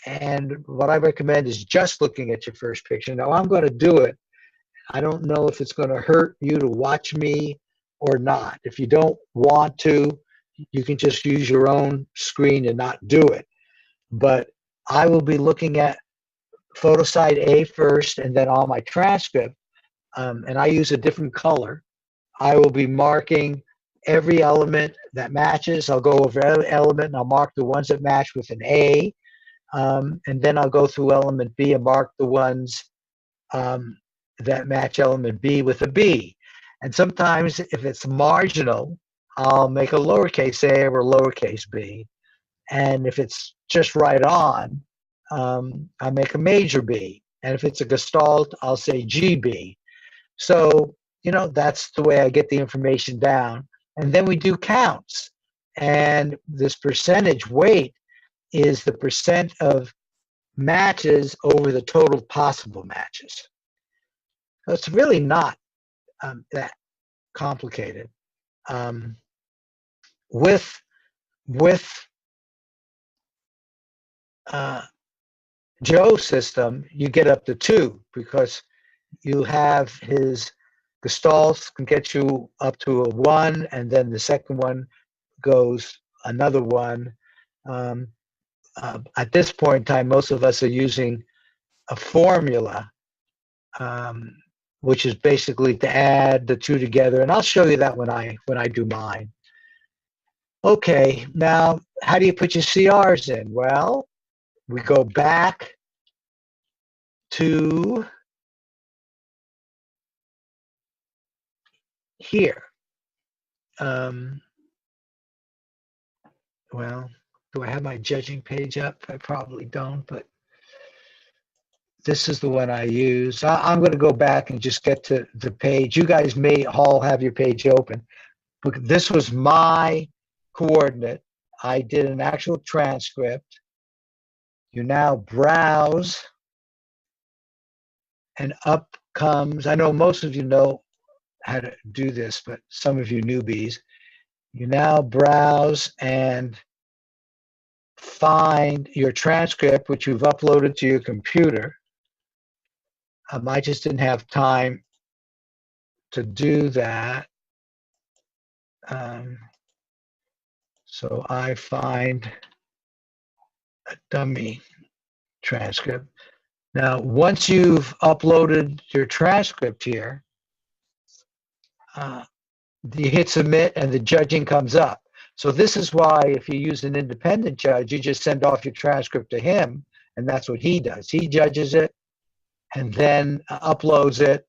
And what I recommend is just looking at your first picture. Now, I'm going to do it. I don't know if it's going to hurt you to watch me or not. If you don't want to, you can just use your own screen and not do it. But I will be looking at photo side A first, and then on my transcript, and I use a different color. I will be marking every element that matches. I'll go over every element, and I'll mark the ones that match with an A. And then I'll go through element B and mark the ones that match element B with a B. And sometimes if it's marginal, I'll make a lowercase a or lowercase b. And if it's just right on, I'll make a major B. And if it's a gestalt, I'll say GB. So, you know, that's the way I get the information down. And then we do counts. And this percentage weight is the percent of matches over the total possible matches. So it's really not that complicated. With Joe's system, you get up to 2 because you have his gestalts can get you up to a 1, and then the second one goes another 1. At this point in time, most of us are using a formula which is basically to add the two together. And I'll show you that when I do mine. Okay, now how do you put your CRs in? Well, we go back to here. Well, do I have my judging page up? I probably don't, but this is the one I use. I'm going to go back and just get to the page. You guys may all have your page open. But this was my coordinate. I did an actual transcript. You now browse, and up comes, I know most of you know how to do this, but some of you newbies, you now browse and find your transcript, which you've uploaded to your computer. I just didn't have time to do that. So I find a dummy transcript. Now, once you've uploaded your transcript here, you hit submit and the judging comes up. So this is why if you use an independent judge, you just send off your transcript to him, and that's what he does. He judges it and then uploads it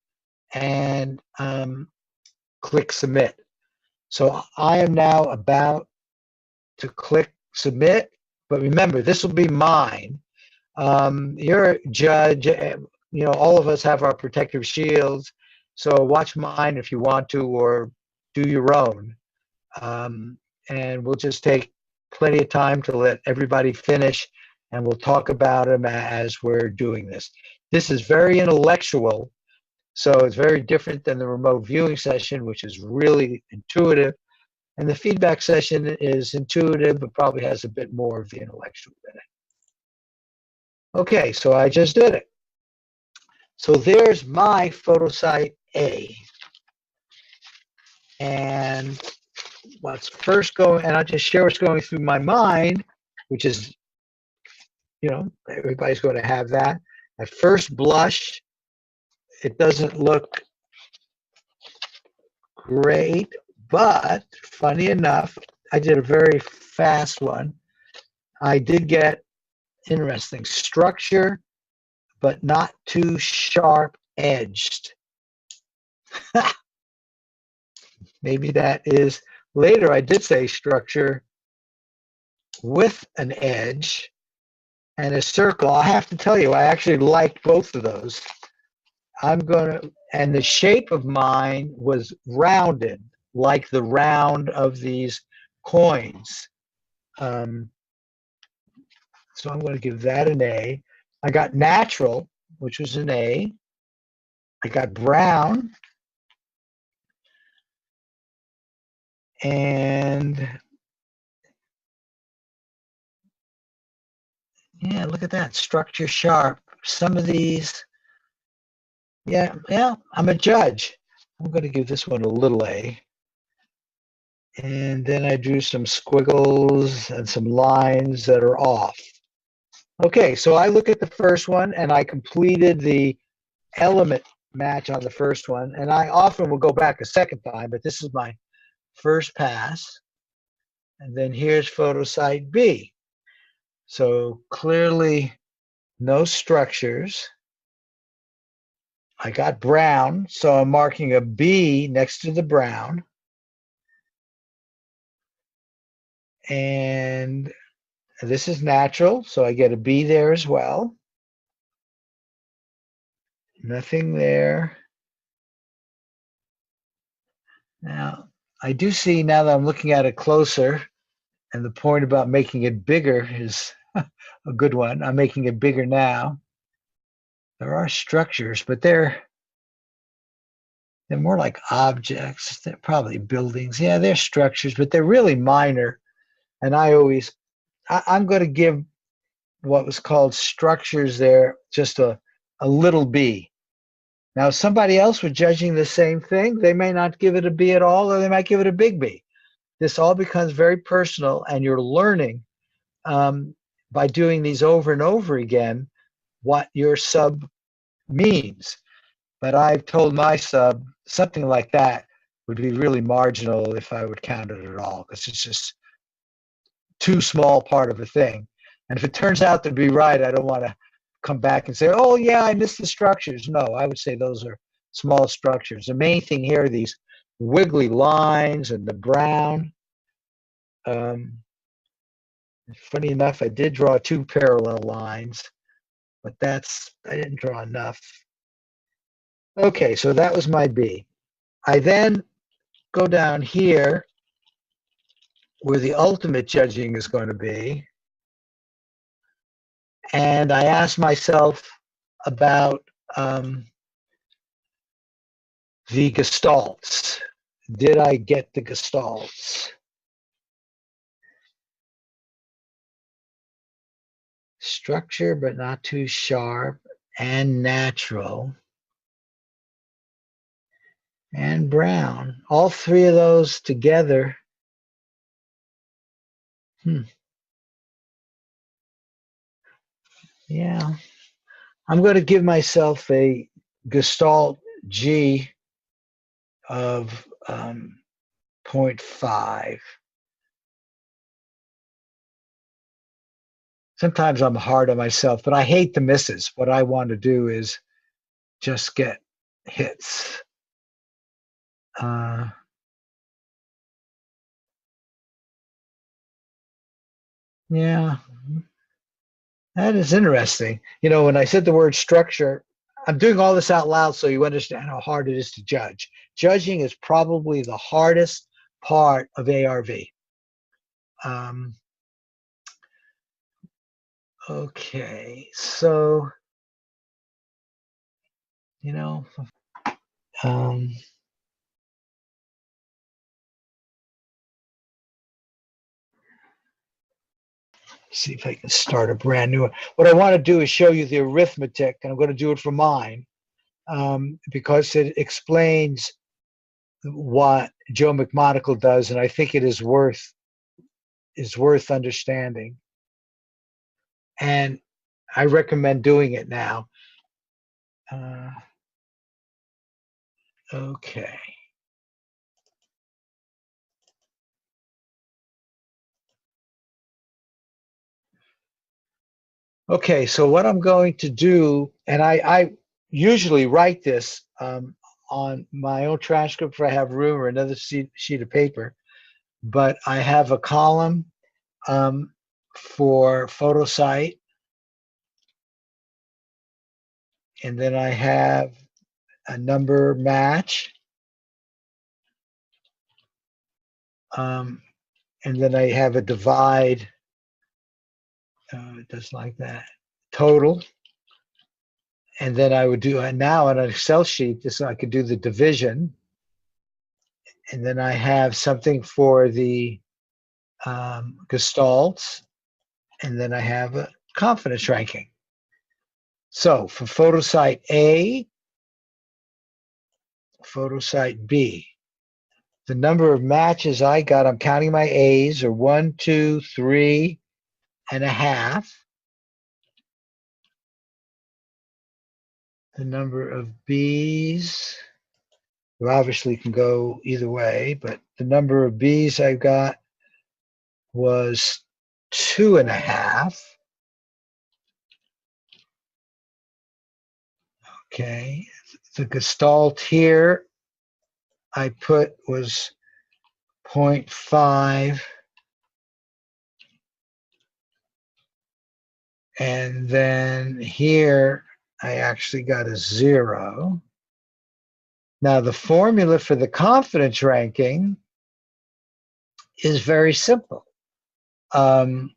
and click submit. So I am now about to click submit, but remember, this will be mine. You're a judge, all of us have our protective shields, so watch mine if you want to, or do your own. And we'll just take plenty of time to let everybody finish, and we'll talk about them as we're doing this. This is very intellectual, so it's very different than the remote viewing session, which is really intuitive. And the feedback session is intuitive, but probably has a bit more of the intellectual in it. Okay, so I just did it. So there's my photo site A. And what's first going, and I'll just share what's going through my mind, which is, everybody's going to have that. At first blush, it doesn't look great, but funny enough, I did a very fast one. I did get interesting structure, but not too sharp edged. Maybe that is, later I did say structure with an edge and a circle. I have to tell you, I actually liked both of those. And the shape of mine was rounded, like the round of these coins. So I'm going to give that an A. I got natural, which was an A. I got brown. And yeah, look at that, structure sharp. Some of these, yeah, I'm a judge. I'm going to give this one a little A. And then I drew some squiggles and some lines that are off. Okay, so I look at the first one and I completed the element match on the first one. And I often will go back a second time, but this is my first pass. And then here's photo site B. So clearly no structures. I got brown, so I'm marking a B next to the brown. And this is natural, so I get a B there as well. Nothing there. Now, I do see, now that I'm looking at it closer, and the point about making it bigger is a good one. I'm making it bigger now. There are structures, but they're more like objects. They're probably buildings. Yeah, they're structures, but they're really minor. And I'm going to give what was called structures there just a little B. Now, somebody else was judging the same thing. They may not give it a B at all, or they might give it a big B. This all becomes very personal, and you're learning by doing these over and over again what your sub means. But I've told my sub something like that would be really marginal if I would count it at all, because it's just too small part of a thing. And if it turns out to be right, I don't want to come back and say, oh, yeah, I missed the structures. No, I would say those are small structures. The main thing here are these wiggly lines and the brown. Funny enough, I did draw 2 parallel lines, but I didn't draw enough. Okay, so that was my B. I then go down here where the ultimate judging is going to be, and I ask myself about the gestalts. Did I get the gestalts? Structure, but not too sharp, and natural, and brown. All 3 of those together. Yeah. I'm going to give myself a Gestalt G of 0.5. Sometimes I'm hard on myself, but I hate the misses. What I want to do is just get hits. Yeah, that is interesting. You know, when I said the word structure, I'm doing all this out loud so you understand how hard it is to judge. Judging is probably the hardest part of ARV. Okay, so, you know, see if I can start a brand new one. What I want to do is show you the arithmetic, and I'm going to do it for mine because it explains what Joe McMonagle does, and I think it is worth understanding. And I recommend doing it now. Okay. Okay, so what I'm going to do, and I usually write this on my own transcript if I have room or another sheet of paper, but I have a column for PhotoSite, and then I have a number match, and then I have a divide. Just like that, total. And then I would do now on an Excel sheet, just so I could do the division. And then I have something for the gestalts. And then I have a confidence ranking. So for PhotoSite A, PhotoSite B, the number of matches I got, I'm counting my A's, are 1, 2, 3.5. The number of B's, you obviously can go either way, but the number of B's I got was 2.5. Okay, the Gestalt here I put was 0.5. And then here I actually got a 0. Now the formula for the confidence ranking is very simple. Okay,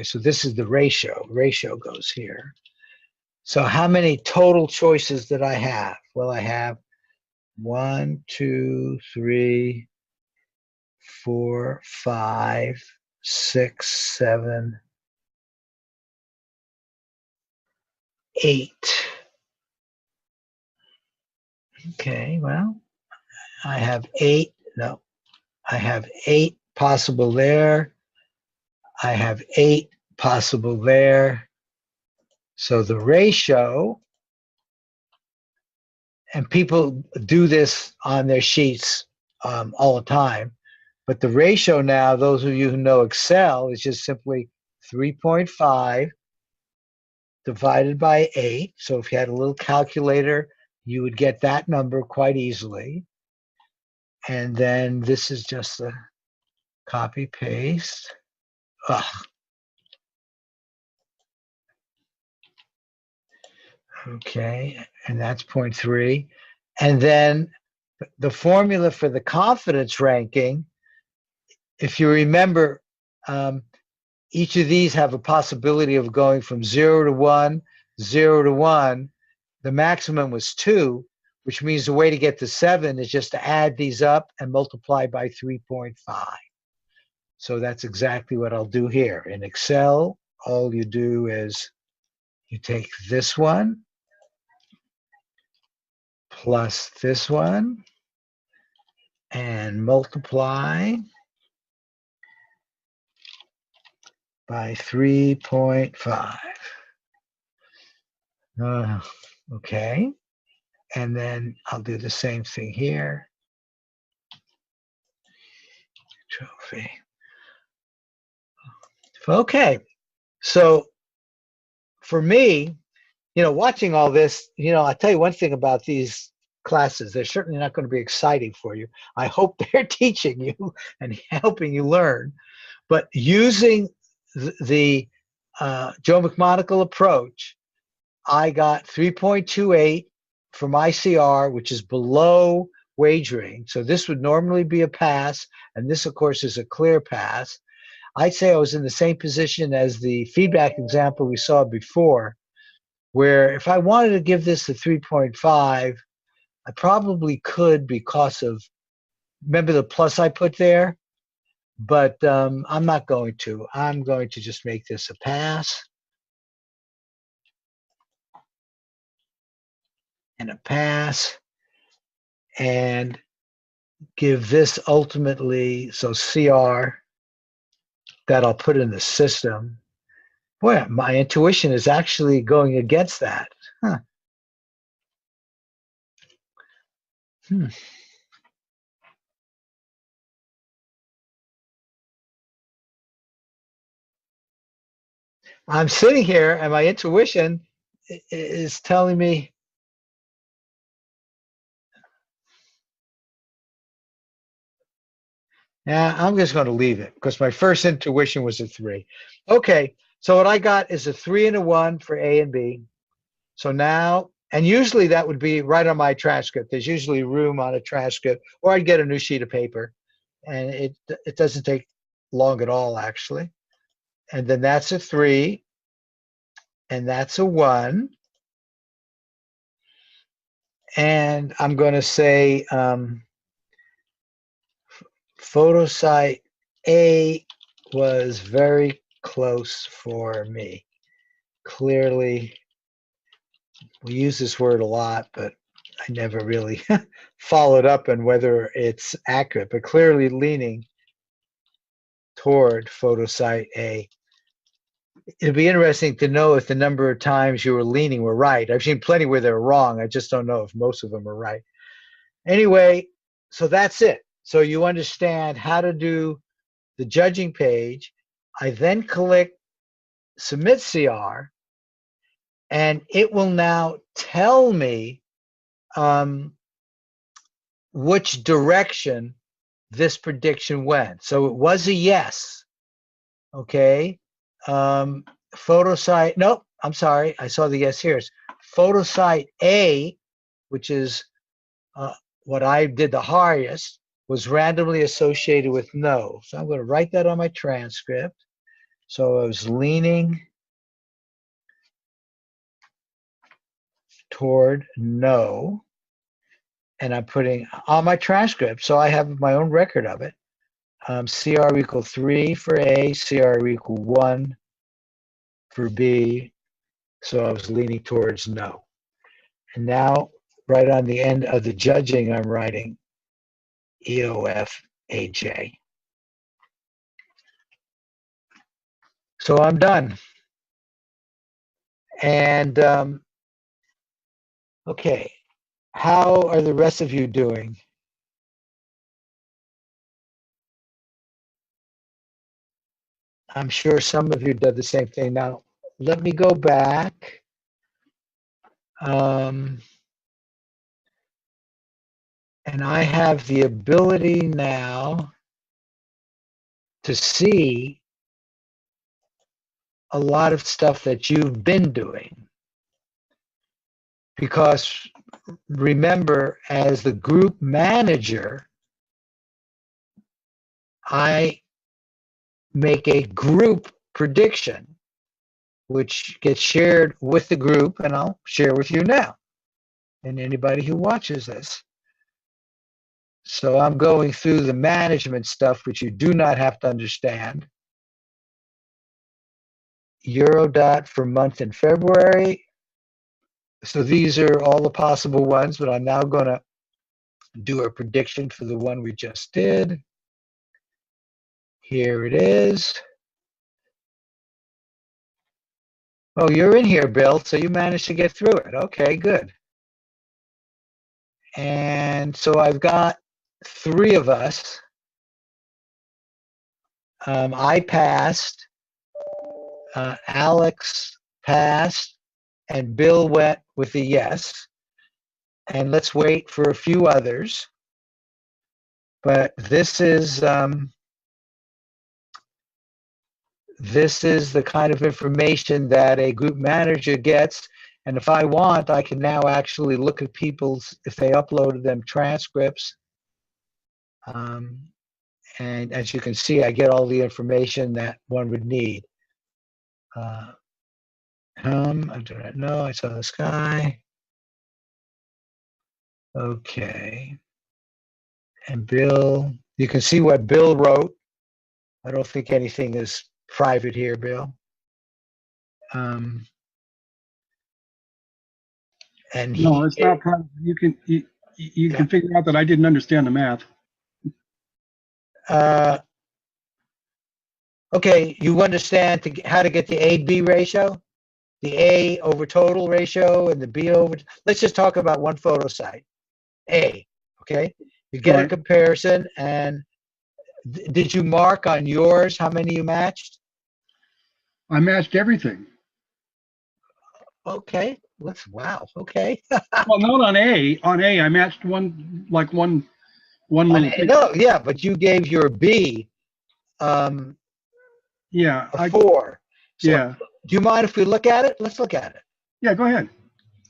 so this is the ratio. Ratio goes here. So how many total choices did I have? Well, I have 1, 2, 3, 4, 5, 6, 7, 8. Okay, well, I have 8. No, I have 8 possible there. I have 8 possible there. So the ratio, and people do this on their sheets all the time, but the ratio now, those of you who know Excel, is just simply 3.5 divided by 8. So if you had a little calculator, you would get that number quite easily. And then this is just a copy paste. Ugh. Okay, and that's 0.3. And then the formula for the confidence ranking, if you remember, each of these have a possibility of going from 0 to 1, 0 to 1. The maximum was 2, which means the way to get to 7 is just to add these up and multiply by 3.5. So that's exactly what I'll do here. In Excel, all you do is you take this one plus this one and multiply by 3.5. Okay. And then I'll do the same thing here. Trophy. Okay. So for me, watching all this, I'll tell you one thing about these classes. They're certainly not going to be exciting for you. I hope they're teaching you and helping you learn. But using the Joe McMonagle approach, I got 3.28 from ICR, which is below wagering. So this would normally be a pass, and this, of course, is a clear pass. I'd say I was in the same position as the feedback example we saw before, where if I wanted to give this a 3.5, I probably could because of, remember the plus I put there? But I'm not going to. I'm going to just make this a pass. And a pass. And give this ultimately, so CR, that I'll put in the system. Boy, my intuition is actually going against that. Huh. I'm sitting here and my intuition is telling me, yeah, I'm just going to leave it because my first intuition was a 3. Okay, so what I got is a 3 and a 1 for A and B. So now, and usually that would be right on my transcript. There's usually room on a transcript, or I'd get a new sheet of paper, and it doesn't take long at all, actually. And then that's a 3, and that's a 1. And I'm going to say photo site A was very close for me. Clearly, we use this word a lot, but I never really followed up on whether it's accurate, but clearly leaning toward photo site A. It'd be interesting to know if the number of times you were leaning were right. I've seen plenty where they're wrong. I just don't know if most of them are right. Anyway, so that's it. So you understand how to do the judging page. I then click Submit CR, and it will now tell me which direction this prediction went. So it was a yes. Okay. Photo site, nope, I'm sorry. I saw the yes here. It's photo site A, which is what I did the highest, was randomly associated with no. So I'm going to write that on my transcript. So I was leaning toward no, and I'm putting on my transcript, so I have my own record of it. CR equal 3 for A, CR equal 1 for B, so I was leaning towards no. And now, right on the end of the judging, I'm writing EOF AJ. So I'm done. And okay, how are the rest of you doing? I'm sure some of you did the same thing. Now, let me go back. And I have the ability now to see a lot of stuff that you've been doing. Because remember, as the group manager, I make a group prediction, which gets shared with the group, and I'll share with you now, and anybody who watches this. So I'm going through the management stuff, which you do not have to understand. Eurodot for month in February. So these are all the possible ones, but I'm now going to do a prediction for the one we just did. Here it is. Oh, you're in here, Bill, so you managed to get through it. Okay, good. And so I've got 3 of us. I passed, Alex passed, and Bill went with a yes. And let's wait for a few others. But this is the kind of information that a group manager gets. And if I want, I can now actually look at people's, if they uploaded them, transcripts. And as you can see, I get all the information that one would need. I do not know, I saw this guy. Okay. And Bill, you can see what Bill wrote. I don't think anything is private here, Bill. And No, it's not private. You can figure out that I didn't understand the math. Okay, you understand how to get the A-B ratio? The A over total ratio and the B over, let's just talk about one photo site. A, okay? You get a comparison, and did you mark on yours how many you matched? I matched everything. Okay, wow, okay. Well, not on A. On A, I matched one little thing. No, yeah, but you gave your B Yeah, a 4. So yeah. do you mind if we look at it? Let's look at it. Yeah, go ahead.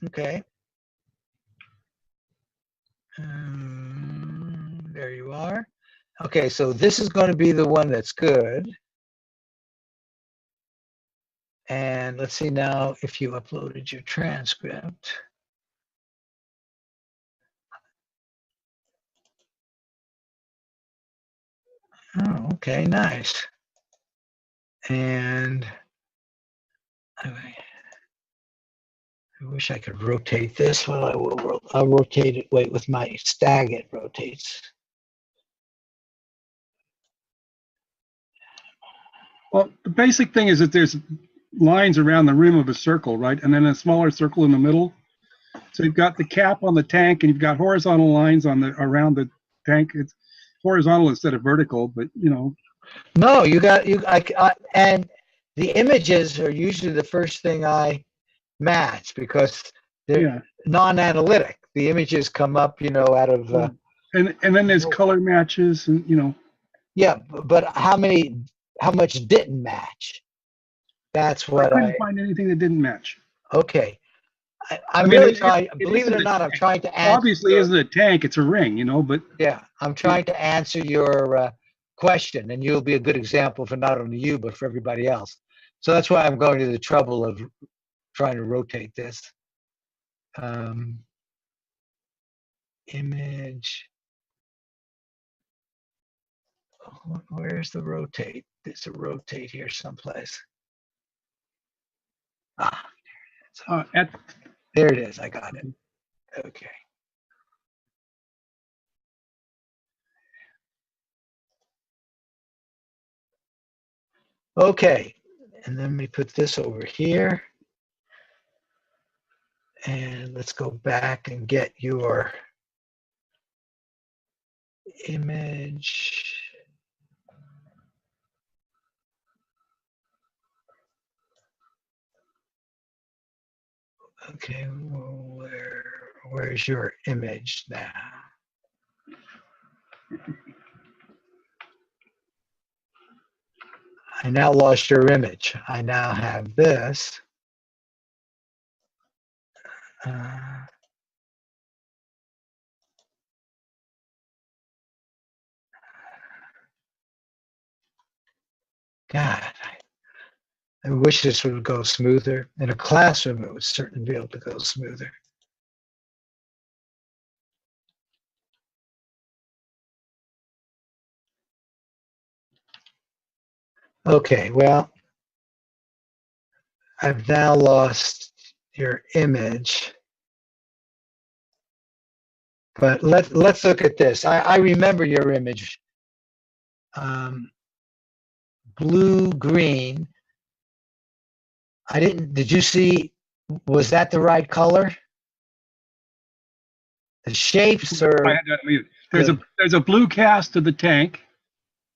Okay. There you are. Okay, so this is going to be the one that's good. And let's see now if you uploaded your transcript. Oh, okay, nice. And I wish I could rotate this. Well, I'll rotate it. Wait, with my stag, it rotates. Well, the basic thing is that there's lines around the rim of a circle, right? And then a smaller circle in the middle. So you've got the cap on the tank, and you've got horizontal lines on the around the tank. It's horizontal instead of vertical, but you know. No, and the images are usually the first thing I match because they're non-analytic. The images come up, out of. And then there's color matches, and you know. Yeah, but how much didn't match? That's what I couldn't find anything that didn't match. Okay. I'm really trying, believe it or not, I'm trying to answer. Obviously, isn't a tank, it's a ring, but. Yeah, I'm trying to answer your question, and you'll be a good example for not only you, but for everybody else. So that's why I'm going to the trouble of trying to rotate this. Image. Where's the rotate? There's a rotate here someplace. There it is. I got it. Okay. Okay, and then we put this over here. And let's go back and get your image. Okay, well, where's your image now? I now lost your image. I now have this. God, I wish this would go smoother. In a classroom, it would certainly be able to go smoother. Okay, well, I've now lost your image. But let's look at this. I remember your image. Blue, green. Did you see, was that the right color? The shapes are. I had that muted. There's a blue cast of the tank,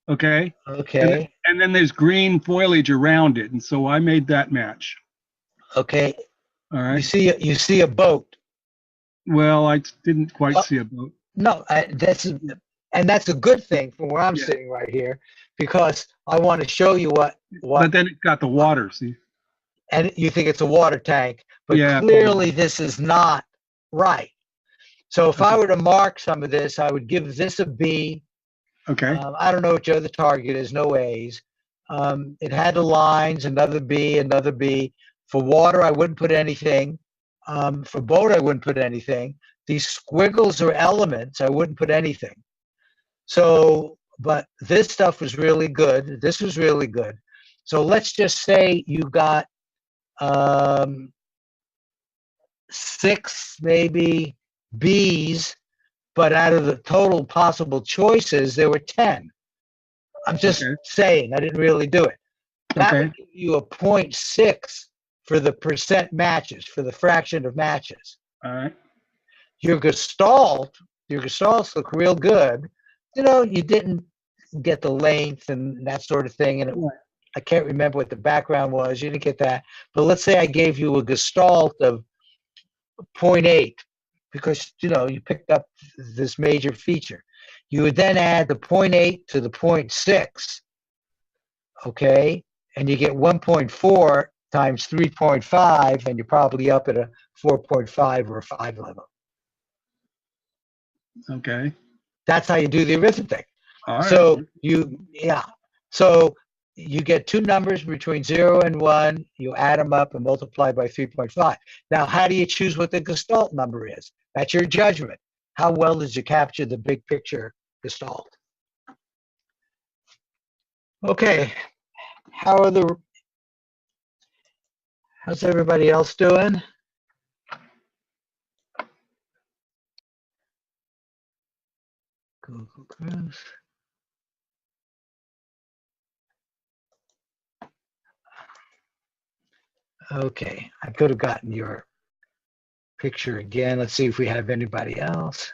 okay? Okay. And then there's green foliage around it, and so I made that match. Okay. All right. You see a boat. Well, I didn't quite see a boat. No, that's a good thing from where I'm sitting right here, because I want to show you what. But then it got the water, see? And you think it's a water tank, but Yeah, clearly this is not right. So if I were to mark some of this, I would give this a B. Okay. I don't know what your other target is, no A's. It had the lines, another B, another B. For water, I wouldn't put anything. For boat, I wouldn't put anything. These squiggles or elements, I wouldn't put anything. So, but this stuff was really good. This was really good. So let's just say you got 6 maybe B's, but out of the total possible choices, there were 10. I'm just saying, I didn't really do it. That would give you a 0.6 for the percent matches, for the fraction of matches. All right. Your gestalts look real good. You know, you didn't get the length and that sort of thing, and I can't remember what the background was. You didn't get that. But let's say I gave you a gestalt of 0.8 because, you know, you picked up this major feature. You would then add the 0.8 to the 0.6, okay? And you get 1.4 times 3.5, and you're probably up at a 4.5 or a 5 level. Okay. That's how you do the arithmetic. All right. So so you get two numbers between 0 and 1, you add them up and multiply by 3.5. Now, how do you choose what the gestalt number is? That's your judgment. How well did you capture the big picture gestalt? Okay, how's everybody else doing? Google Cruise. Okay, I could have gotten your picture again. Let's see if we have anybody else.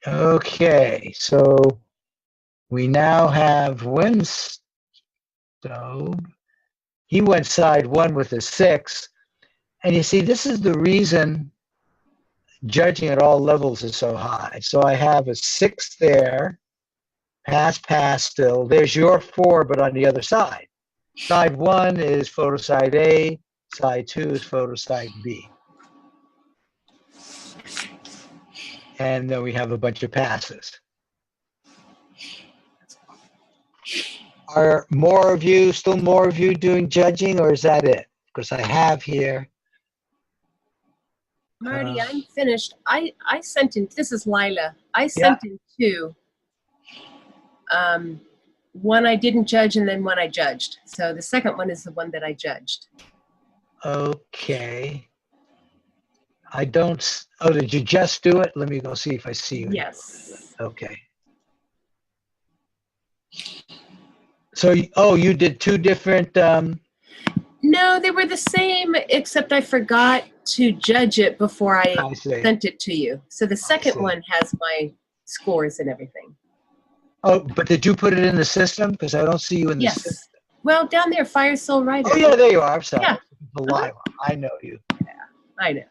Okay, so we now have Winstove. He went side 1 with a 6. And you see, this is the reason judging at all levels is so high. So I have a 6 there, pass still. There's your 4, but on the other side. Side 1 is photo side A, side 2 is photo side B. And then we have a bunch of passes. Are still more of you doing judging, or is that it? Because I have here. Marty, I'm finished. I sent in, this is Lila. I sent in 2. One I didn't judge and then one I judged. So the second one is the one that I judged. Okay. Did you just do it? Let me go see if I see you. Yes. Okay. So, you did two different. No, they were the same, except I forgot to judge it before I I see. sent it to you. So the second see. one has my scores and everything. Oh, but did you put it in the system? Because I don't see you in the system. Yes. Well, down there, Fire Soul Writer. Oh, yeah, there you are. I'm sorry. Yeah. Delilah. I know you. I know.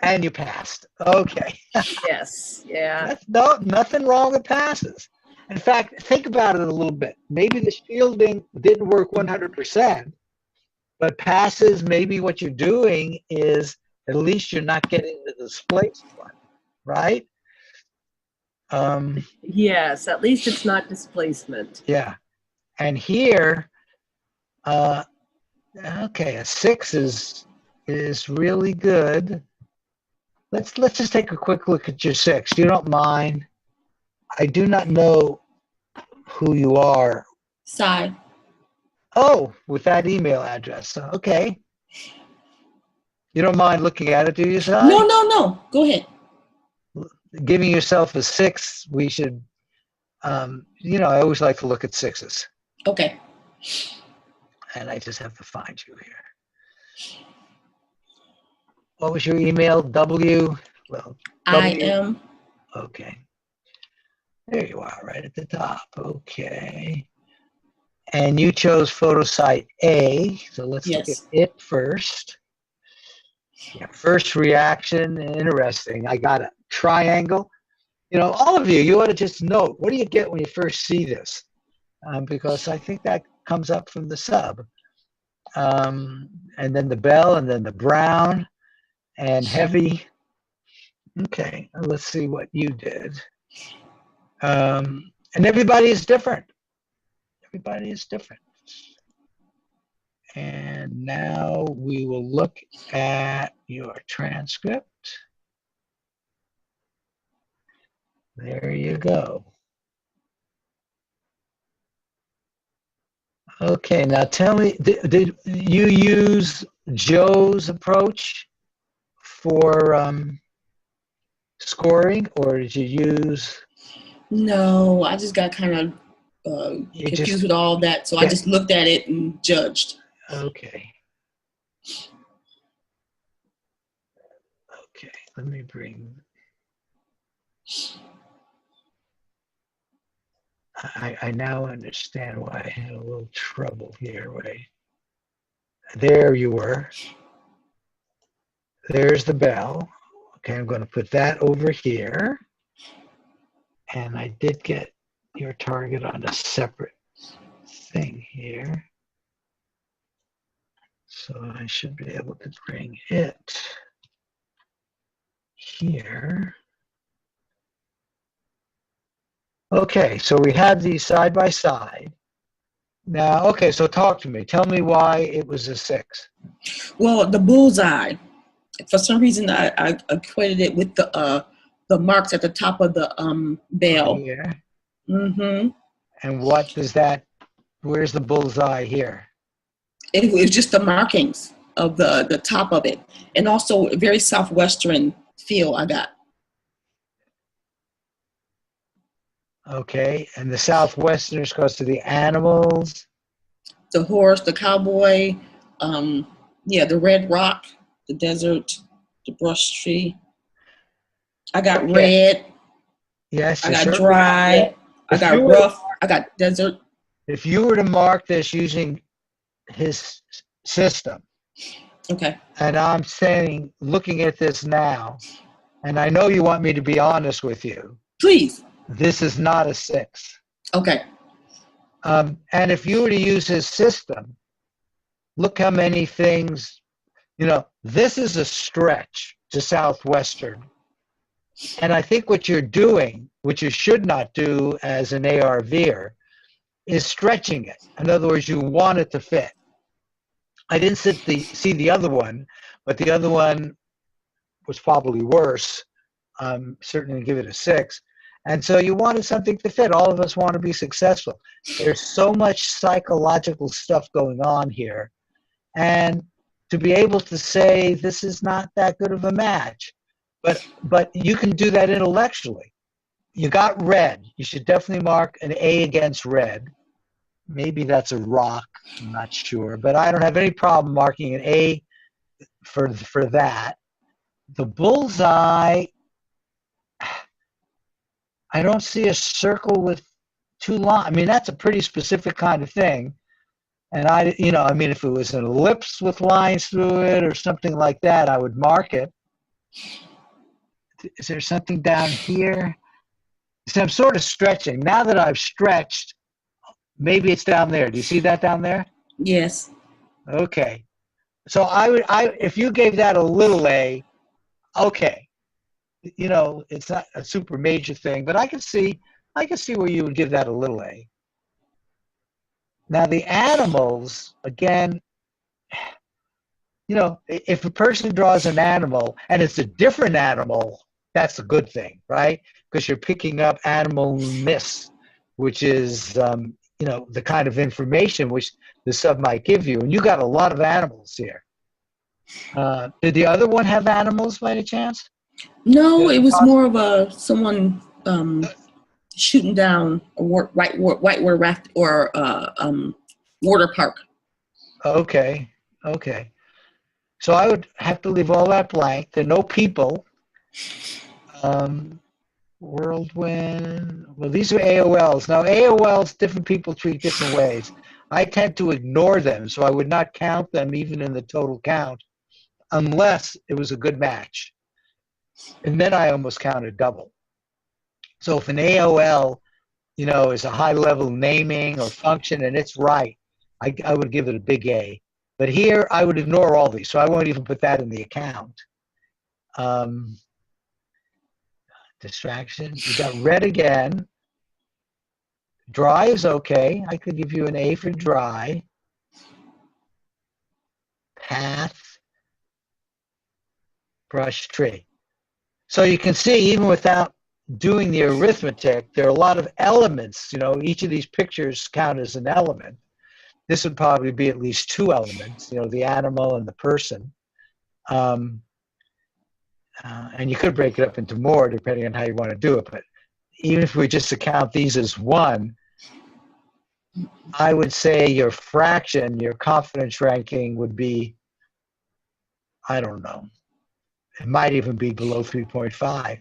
And you passed. Okay. Yes. Yeah. Nothing wrong with passes. In fact, think about it a little bit. Maybe the shielding didn't work 100%, but passes, maybe what you're doing is at least you're not getting the displaced one, right? Yes. At least it's not displacement. Yeah. And here, okay, a 6 is really good. Let's just take a quick look at your 6. You don't mind? I do not know who you are. Side. Oh, with that email address. Okay. You don't mind looking at it, do you, Si? No. Go ahead. Giving yourself a 6, we should, I always like to look at 6s. Okay. And I just have to find you here. What was your email? I am. Okay. There you are, right at the top. Okay. And you chose photo site A. So let's look at it first. Yeah, first reaction, interesting. I got a triangle. All of you ought to just note, what do you get when you first see this? Because I think that comes up from the sub. And then the bell, and then the brown, and heavy. Okay, let's see what you did. And everybody is different. Everybody is different. And now we will look at your transcript. There you go. Okay, now tell me, did you use Joe's approach for scoring, or did you use? No, I just got kind of confused with all that, so I just looked at it and judged. Okay. Okay, let me bring. I now understand why I had a little trouble here. Wait. There you were. There's the bell. Okay, I'm going to put that over here. And I did get your target on a separate thing here. So I should be able to bring it here. Okay, so we have these side by side. Now, okay, so talk to me. Tell me why it was a 6. Well, the bullseye. For some reason, I equated it with the marks at the top of the bell. Here. Mm-hmm. And what does that? Where's the bullseye here? It was just the markings of the top of it, and also a very southwestern feel I got. Okay, and the southwesterners goes to the animals. The horse, the cowboy, the red rock, the desert, the brush tree. I got red. Yes. I got dry. I got rough. I got desert. If you were to mark this using his system, okay, and I'm saying, looking at this now, and I know you want me to be honest with you. Please. This is not a 6. Okay. And if you were to use his system, look how many things, this is a stretch to southwestern. And I think what you're doing, which you should not do as an ARVer, is stretching it. In other words, you want it to fit. I didn't see the other one, but the other one was probably worse. Certainly give it a 6. And so you wanted something to fit. All of us want to be successful. There's so much psychological stuff going on here. And to be able to say this is not that good of a match, but you can do that intellectually. You got red. You should definitely mark an A against red. maybe that's a rock. I'm not sure, but I don't have any problem marking an A for that. The bullseye, I don't see a circle with 2 lines. I mean, that's a pretty specific kind of thing. And I mean, if it was an ellipse with lines through it or something like that, I would mark it. Is there something down here? So I'm sort of stretching. Now that I've stretched, maybe it's down there. Do you see that down there? Yes. Okay. So if you gave that a little a, okay. It's not a super major thing, but I can see where you would give that a little a. Now the animals, again, if a person draws an animal and it's a different animal, that's a good thing, right? Because you're picking up animalness, which is, the kind of information which the sub might give you. And you got a lot of animals here. Did the other one have animals by any chance? No, it was more of someone shooting down a whitewater raft or water park. Okay. So I would have to leave all that blank. There are no people. Whirlwind. Well, these are AOLs. Now, AOLs, different people treat different ways. I tend to ignore them, so I would not count them even in the total count unless it was a good match. And then I almost counted double. So if an AOL, is a high-level naming or function and it's right, I would give it a big A. But here, I would ignore all these, so I won't even put that in the account. Distraction. You got red again. Dry is okay. I could give you an A for dry. Path. Brush, tree. So you can see, even without doing the arithmetic, there are a lot of elements. Each of these pictures count as an element. This would probably be at least 2 elements, the animal and the person. And you could break it up into more depending on how you want to do it. But even if we just account these as 1, I would say your fraction, your confidence ranking would be, I don't know. It might even be below 3.5,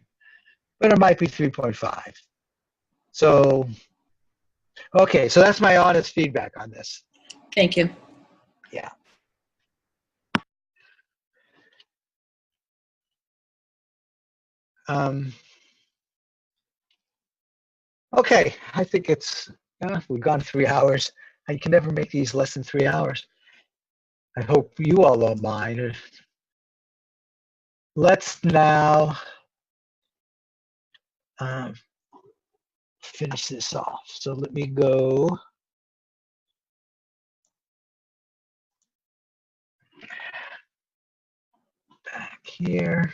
but it might be 3.5. So, okay, so that's my honest feedback on this. Thank you. Yeah. Okay, I think we've gone 3 hours. I can never make these less than 3 hours. I hope you all don't mind. Let's now finish this off. So let me go back here.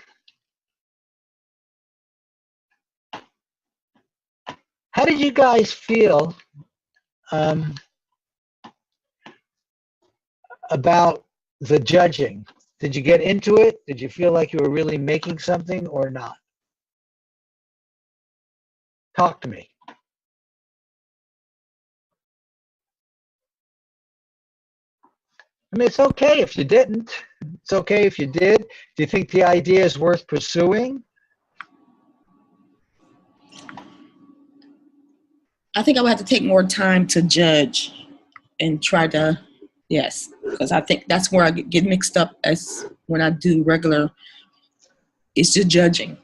How did you guys feel about the judging? Did you get into it? Did you feel like you were really making something or not? Talk to me. I mean, it's okay if you didn't. It's okay if you did. Do you think the idea is worth pursuing? I think I would have to take more time to judge and try to, yes, because I think that's where I get mixed up as when I do regular, it's just judging.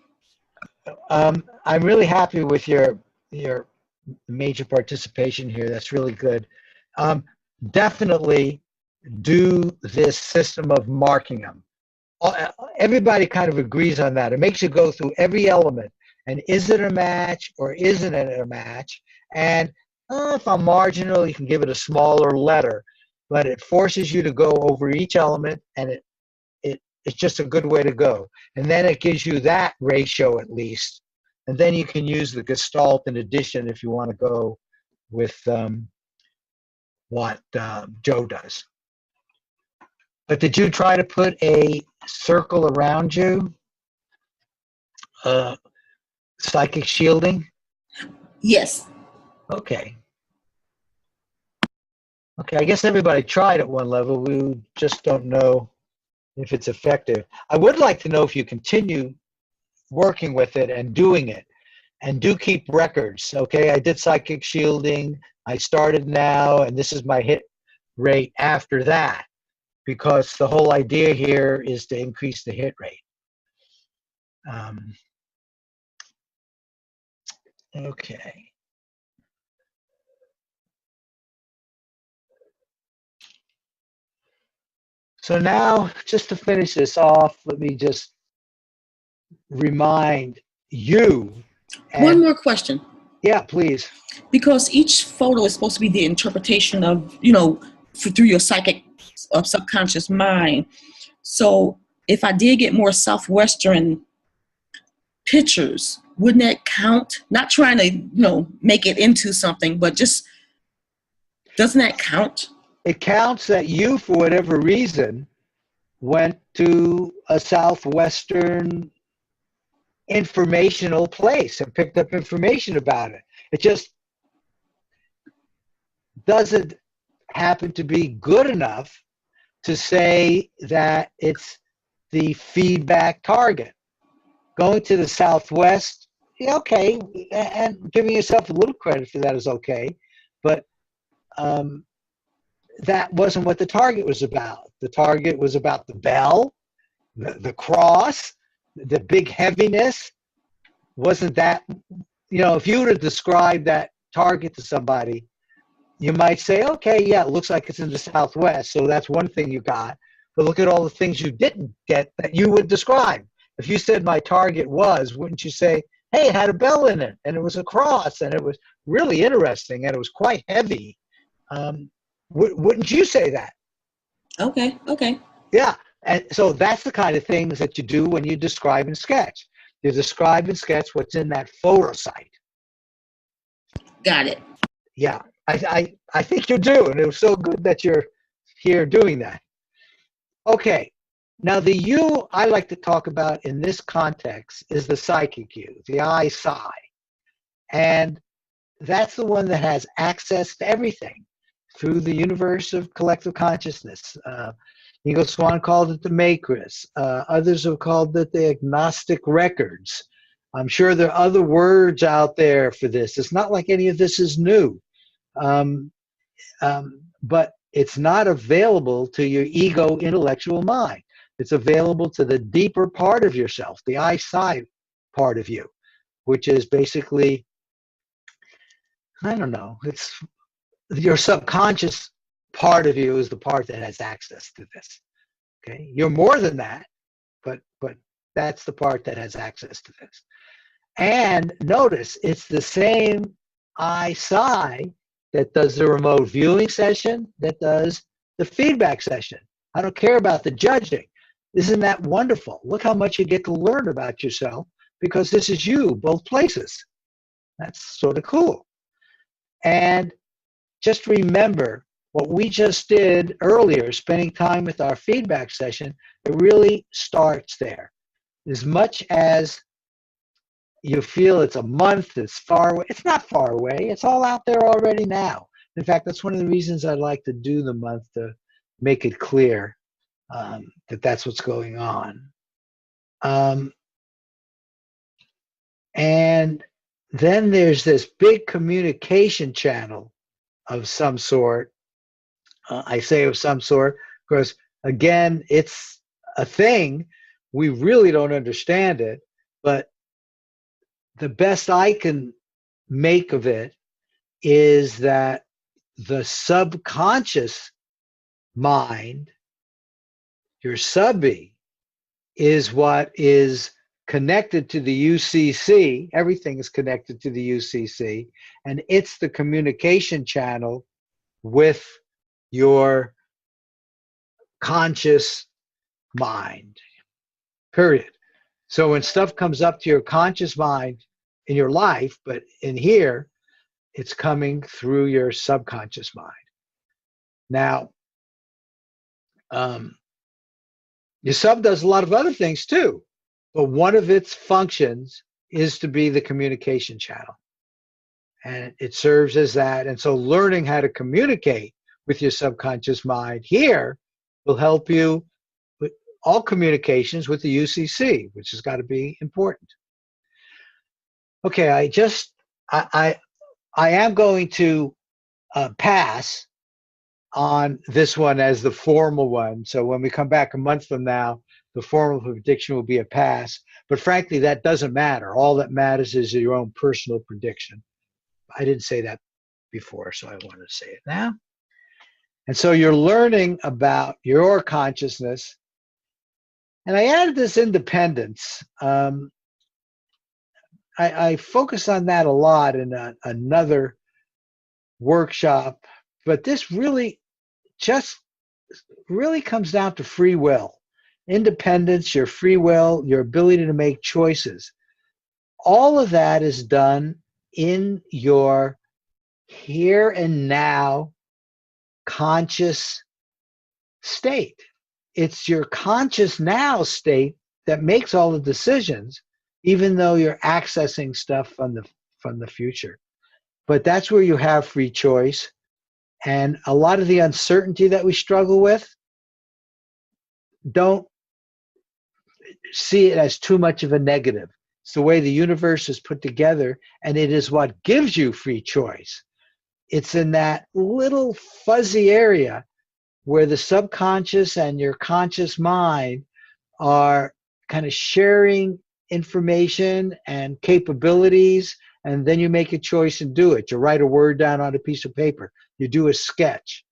I'm really happy with your major participation here. That's really good. Definitely do this system of marking them. Everybody kind of agrees on that. It makes you go through every element. And is it a match or isn't it a match? And if I'm marginal, you can give it a smaller letter. But it forces you to go over each element, and it's just a good way to go. And then it gives you that ratio at least. And then you can use the Gestalt in addition if you want to go with what Joe does. But did you try to put a circle around you? Psychic shielding? Yes. Okay. Okay, I guess everybody tried at one level. We just don't know if it's effective. I would like to know if you continue working with it and doing it, and do keep records. Okay, I did psychic shielding. I started now, and this is my hit rate after that, because the whole idea here is to increase the hit rate. Okay. So now, just to finish this off, let me just remind you. One more question. Yeah, please. Because each photo is supposed to be the interpretation of, through your psychic subconscious mind. So if I did get more Southwestern pictures, wouldn't that count? Not trying to, make it into something, but just, doesn't that count? It counts that you, for whatever reason, went to a Southwestern informational place and picked up information about it. It just doesn't happen to be good enough to say that it's the feedback target. Going to the Southwest, yeah, okay, and giving yourself a little credit for that is okay, but that wasn't what the target was about. The target was about the bell, the cross, the big heaviness. Wasn't that, if you were to describe that target to somebody, you might say, okay, yeah, it looks like it's in the Southwest, so that's one thing you got. But look at all the things you didn't get that you would describe. If you said my target was, wouldn't you say, hey, it had a bell in it, and it was a cross, and it was really interesting, and it was quite heavy? Wouldn't you say that? Okay. Yeah, and so that's the kind of things that you do when you describe and sketch. You describe and sketch what's in that photo site. Got it. Yeah, I think you do, and it was so good that you're here doing that. Okay, now the you I like to talk about in this context is the psychic you, the I, psi. And that's the one that has access to everything through the universe of collective consciousness. Eagle Swan called it the matrix. Others have called it the agnostic records. I'm sure there are other words out there for this. It's not like any of this is new. But it's not available to your ego intellectual mind. It's available to the deeper part of yourself, the I side part of you, which is basically, I don't know, it's your subconscious part of you is the part that has access to this. Okay, you're more than that, but that's the part that has access to this. And notice it's the same I psi that does the remote viewing session, that does the feedback session. I don't care about the judging. Isn't that wonderful? Look how much you get to learn about yourself, because this is you, both places. That's sort of cool. And just remember what we just did earlier, spending time with our feedback session, it really starts there. As much as you feel it's a month, it's far away, it's not far away. It's all out there already now. In fact, that's one of the reasons I like to do the month, to make it clear that that's what's going on. And then there's this big communication channel of some sort. I say of some sort because, again, it's a thing. We really don't understand it, but the best I can make of it is that the subconscious mind, your Subbie, is what is connected to the UCC. Everything is connected to the UCC, and it's the communication channel with your conscious mind, period. So when stuff comes up to your conscious mind in your life, but in here, it's coming through your subconscious mind. Now, your sub does a lot of other things too, but one of its functions is to be the communication channel. And it serves as that. And so learning how to communicate with your subconscious mind here will help you with all communications with the UCC, which has got to be important. Okay, I am going to pass on this one as the formal one. So when we come back a month from now, the formal prediction will be a pass. But frankly, that doesn't matter. All that matters is your own personal prediction. I didn't say that before, so I want to say it now. And so you're learning about your consciousness. And I added this independence. I focus on that a lot in another workshop, but this really comes down to free will. Independence, your free will, your ability to make choices. All of that is done in your here and now conscious state. It's your conscious now state that makes all the decisions, even though you're accessing stuff from the future. But that's where you have free choice. And a lot of the uncertainty that we struggle with, don't see it as too much of a negative. It's the way the universe is put together, and it is what gives you free choice. It's in that little fuzzy area where the subconscious and your conscious mind are kind of sharing information and capabilities, and then you make a choice and do it. You write a word down on a piece of paper. You do a sketch.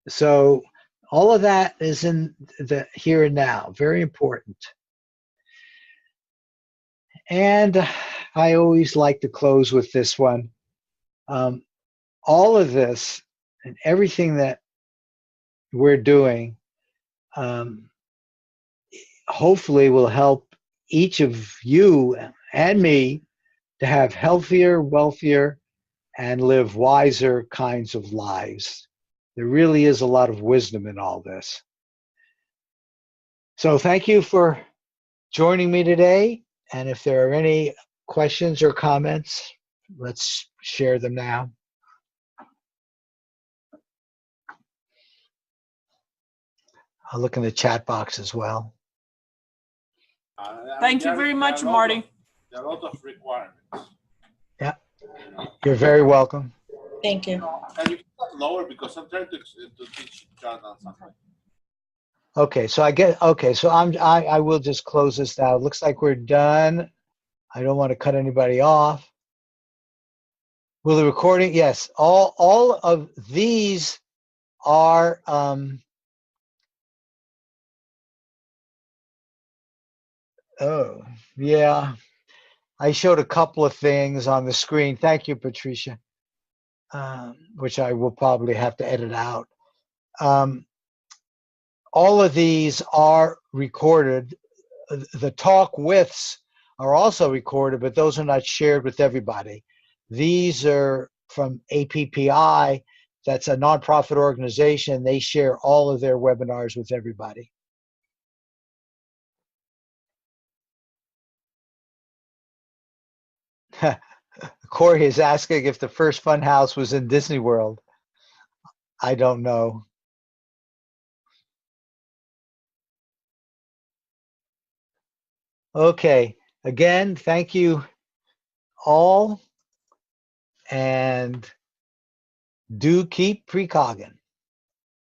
So all of that is in the here and now. Very important. And I always like to close with this one. All of this and everything that we're doing hopefully will help each of you and me to have healthier, wealthier, and live wiser kinds of lives. There really is a lot of wisdom in all this. So thank you for joining me today. And if there are any questions or comments, let's share them now. I'll look in the chat box as well. Thank you very much, Marty. There are a lot of requirements. Yeah, you're very welcome. Thank you. Can you put that lower, because I'm trying to teach John on something. Okay, so I will just close this now. It looks like we're done. I don't want to cut anybody off. Will the recording? Yes, all of these are oh, yeah. I showed a couple of things on the screen. Thank you, Patricia, which I will probably have to edit out. All of these are recorded. The talk withs are also recorded, but those are not shared with everybody. These are from APPI. That's a nonprofit organization. They share all of their webinars with everybody. Corey is asking if the first fun house was in Disney World. I don't know. Okay, again, thank you all, and do keep precogging.